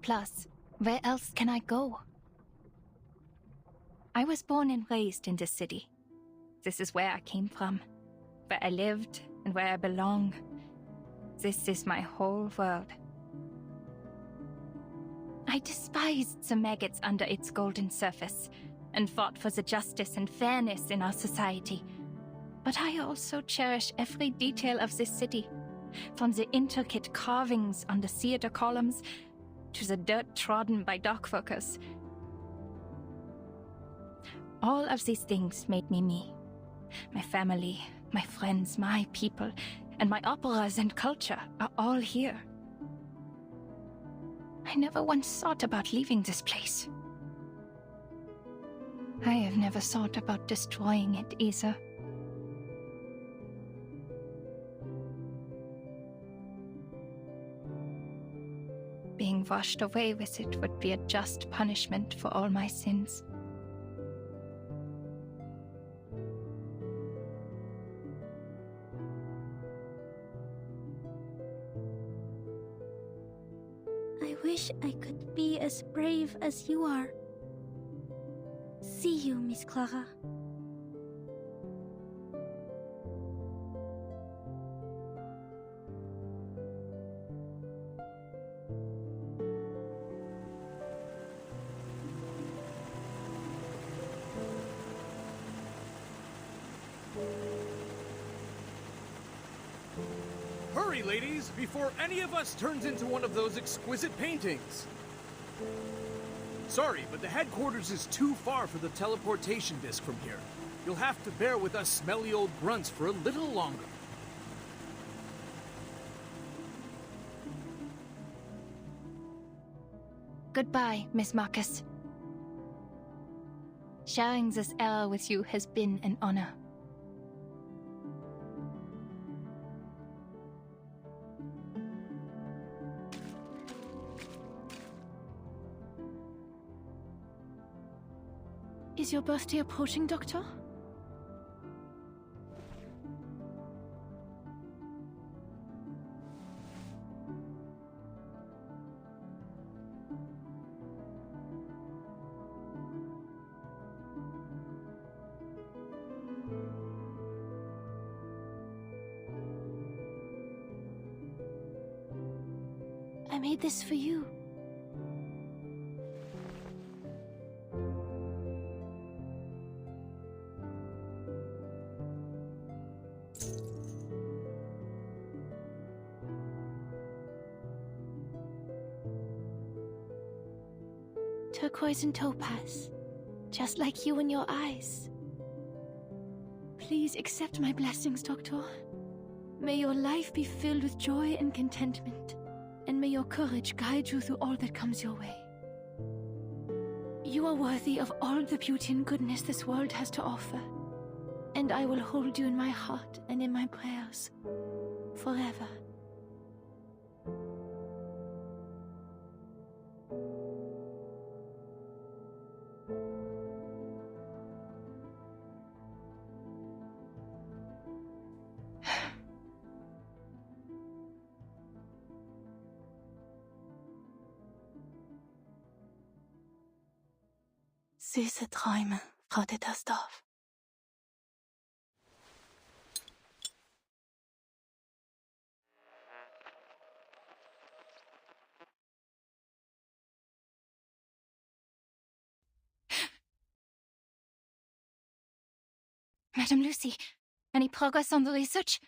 Plus, where else can I go? I was born and raised in this city. This is where I came from, where I lived and where I belong. This is my whole world. I despised the maggots under its golden surface and fought for the justice and fairness in our society. But I also cherish every detail of this city, from the intricate carvings on the theater columns to the dirt trodden by dock workers. All of these things made me me. My family, my friends, my people, and my operas and culture are all here. I never once thought about leaving this place. I have never thought about destroying it either. Being washed away with it would be a just punishment for all my sins. I wish I could be as brave as you are. See you, Miss Clara. Hurry, ladies, before any of us turns into one of those exquisite paintings. Sorry, but the headquarters is too far for the teleportation disc from here. You'll have to bear with us smelly old grunts for a little longer. Goodbye, Miss Marcus. Sharing this hour with you has been an honor. Is your birthday approaching, Doctor? made this for you. Turquoise and topaz, just like you and your eyes. Please accept my blessings, Doctor. May your life be filled with joy and contentment, and may your courage guide you through all that comes your way. You are worthy of all the beauty and goodness this world has to offer, and I will hold you in my heart and in my prayers forever. Süße Träume, Frau Dittersdorf. Madam Lucy, any progress on the research?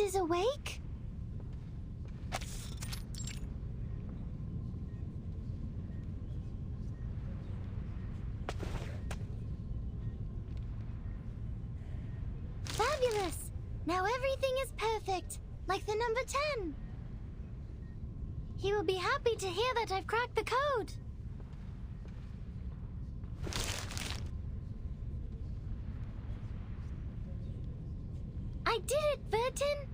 Hymnus is awake? Fabulous! Now everything is perfect, like the number 10. He will be happy to hear that I've cracked the code. I did it, Vertin!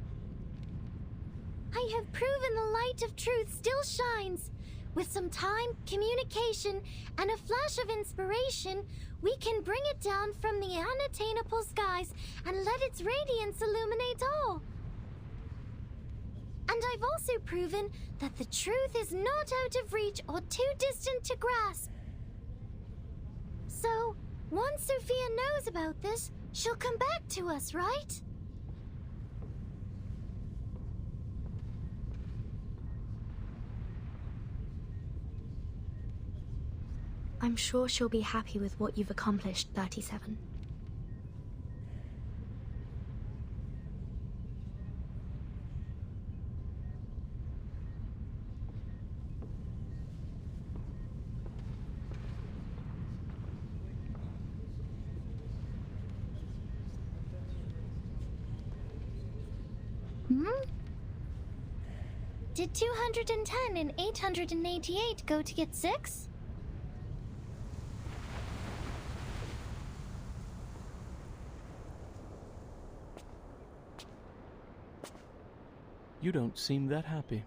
I have proven the light of truth still shines. With some time, communication, and a flash of inspiration, we can bring it down from the unattainable skies and let its radiance illuminate all. And I've also proven that the truth is not out of reach or too distant to grasp. So, once Sophia knows about this, she'll come back to us, right? I'm sure she'll be happy with what you've accomplished, 37. Did 210 and 888 go to get 6? You don't seem that happy.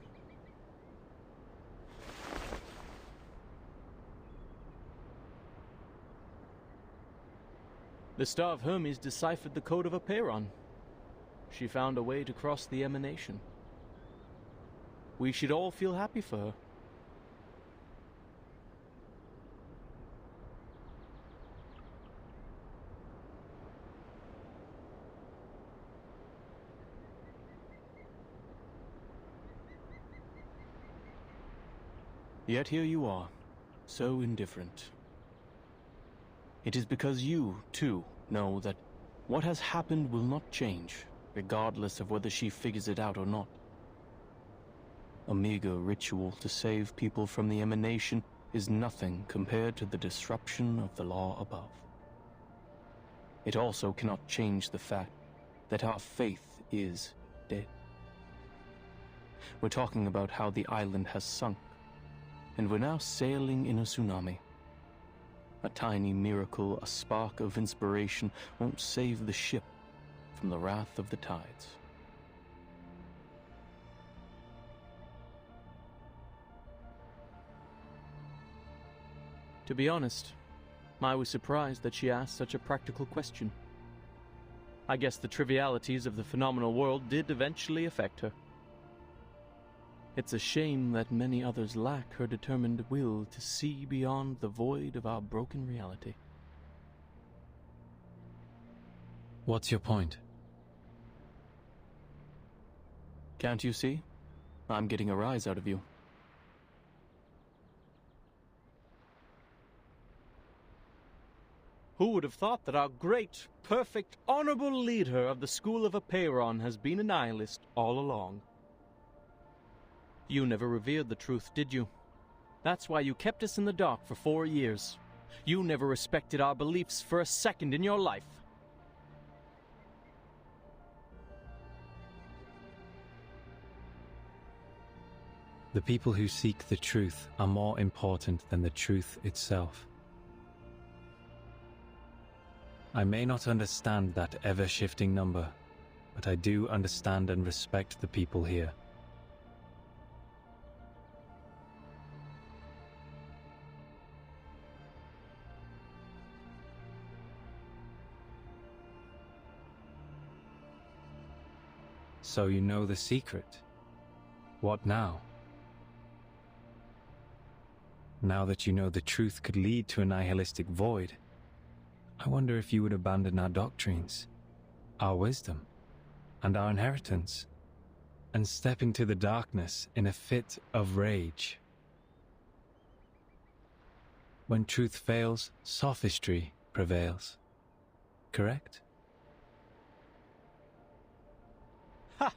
The Star of Hermes deciphered the code of Aperon. She found a way to cross the emanation. We should all feel happy for her. Yet here you are, so indifferent. It is because you, too, know that what has happened will not change, regardless of whether she figures it out or not. A meager ritual to save people from the emanation is nothing compared to the disruption of the law above. It also cannot change the fact that our faith is dead. We're talking about how the island has sunk, and we're now sailing in a tsunami. A tiny miracle, a spark of inspiration, won't save the ship from the wrath of the tides. To be honest, I was surprised that she asked such a practical question. I guess the trivialities of the phenomenal world did eventually affect her. It's a shame that many others lack her determined will to see beyond the void of our broken reality. What's your point? Can't you see? I'm getting a rise out of you. Who would have thought that our great, perfect, honorable leader of the School of Aperon has been a nihilist all along? You never revered the truth, did you? That's why you kept us in the dark for 4 years. You never respected our beliefs for a second in your life. The people who seek the truth are more important than the truth itself. I may not understand that ever-shifting number, but I do understand and respect the people here. So you know the secret. What now? Now that you know the truth could lead to a nihilistic void, I wonder if you would abandon our doctrines, our wisdom, and our inheritance, and step into the darkness in a fit of rage. When truth fails, sophistry prevails. Correct? Ha!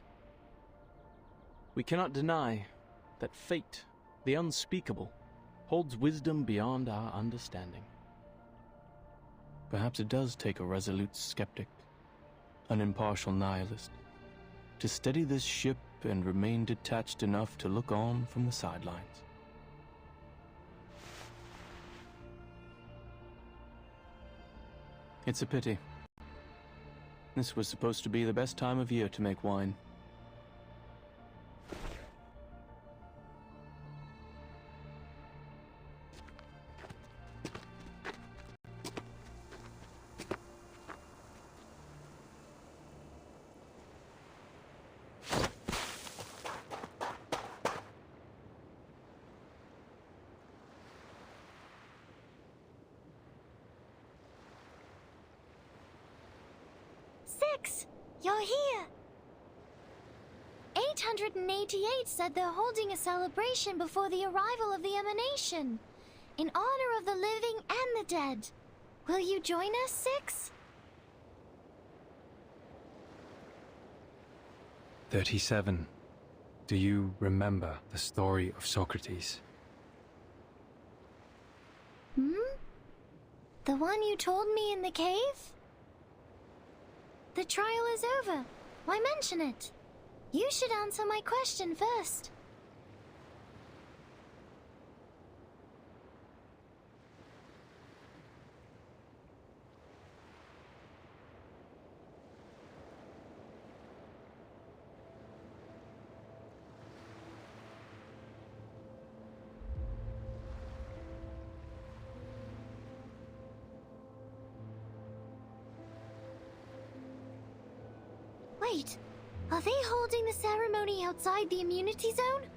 We cannot deny that fate, the unspeakable, holds wisdom beyond our understanding. Perhaps it does take a resolute skeptic, an impartial nihilist, to steady this ship and remain detached enough to look on from the sidelines. It's a pity. This was supposed to be the best time of year to make wine. You're here! 888 said they're holding a celebration before the arrival of the emanation, in honor of the living and the dead. Will you join us, 6? 37. Do you remember the story of Socrates? The one you told me in the cave? The trial is over. Why mention it? You should answer my question first. Wait, are they holding the ceremony outside the immunity zone?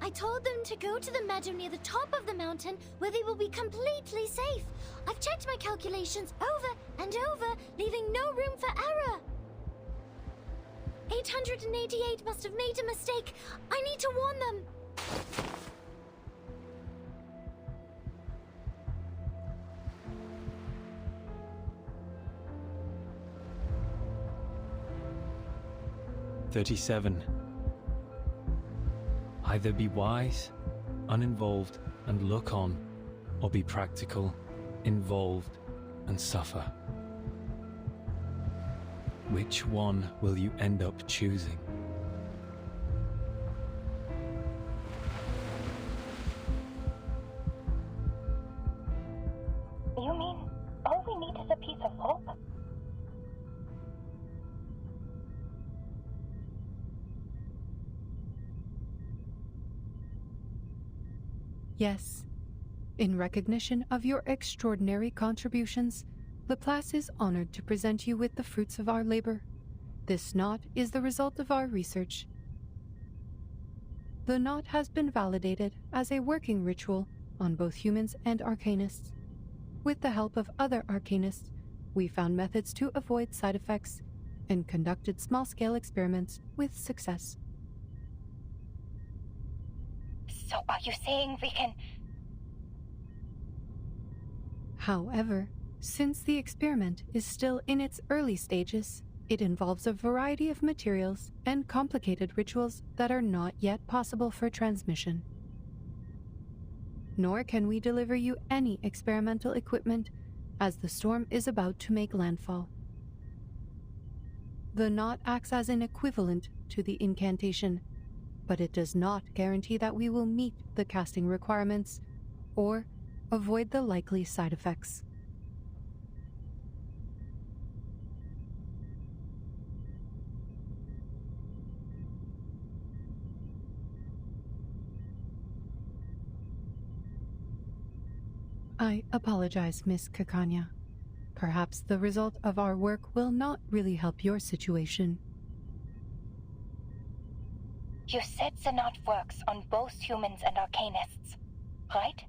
I told them to go to the meadow near the top of the mountain where they will be completely safe. I've checked my calculations over and over, leaving no room for error. 888 must have made a mistake. I need to warn them. "37. Either be wise, uninvolved, and look on, or be practical, involved, and suffer. Which one will you end up choosing?" You mean all we need is a piece of hope? Yes. In recognition of your extraordinary contributions, Laplace is honored to present you with the fruits of our labor. This knot is the result of our research. The knot has been validated as a working ritual on both humans and arcanists. With the help of other arcanists, we found methods to avoid side effects and conducted small-scale experiments with success. So are you saying we can... However, since the experiment is still in its early stages, it involves a variety of materials and complicated rituals that are not yet possible for transmission. Nor can we deliver you any experimental equipment, as the storm is about to make landfall. The knot acts as an equivalent to the incantation, but it does not guarantee that we will meet the casting requirements or avoid the likely side effects. I apologize, Miss Kakanya. Perhaps the result of our work will not really help your situation. You said the knot works on both humans and arcanists, right?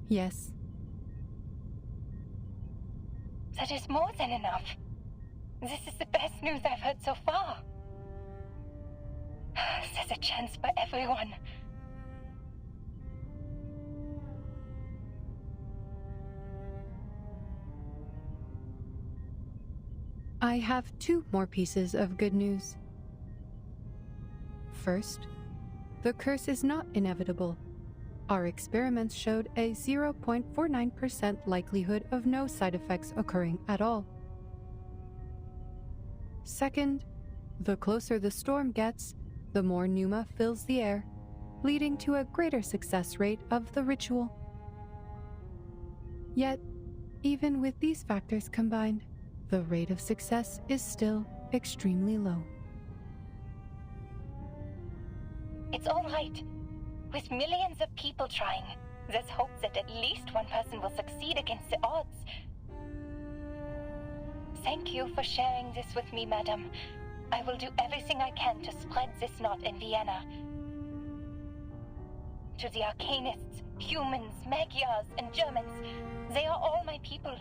Yes. That is more than enough. This is the best news I've heard so far. There's a chance for everyone. I have 2 more pieces of good news. First, the curse is not inevitable. Our experiments showed a 0.49% likelihood of no side effects occurring at all. Second, the closer the storm gets, the more pneuma fills the air, leading to a greater success rate of the ritual. Yet, even with these factors combined, the rate of success is still extremely low. It's all right. With millions of people trying, there's hope that at least one person will succeed against the odds. Thank you for sharing this with me, madam. I will do everything I can to spread this knot in Vienna. To the Arcanists, humans, Magyars, and Germans, they are all my people,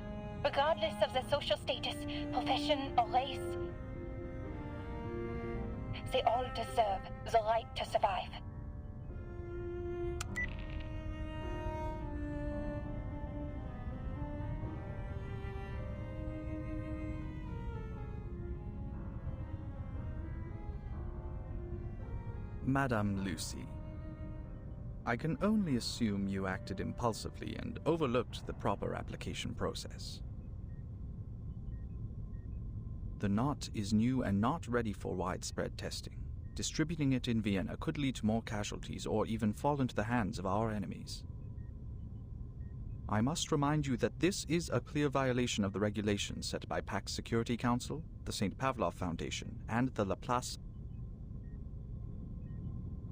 regardless of their social status, profession, or race. They all deserve the right to survive. Madame Lucy, I can only assume you acted impulsively and overlooked the proper application process. The knot is new and not ready for widespread testing. Distributing it in Vienna could lead to more casualties or even fall into the hands of our enemies. I must remind you that this is a clear violation of the regulations set by Pax Security Council, the St. Pavlov Foundation, and the Laplace.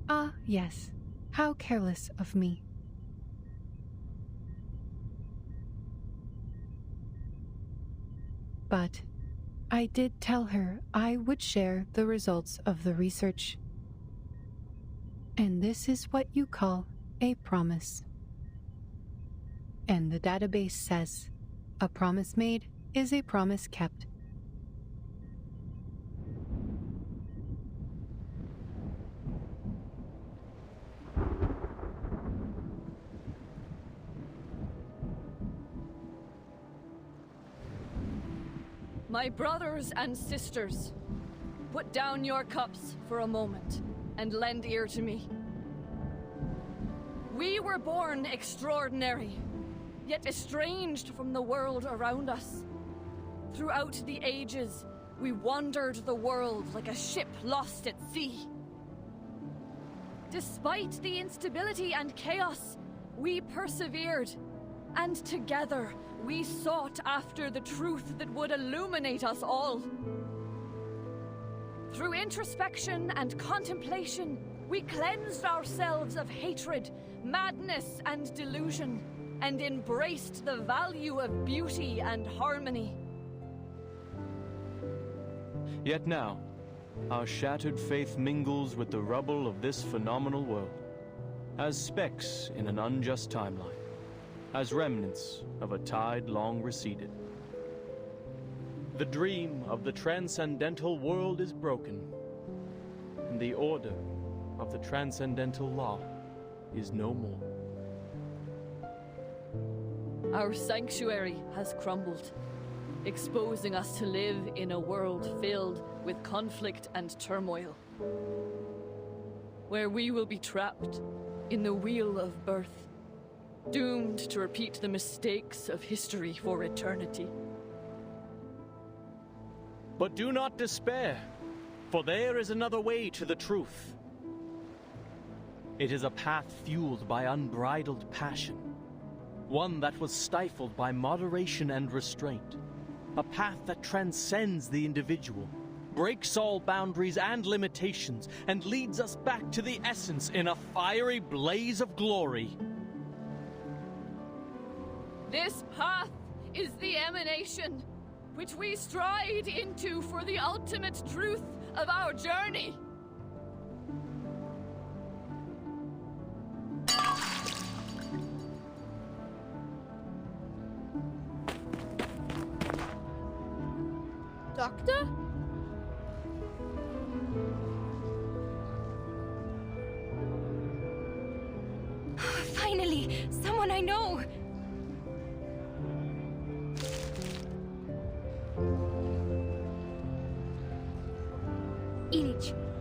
Ah, yes. How careless of me. But I did tell her I would share the results of the research. And this is what you call a promise. And the database says, a promise made is a promise kept. My brothers and sisters, put down your cups for a moment and lend ear to me. We were born extraordinary, yet estranged from the world around us. Throughout the ages, we wandered the world like a ship lost at sea. Despite the instability and chaos, we persevered, and together we sought after the truth that would illuminate us all. Through introspection and contemplation, we cleansed ourselves of hatred, madness, and delusion, and embraced the value of beauty and harmony. Yet now, our shattered faith mingles with the rubble of this phenomenal world, as specks in an unjust timeline, as remnants of a tide long receded. The dream of the transcendental world is broken, and the order of the transcendental law is no more. Our sanctuary has crumbled, exposing us to live in a world filled with conflict and turmoil, where we will be trapped in the wheel of birth, doomed to repeat the mistakes of history for eternity. But do not despair, for there is another way to the truth. It is a path fueled by unbridled passion, one that was stifled by moderation and restraint, a path that transcends the individual, breaks all boundaries and limitations, and leads us back to the essence in a fiery blaze of glory. This path is the emanation which we stride into for the ultimate truth of our journey. Doctor? Finally, someone I know!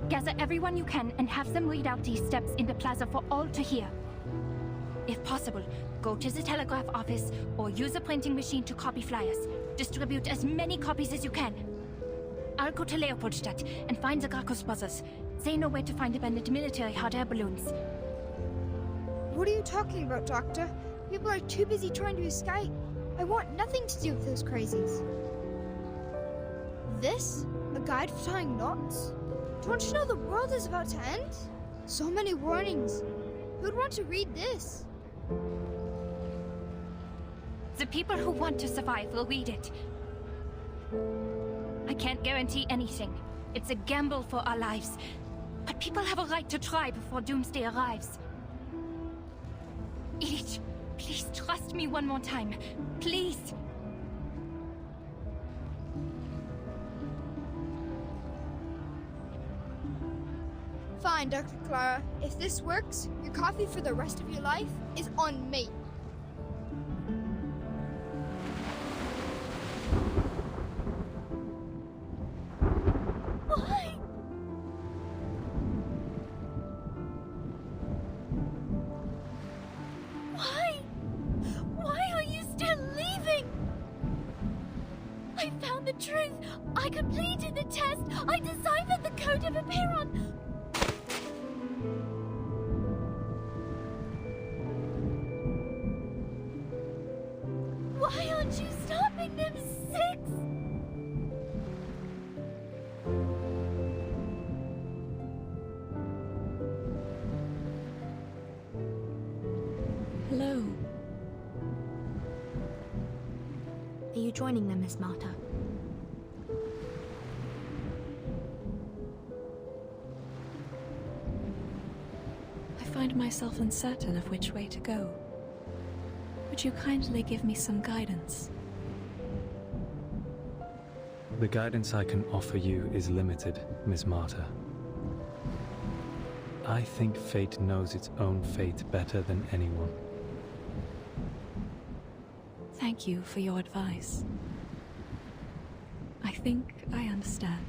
Gather everyone you can and have them read out these steps in the plaza for all to hear. If possible, go to the telegraph office or use a printing machine to copy flyers. Distribute as many copies as you can. I'll go to Leopoldstadt and find the Gracchus brothers. They know where to find abandoned military hot air balloons. What are you talking about, Doctor? People are too busy trying to escape. I want nothing to do with those crazies. This? A guide for tying knots? Don't you know the world is about to end? So many warnings. Who'd want to read this? The people who want to survive will read it. I can't guarantee anything. It's a gamble for our lives. But people have a right to try before doomsday arrives. Edith, please trust me one more time. Please. Fine, Dr. Clara. If this works, your coffee for the rest of your life is on me. Why? Why? Why are you still leaving? I found the truth. I completed the test. I deciphered the code of Aperon. Why aren't you stopping them, Six? Hello. Are you joining them, Miss Marta? I find myself uncertain of which way to go. Would you kindly give me some guidance? The guidance I can offer you is limited, Miss Marta. I think fate knows its own fate better than anyone. Thank you for your advice. I think I understand.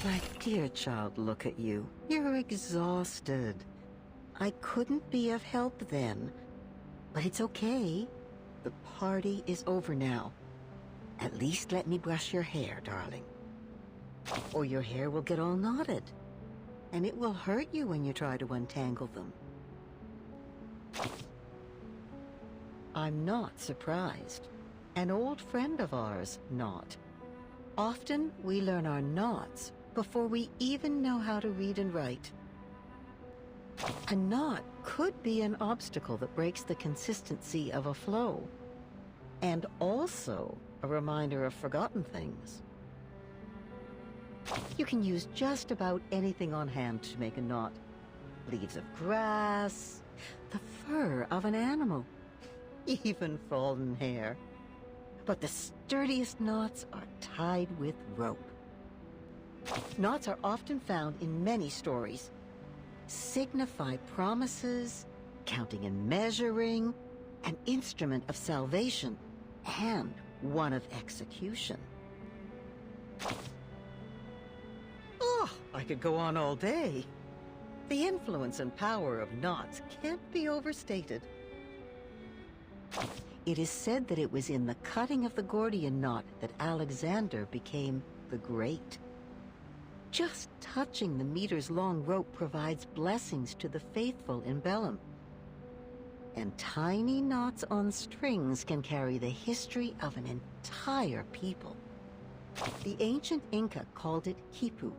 My dear child, look at you. You're exhausted. I couldn't be of help then. But it's okay. The party is over now. At least let me brush your hair, darling. Or your hair will get all knotted. And it will hurt you when you try to untangle them. I'm not surprised. An old friend of ours, not. Often, we learn our knots before we even know how to read and write. A knot could be an obstacle that breaks the consistency of a flow, and also a reminder of forgotten things. You can use just about anything on hand to make a knot. Leaves of grass, the fur of an animal, even fallen hair. But the sturdiest knots are tied with rope. Knots are often found in many stories. Signify promises, counting and measuring, an instrument of salvation, and one of execution. Oh, I could go on all day. The influence and power of knots can't be overstated. It is said that it was in the cutting of the Gordian knot that Alexander became the Great. Just touching the meters-long rope provides blessings to the faithful in Bellum. And tiny knots on strings can carry the history of an entire people. The ancient Inca called it quipu.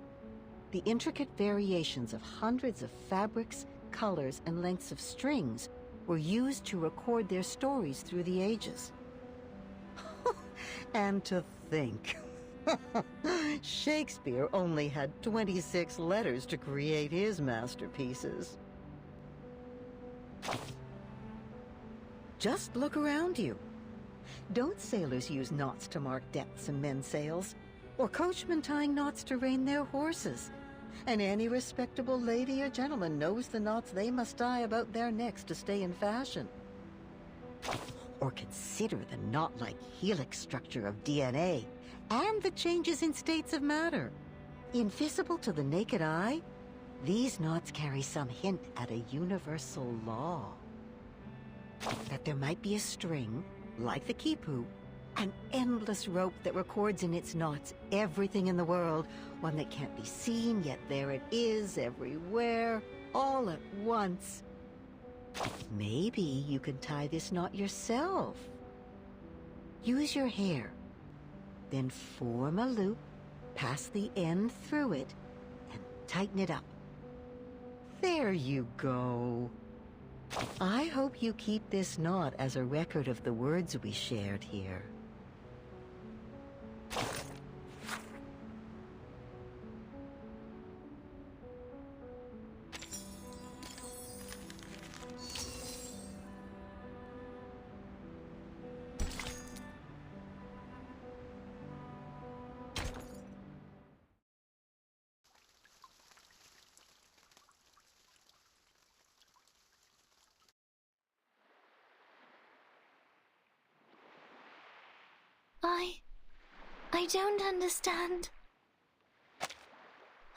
The intricate variations of hundreds of fabrics, colors, and lengths of strings were used to record their stories through the ages. And to think, Shakespeare only had 26 letters to create his masterpieces. Just look around you. Don't sailors use knots to mark depths and mend sails? Or coachmen tying knots to rein their horses? And any respectable lady or gentleman knows the knots they must tie about their necks to stay in fashion. Or consider the knot-like helix structure of DNA and the changes in states of matter. Invisible to the naked eye, these knots carry some hint at a universal law. That there might be a string, like the quipu, an endless rope that records in its knots everything in the world, one that can't be seen, yet there it is, everywhere, all at once. Maybe you can tie this knot yourself. Use your hair, then form a loop, pass the end through it, and tighten it up. There you go. I hope you keep this knot as a record of the words we shared here. I don't understand.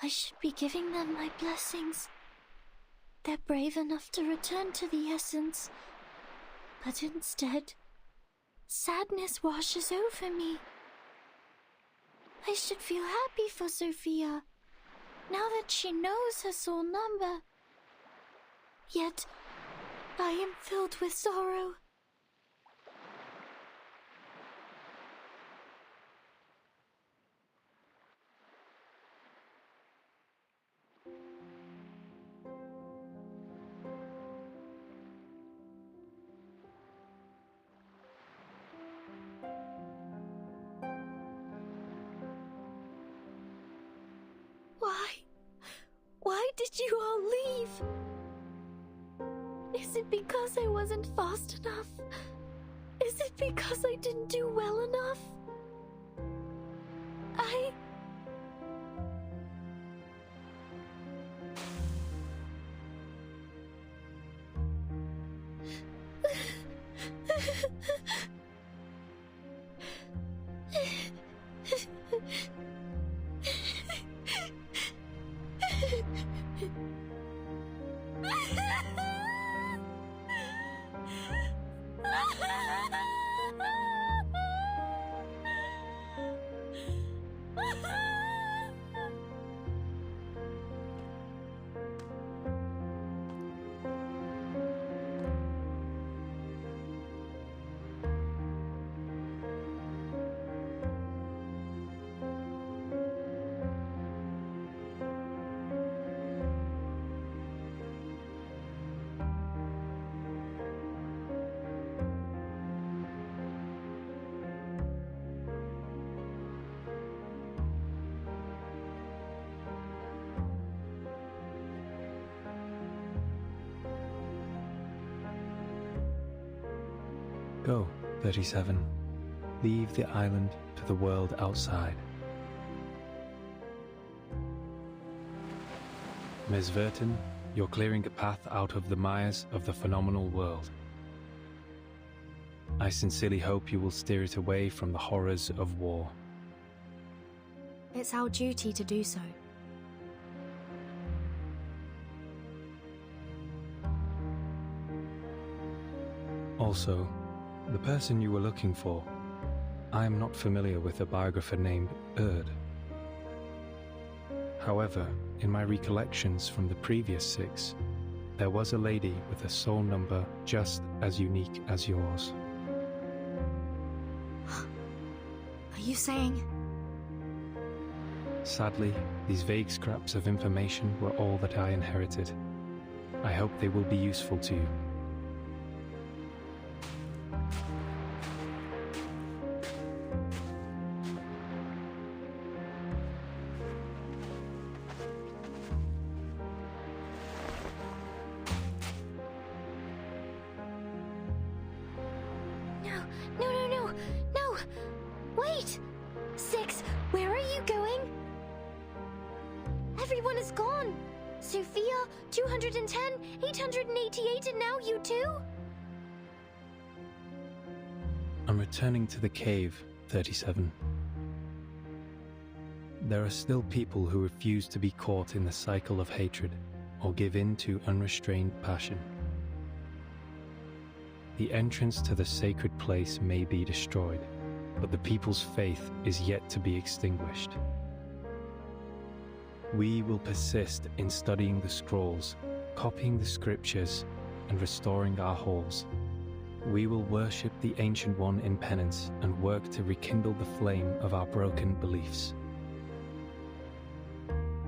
I should be giving them my blessings. They're brave enough to return to the essence. But instead, sadness washes over me. I should feel happy for Sophia, now that she knows her soul number. Yet, I am filled with sorrow. Why did you all leave? Is it because I wasn't fast enough? Is it because I didn't do well enough? Go, 37. Leave the island to the world outside. Ms. Verton, you're clearing a path out of the mires of the phenomenal world. I sincerely hope you will steer it away from the horrors of war. It's our duty to do so. Also, the person you were looking for, I am not familiar with a biographer named Erd. However, in my recollections from the previous 6, there was a lady with a soul number just as unique as yours. Are you saying? Sadly, these vague scraps of information were all that I inherited. I hope they will be useful to you. No! Wait! 6, where are you going? Everyone is gone! Sophia, 210, 888, and now you too? I'm returning to the cave, 37. There are still people who refuse to be caught in the cycle of hatred or give in to unrestrained passion. The entrance to the sacred place may be destroyed, but the people's faith is yet to be extinguished. We will persist in studying the scrolls, copying the scriptures, and restoring our halls. We will worship the Ancient One in penance and work to rekindle the flame of our broken beliefs.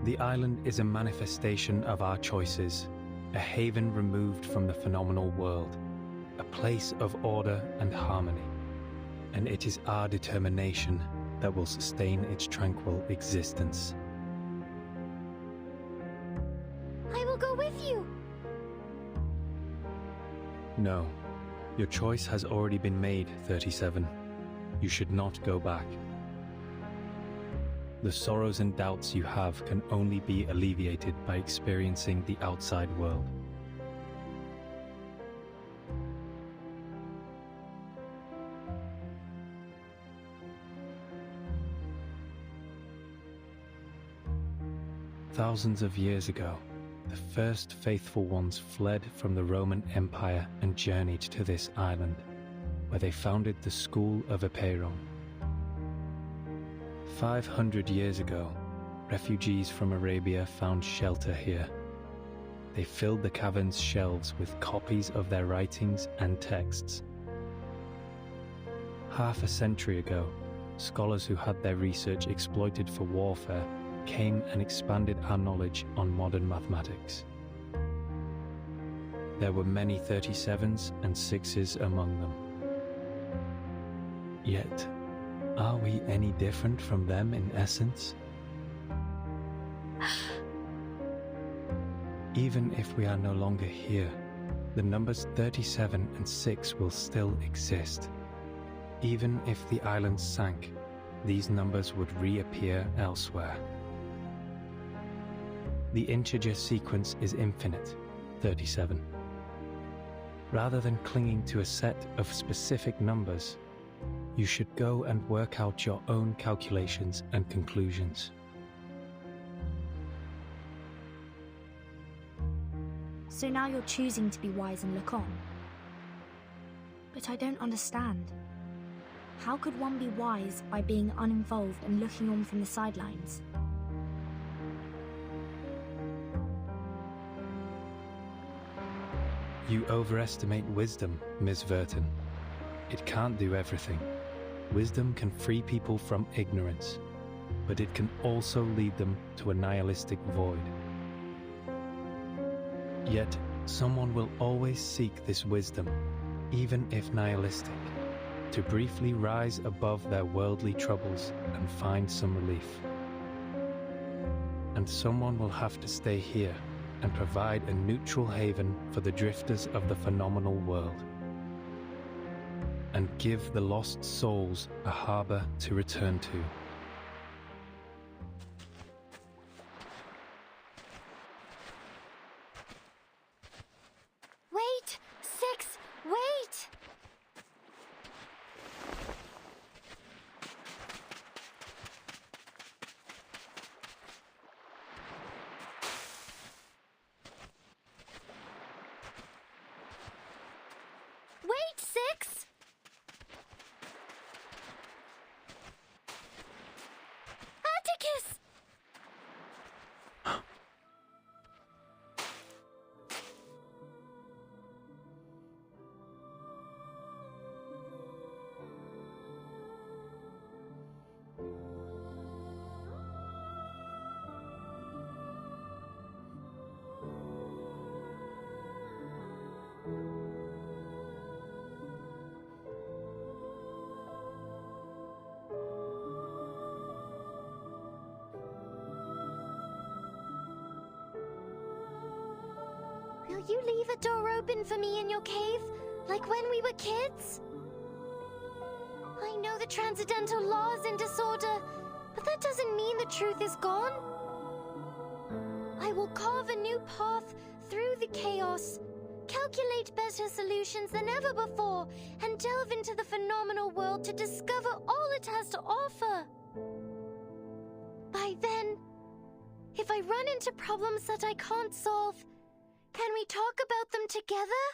The island is a manifestation of our choices, a haven removed from the phenomenal world, a place of order and harmony, and it is our determination that will sustain its tranquil existence. I will go with you! No, your choice has already been made, 37. You should not go back. The sorrows and doubts you have can only be alleviated by experiencing the outside world. Thousands of years ago, the first faithful ones fled from the Roman Empire and journeyed to this island, where they founded the School of Epeiron. 500 years ago, refugees from Arabia found shelter here. They filled the cavern's shelves with copies of their writings and texts. Half a century ago, scholars who had their research exploited for warfare came and expanded our knowledge on modern mathematics. There were many 37s and 6s among them. Yet, are we any different from them in essence? Even if we are no longer here, the numbers 37 and 6 will still exist. Even if the island sank, these numbers would reappear elsewhere. The integer sequence is infinite, 37. Rather than clinging to a set of specific numbers, you should go and work out your own calculations and conclusions. So now you're choosing to be wise and look on. But I don't understand. How could one be wise by being uninvolved and looking on from the sidelines? You overestimate wisdom, Ms. Verton. It can't do everything. Wisdom can free people from ignorance, but it can also lead them to a nihilistic void. Yet, someone will always seek this wisdom, even if nihilistic, to briefly rise above their worldly troubles and find some relief. And someone will have to stay here and provide a neutral haven for the drifters of the phenomenal world. and give the lost souls a harbor to return to. Wait! Six! Wait! Wait, Six! Atticus! Will you leave a door open for me in your cave, like when we were kids? I know the transcendental law is in disorder, but that doesn't mean the truth is gone. I will carve a new path through the chaos, calculate better solutions than ever before, and delve into the phenomenal world to discover all it has to offer. By then, if I run into problems that I can't solve, can we talk about them together?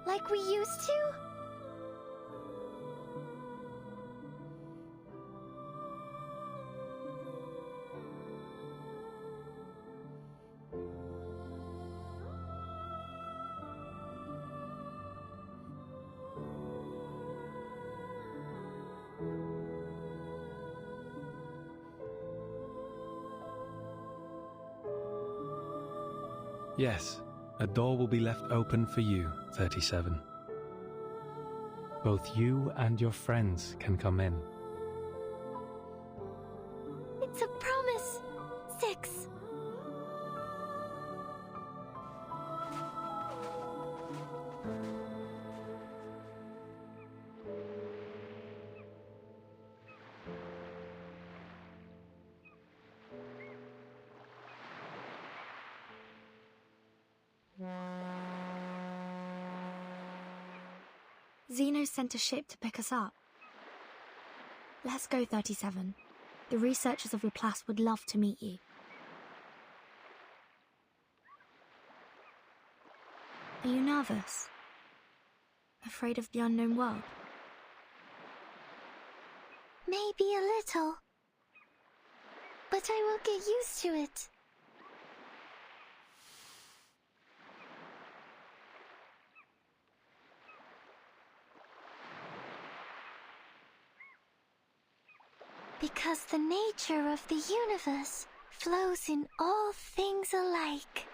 Like we used to? Yes, a door will be left open for you, 37. Both you and your friends can come in. It's a promise, Six. Zeno sent a ship to pick us up. Let's go, 37. The researchers of Laplace would love to meet you. Are you nervous? Afraid of the unknown world? Maybe a little. But I will get used to it. Because the nature of the universe flows in all things alike.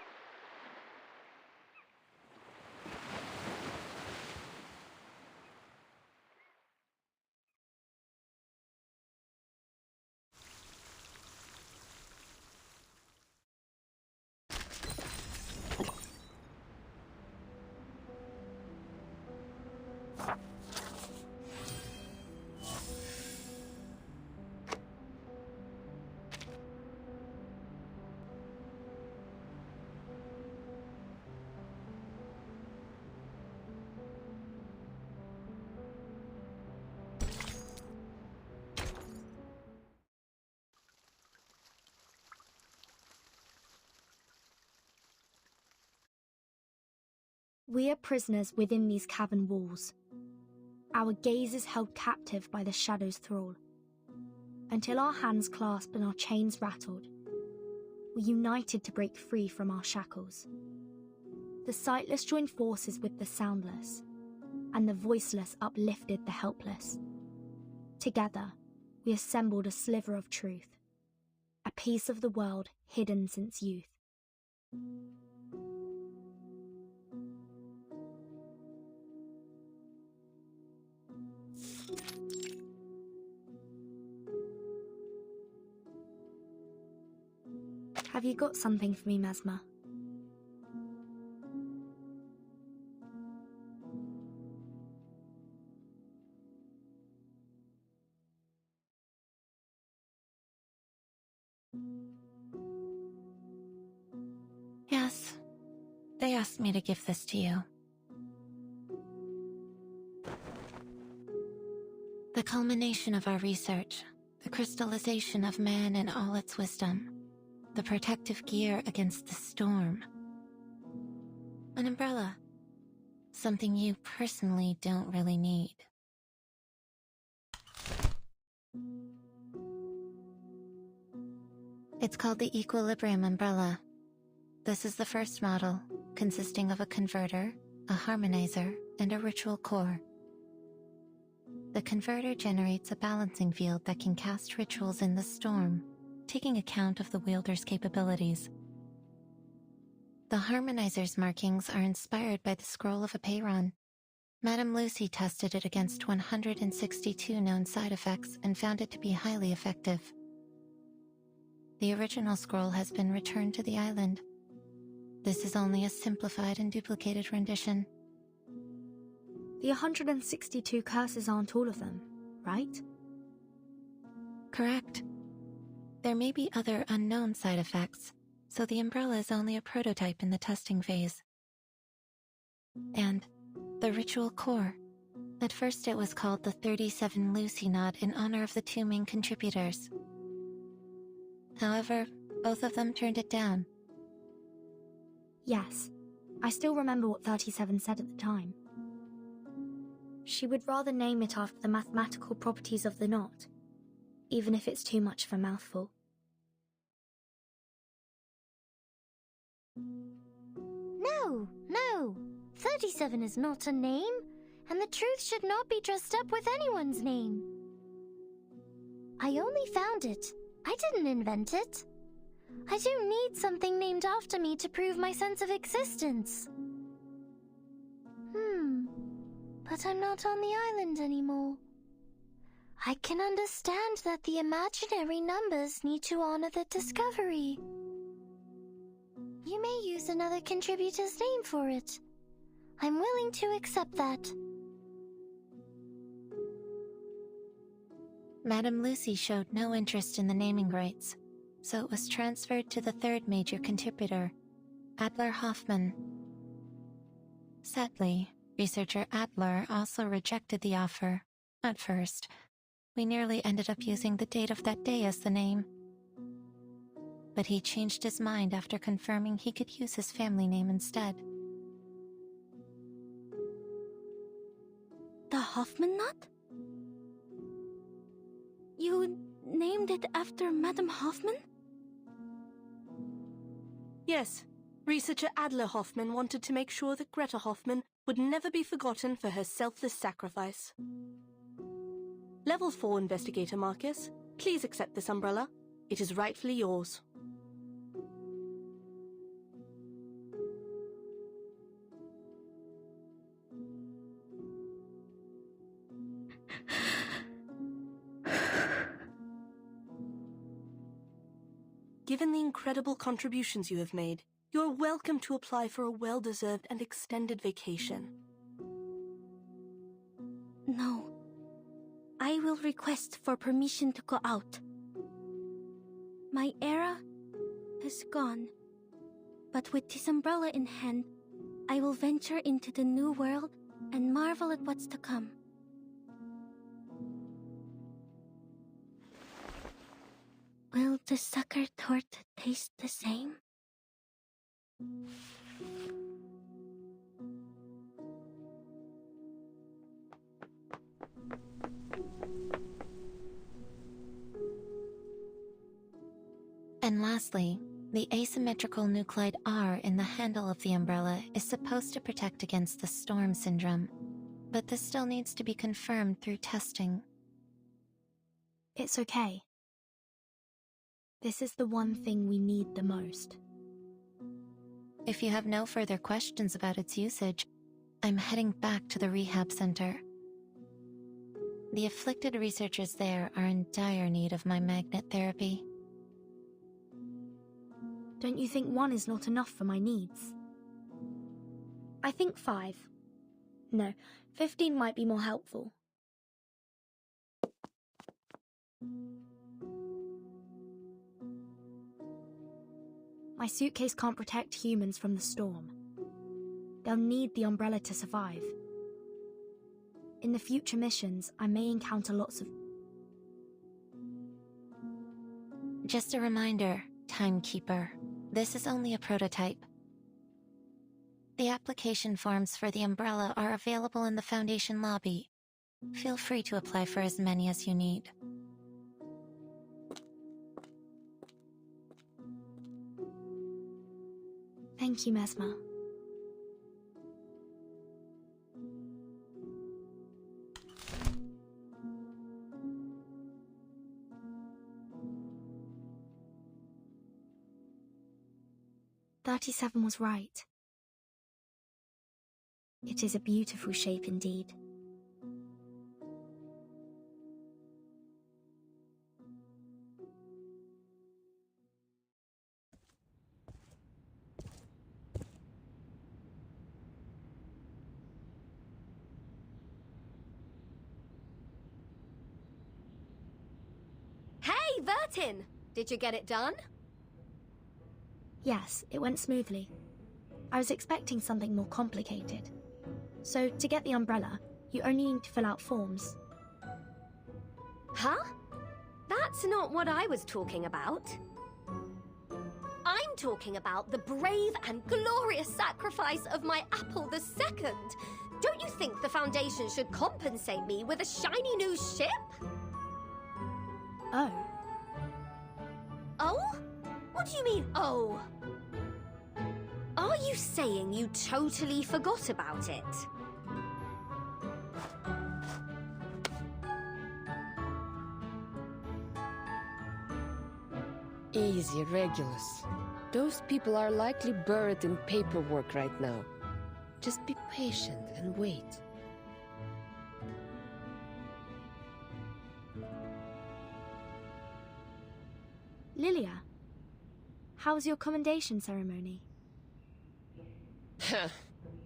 We are prisoners within these cavern walls. Our gaze is held captive by the shadow's thrall. Until our hands clasp and our chains rattled, we united to break free from our shackles. The sightless joined forces with the soundless, and the voiceless uplifted the helpless. Together, we assembled a sliver of truth, a piece of the world hidden since youth. Have you got something for me, Mesmer? They asked me to give this to you. The culmination of our research, the crystallization of man in all its wisdom, the protective gear against the storm. An umbrella. Something you personally don't really need. It's called the Equilibrium Umbrella. This is the first model, consisting of a converter, a harmonizer, and a ritual core. The converter generates a balancing field that can cast rituals in the storm, taking account of the wielder's capabilities. The harmonizer's markings are inspired by the scroll of a Peyron. Madame Lucy tested it against 162 known side effects and found it to be highly effective. The original scroll has been returned to the island. This is only a simplified and duplicated rendition. The 162 curses aren't all of them, right? Correct. There may be other unknown side effects, so the umbrella is only a prototype in the testing phase. And the ritual core. At first it was called the 37 Lucy Nod in honor of the two main contributors. However, both of them turned it down. Yes, I still remember what 37 said at the time. She would rather name it after the mathematical properties of the knot, even if it's too much of a mouthful. No. 37 is not a name, and the truth should not be dressed up with anyone's name. I only found it. I didn't invent it. I do need something named after me to prove my sense of existence. But I'm not on the island anymore. I can understand that the imaginary numbers need to honor the discovery. You may use another contributor's name for it. I'm willing to accept that. Madame Lucy showed no interest in the naming rights, so it was transferred to the third major contributor, Adler Hoffman. Sadly, researcher Adler also rejected the offer. At first, we nearly ended up using the date of that day as the name. But he changed his mind after confirming he could use his family name instead. The Hoffman knot? You named it after Madame Hoffman? Yes. Researcher Adler Hoffman wanted to make sure that Greta Hoffman would never be forgotten for her selfless sacrifice. Level 4 Investigator Marcus, please accept this umbrella. It is rightfully yours. Given the incredible contributions you have made, you're welcome to apply for a well-deserved and extended vacation. No. I will request for permission to go out. My era is gone. But with this umbrella in hand, I will venture into the new world and marvel at what's to come. Will the sucker tort taste the same? And lastly, the asymmetrical nuclide R in the handle of the umbrella is supposed to protect against the storm syndrome, but this still needs to be confirmed through testing. It's okay. This is the one thing we need the most. If you have no further questions about its usage, I'm heading back to the rehab center. The afflicted researchers there are in dire need of my magnet therapy. Don't you think 1 is not enough for my needs? I think 5. No, 15 might be more helpful. My suitcase can't protect humans from the storm. They'll need the umbrella to survive. In the future missions, I may encounter lots of... Just a reminder, Timekeeper. This is only a prototype. The application forms for the umbrella are available in the Foundation lobby. Feel free to apply for as many as you need. Thank you, Mesmer. "37 was right. It is a beautiful shape indeed." Hey, Vertin! Did you get it done? Yes, it went smoothly. I was expecting something more complicated. So, to get the umbrella, you only need to fill out forms. Huh? That's not what I was talking about. I'm talking about the brave and glorious sacrifice of my Apple II. Don't you think the Foundation should compensate me with a shiny new ship? Oh. Oh? What do you mean, oh? Are you saying you totally forgot about it? Easy, Regulus. Those people are likely buried in paperwork right now. Just be patient and wait. Lilia, how was your commendation ceremony?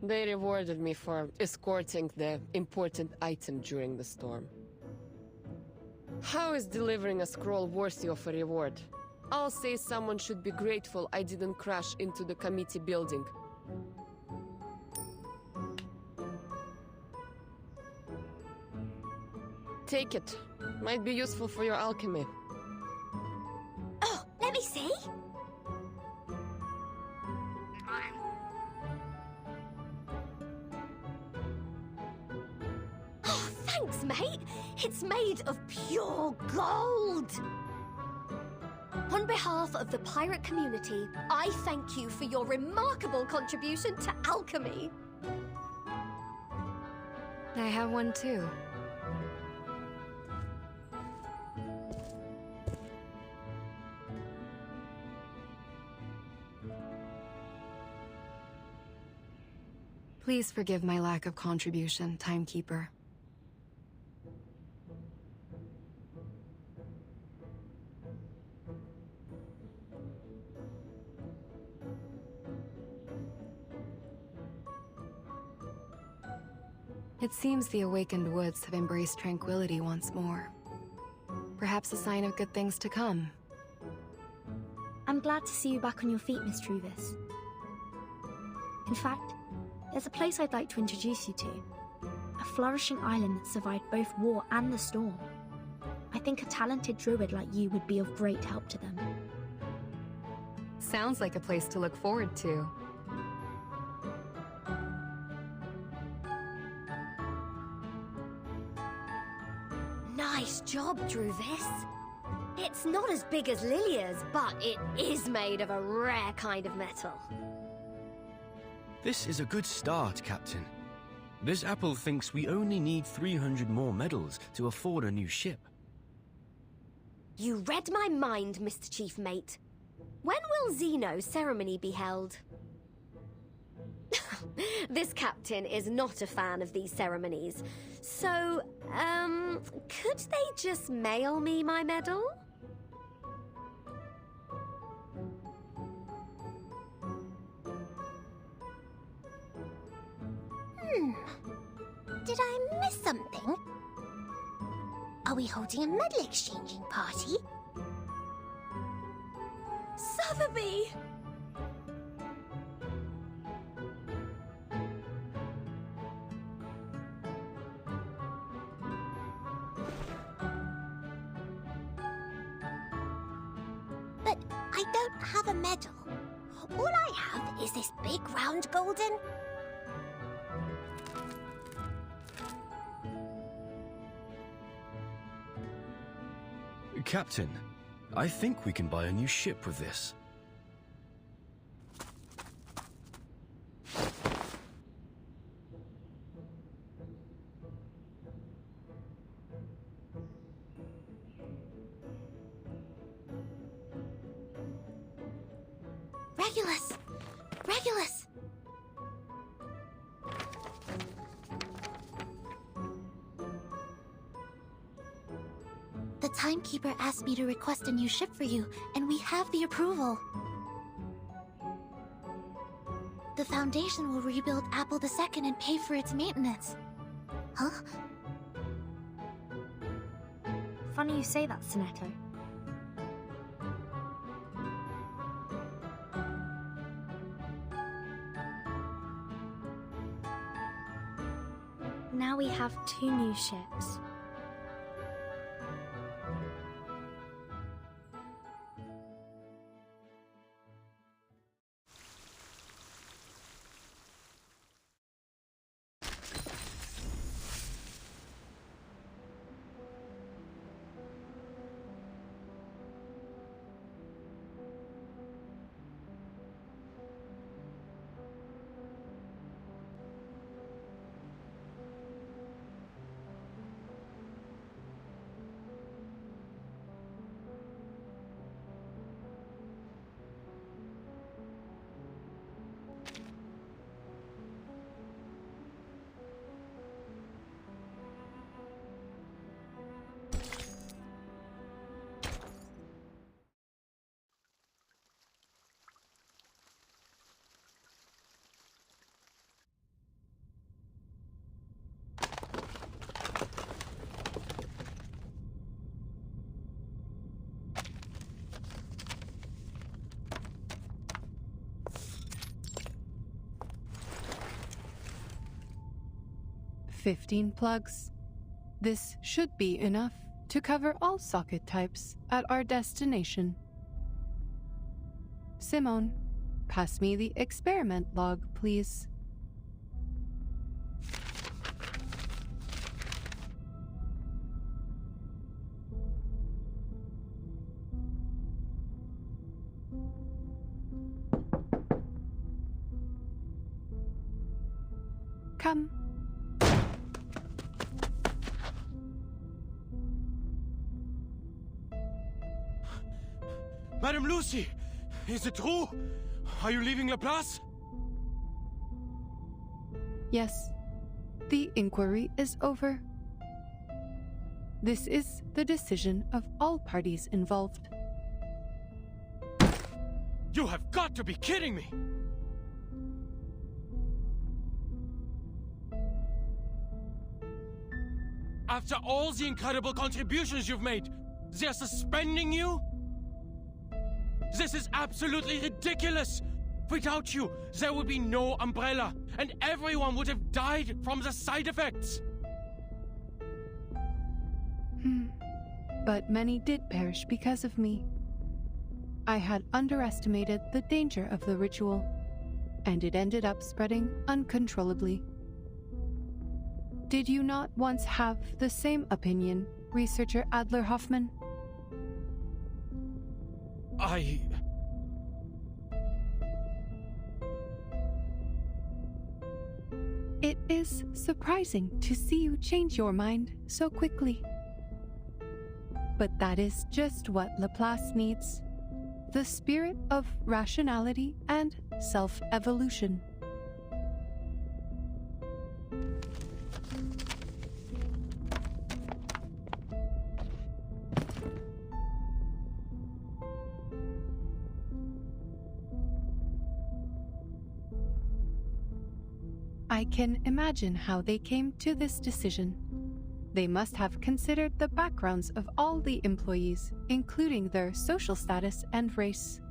They rewarded me for escorting the important item during the storm. How is delivering a scroll worthy of a reward? I'll say someone should be grateful I didn't crash into the committee building. Take it. Might be useful for your alchemy. Oh, let me see. Oh, thanks, mate. It's made of pure gold. On behalf of the pirate community, I thank you for your remarkable contribution to alchemy. I have one too. Please forgive my lack of contribution, Timekeeper. It seems the awakened woods have embraced tranquility once more. Perhaps a sign of good things to come. I'm glad to see you back on your feet, Miss Truvis. In fact, there's a place I'd like to introduce you to. A flourishing island that survived both war and the storm. I think a talented druid like you would be of great help to them. Sounds like a place to look forward to. Nice job, Druvis. It's not as big as Lilia's, but it is made of a rare kind of metal. This is a good start, Captain. This apple thinks we only need 300 more medals to afford a new ship. You read my mind, Mr. Chief Mate. When will Zeno's ceremony be held? This captain is not a fan of these ceremonies. So, could they just mail me my medal? Did I miss something? Are we holding a medal exchanging party? Sotheby! I don't have a medal. All I have is this big round golden... Captain, I think we can buy a new ship with this. Regulus! Regulus! The timekeeper asked me to request a new ship for you, and we have the approval. The Foundation will rebuild Apple II and pay for its maintenance. Huh? Funny you say that, Sonetto. Now we have 2 new ships. "15 plugs. This should be enough to cover all socket types at our destination. Simone, pass me the experiment log, please." Come. Madame Lucy, is it true? Are you leaving Laplace? Yes, the inquiry is over. This is the decision of all parties involved. You have got to be kidding me! After all the incredible contributions you've made, they're suspending you? This is absolutely ridiculous! Without you, there would be no umbrella, and everyone would have died from the side effects! But many did perish because of me. I had underestimated the danger of the ritual, and it ended up spreading uncontrollably. Did you not once have the same opinion, researcher Adler Hoffman? It is surprising to see you change your mind so quickly. But that is just what Laplace needs. The spirit of rationality and self-evolution. I can imagine how they came to this decision. They must have considered the backgrounds of all the employees, including their social status and race.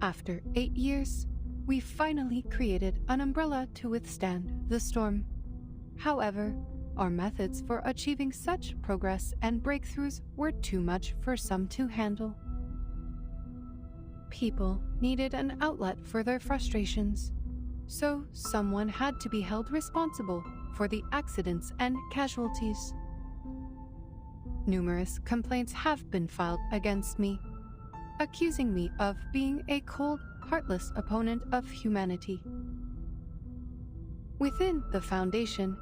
After 8 years, we finally created an umbrella to withstand the storm. However, our methods for achieving such progress and breakthroughs were too much for some to handle. People needed an outlet for their frustrations, so someone had to be held responsible for the accidents and casualties. Numerous complaints have been filed against me, accusing me of being a cold, heartless opponent of humanity. Within the Foundation,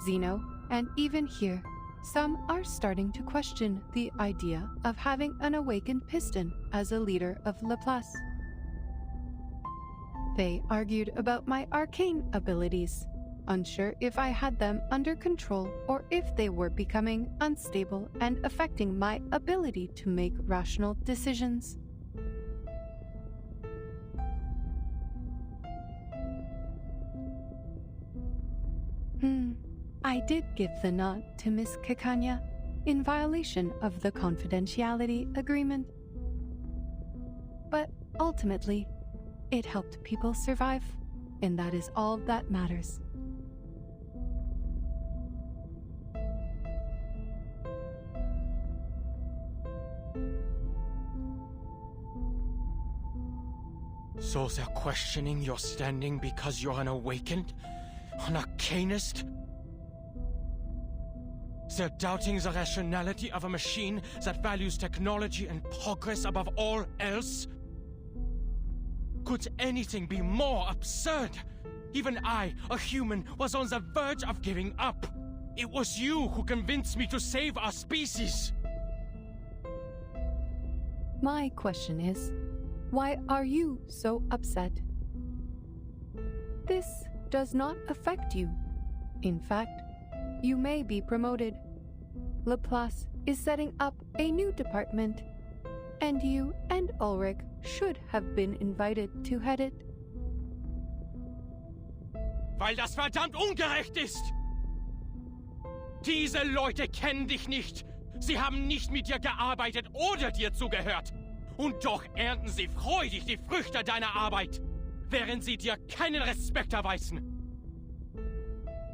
Xeno, and even here, some are starting to question the idea of having an awakened piston as a leader of Laplace. They argued about my arcane abilities, unsure if I had them under control or if they were becoming unstable and affecting my ability to make rational decisions. I did give the nod to Miss Kikanya in violation of the confidentiality agreement. But ultimately, it helped people survive, and that is all that matters. So they're questioning your standing because you're an awakened? An arcanist? They're doubting the rationality of a machine that values technology and progress above all else? Could anything be more absurd? Even I, a human, was on the verge of giving up. It was you who convinced me to save our species. My question is, why are you so upset? This does not affect you. In fact, you may be promoted. Laplace is setting up a new department, and you and Ulrich should have been invited to head it. Weil das verdammt ungerecht ist! Diese Leute kennen dich nicht. Sie haben nicht mit dir gearbeitet oder dir zugehört. Und doch ernten sie freudig die Früchte deiner Arbeit, während sie dir keinen Respekt erweisen.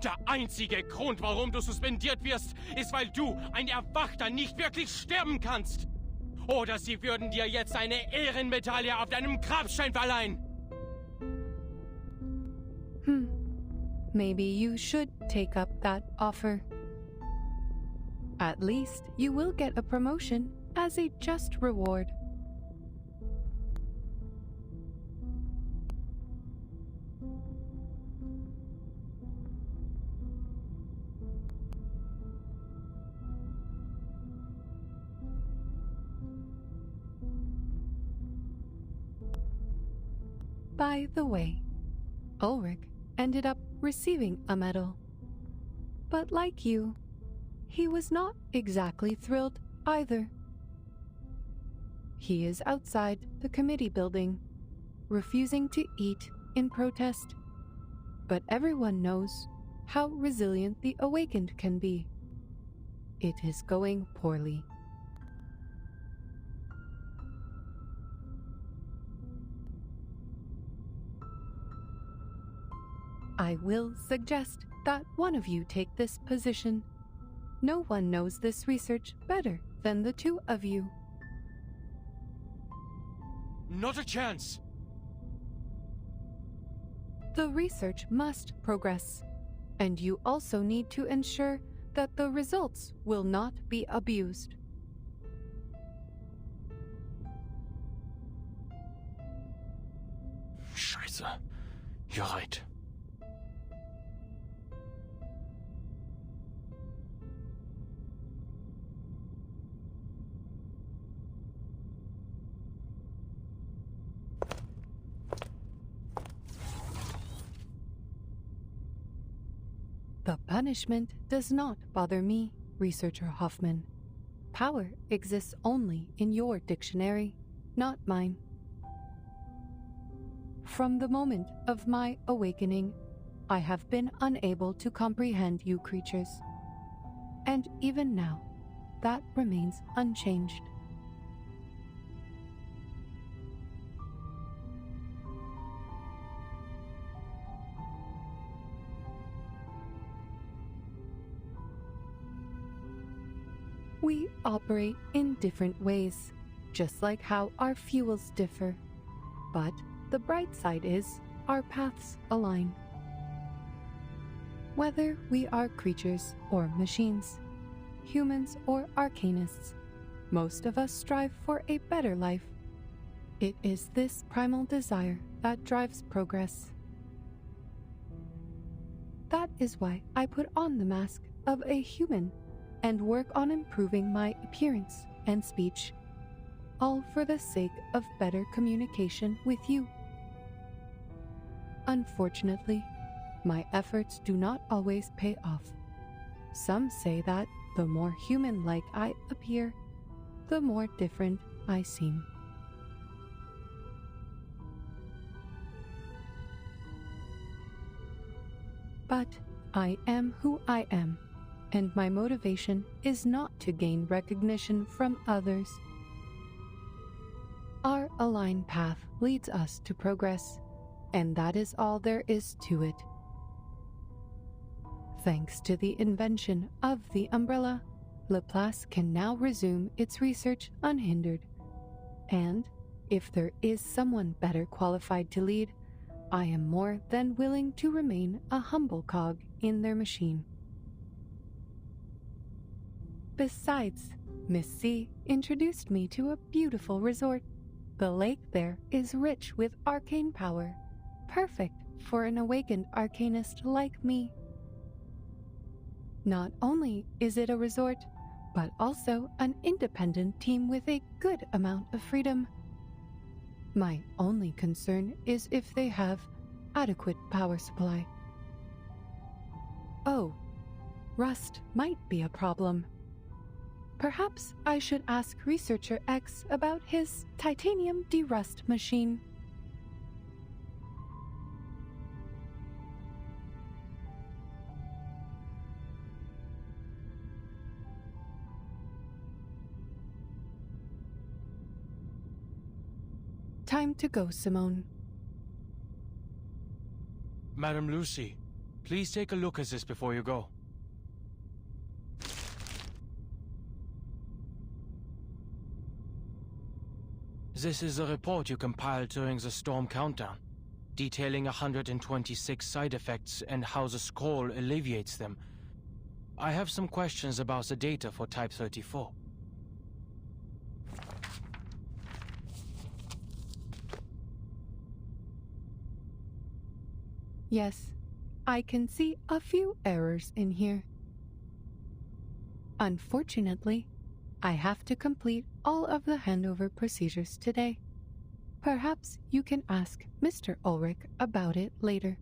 Der einzige Grund, warum du suspendiert wirst, ist, weil du, ein Erwachter, nicht wirklich sterben kannst. Oder sie würden dir jetzt eine Ehrenmedaille auf deinem Grabstein verleihen. Maybe you should take up that offer. At least you will get a promotion as a just reward. By the way, Ulrich ended up receiving a medal. But like you, he was not exactly thrilled either. He is outside the committee building, refusing to eat in protest. But everyone knows how resilient the awakened can be. It is going poorly. I will suggest that one of you take this position. No one knows this research better than the two of you. Not a chance! The research must progress, and you also need to ensure that the results will not be abused. Scheiße. You're right. The punishment does not bother me, Researcher Hoffman. Power exists only in your dictionary, not mine. From the moment of my awakening, I have been unable to comprehend you creatures. And even now, that remains unchanged. We operate in different ways, just like how our fuels differ. But the bright side is our paths align. Whether we are creatures or machines, humans or arcanists, most of us strive for a better life. It is this primal desire that drives progress. That is why I put on the mask of a human and work on improving my appearance and speech, all for the sake of better communication with you. Unfortunately, my efforts do not always pay off. Some say that the more human-like I appear, the more different I seem. But I am who I am, and my motivation is not to gain recognition from others. Our aligned path leads us to progress, and that is all there is to it. Thanks to the invention of the umbrella, Laplace can now resume its research unhindered. And if there is someone better qualified to lead, I am more than willing to remain a humble cog in their machine. Besides, Miss C introduced me to a beautiful resort. The lake there is rich with arcane power, perfect for an awakened arcanist like me. Not only is it a resort, but also an independent team with a good amount of freedom. My only concern is if they have adequate power supply. Oh, rust might be a problem. Perhaps I should ask Researcher X about his titanium derust machine. Time to go, Simone. Madam Lucy, please take a look at this before you go. This is a report you compiled during the storm countdown, detailing 126 side effects and how the scroll alleviates them. I have some questions about the data for Type 34. Yes, I can see a few errors in here. Unfortunately, I have to complete all of the handover procedures today. Perhaps you can ask Mr. Ulrich about it later.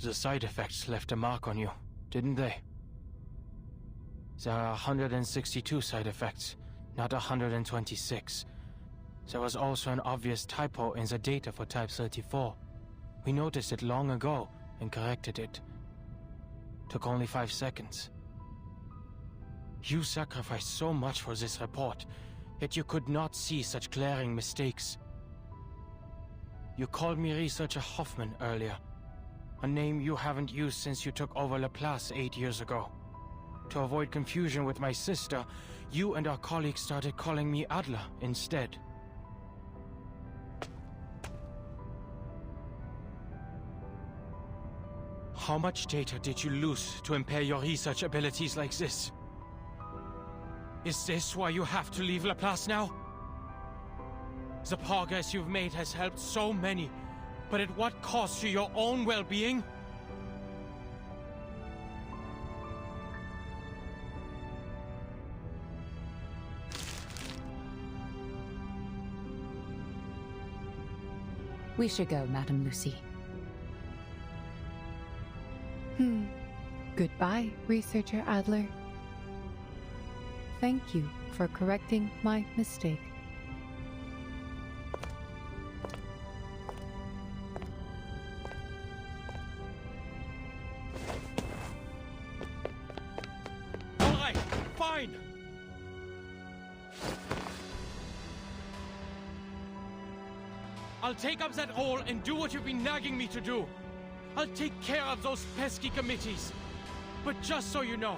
The side effects left a mark on you, didn't they? There are 162 side effects, not 126. There was also an obvious typo in the data for Type 34. We noticed it long ago and corrected it. Took only 5 seconds. You sacrificed so much for this report, yet you could not see such glaring mistakes. You called me Researcher Hoffman earlier, a name you haven't used since you took over Laplace 8 years ago. To avoid confusion with my sister, you and our colleagues started calling me Adler instead. How much data did you lose to impair your research abilities like this? Is this why you have to leave Laplace now? The progress you've made has helped so many, but at what cost to your own well-being? We should go, Madam Lucy. Goodbye, Researcher Adler. Thank you for correcting my mistake. All right, fine. I'll take up that role and do what you've been nagging me to do. I'll take care of those pesky committees. But just so you know,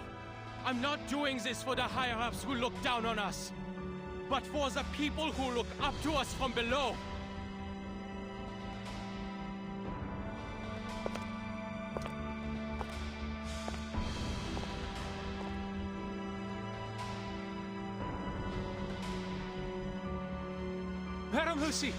I'm not doing this for the higher-ups who look down on us, but for the people who look up to us from below. Madam Lucy!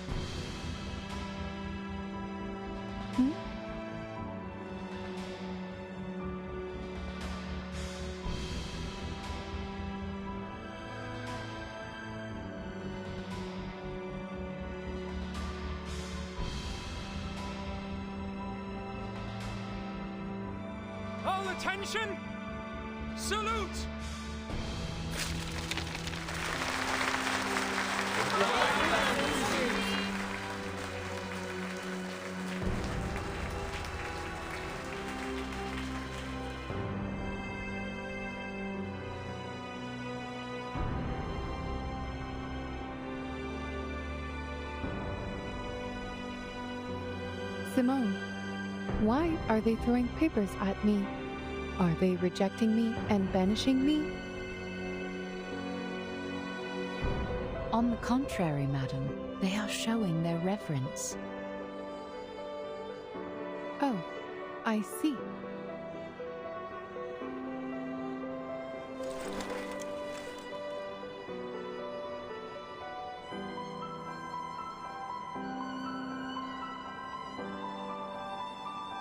All attention! Salute! Simone, why are they throwing papers at me? Are they rejecting me and banishing me? On the contrary, madam, they are showing their reverence. Oh, I see.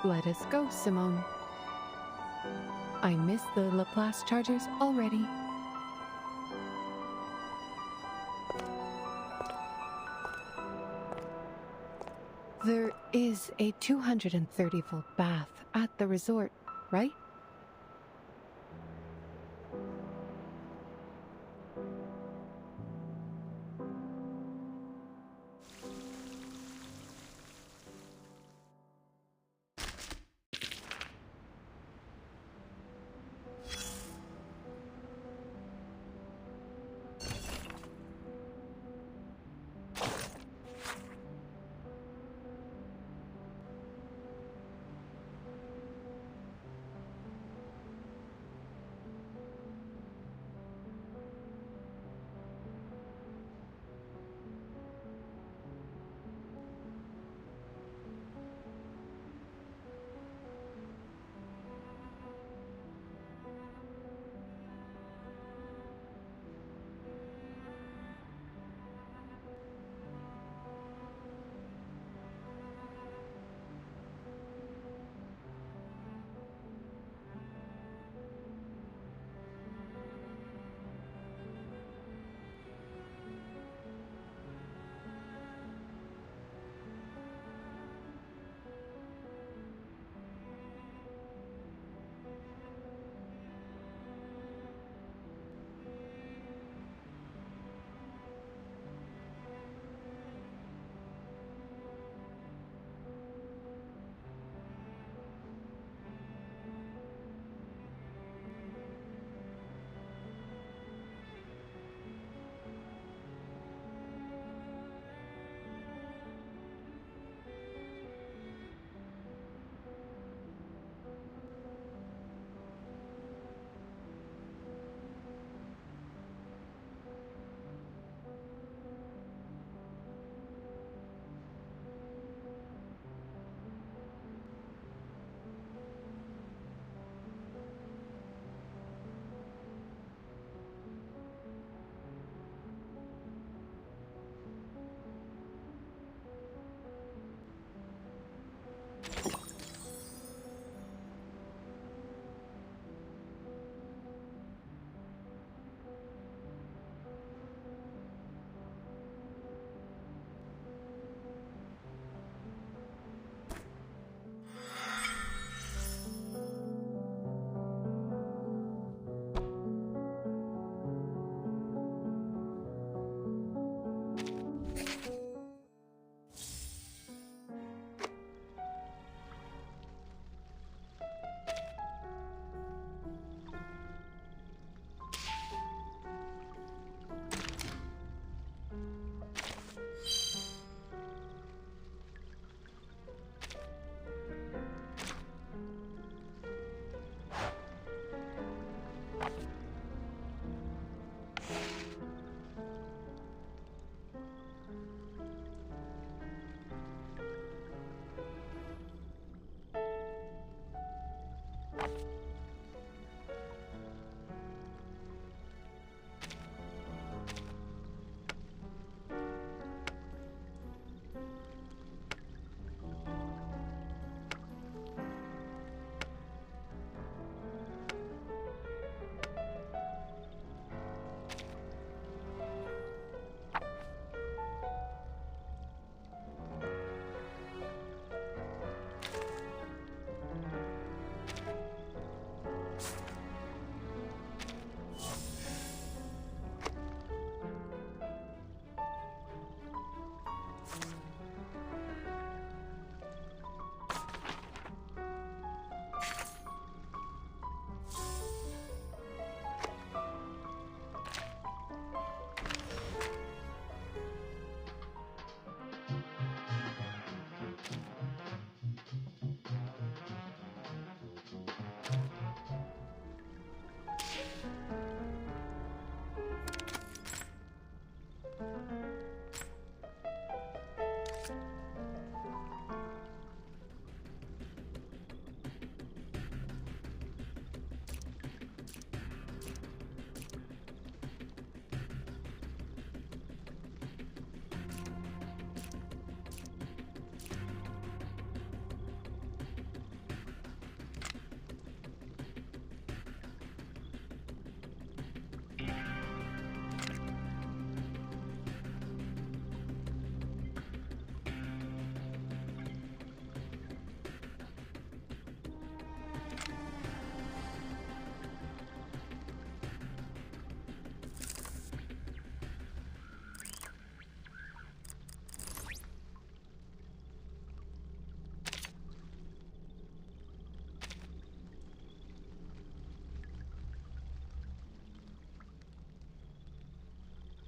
Let us go, Simone. I miss the Laplace chargers already. There is a 230-volt bath at the resort, right?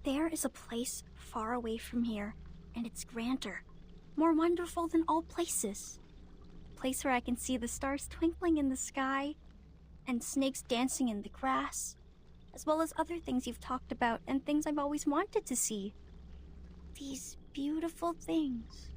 There is a place far away from here, and it's grander, more wonderful than all places. A place where I can see the stars twinkling in the sky, and snakes dancing in the grass, as well as other things you've talked about and things I've always wanted to see. These beautiful things.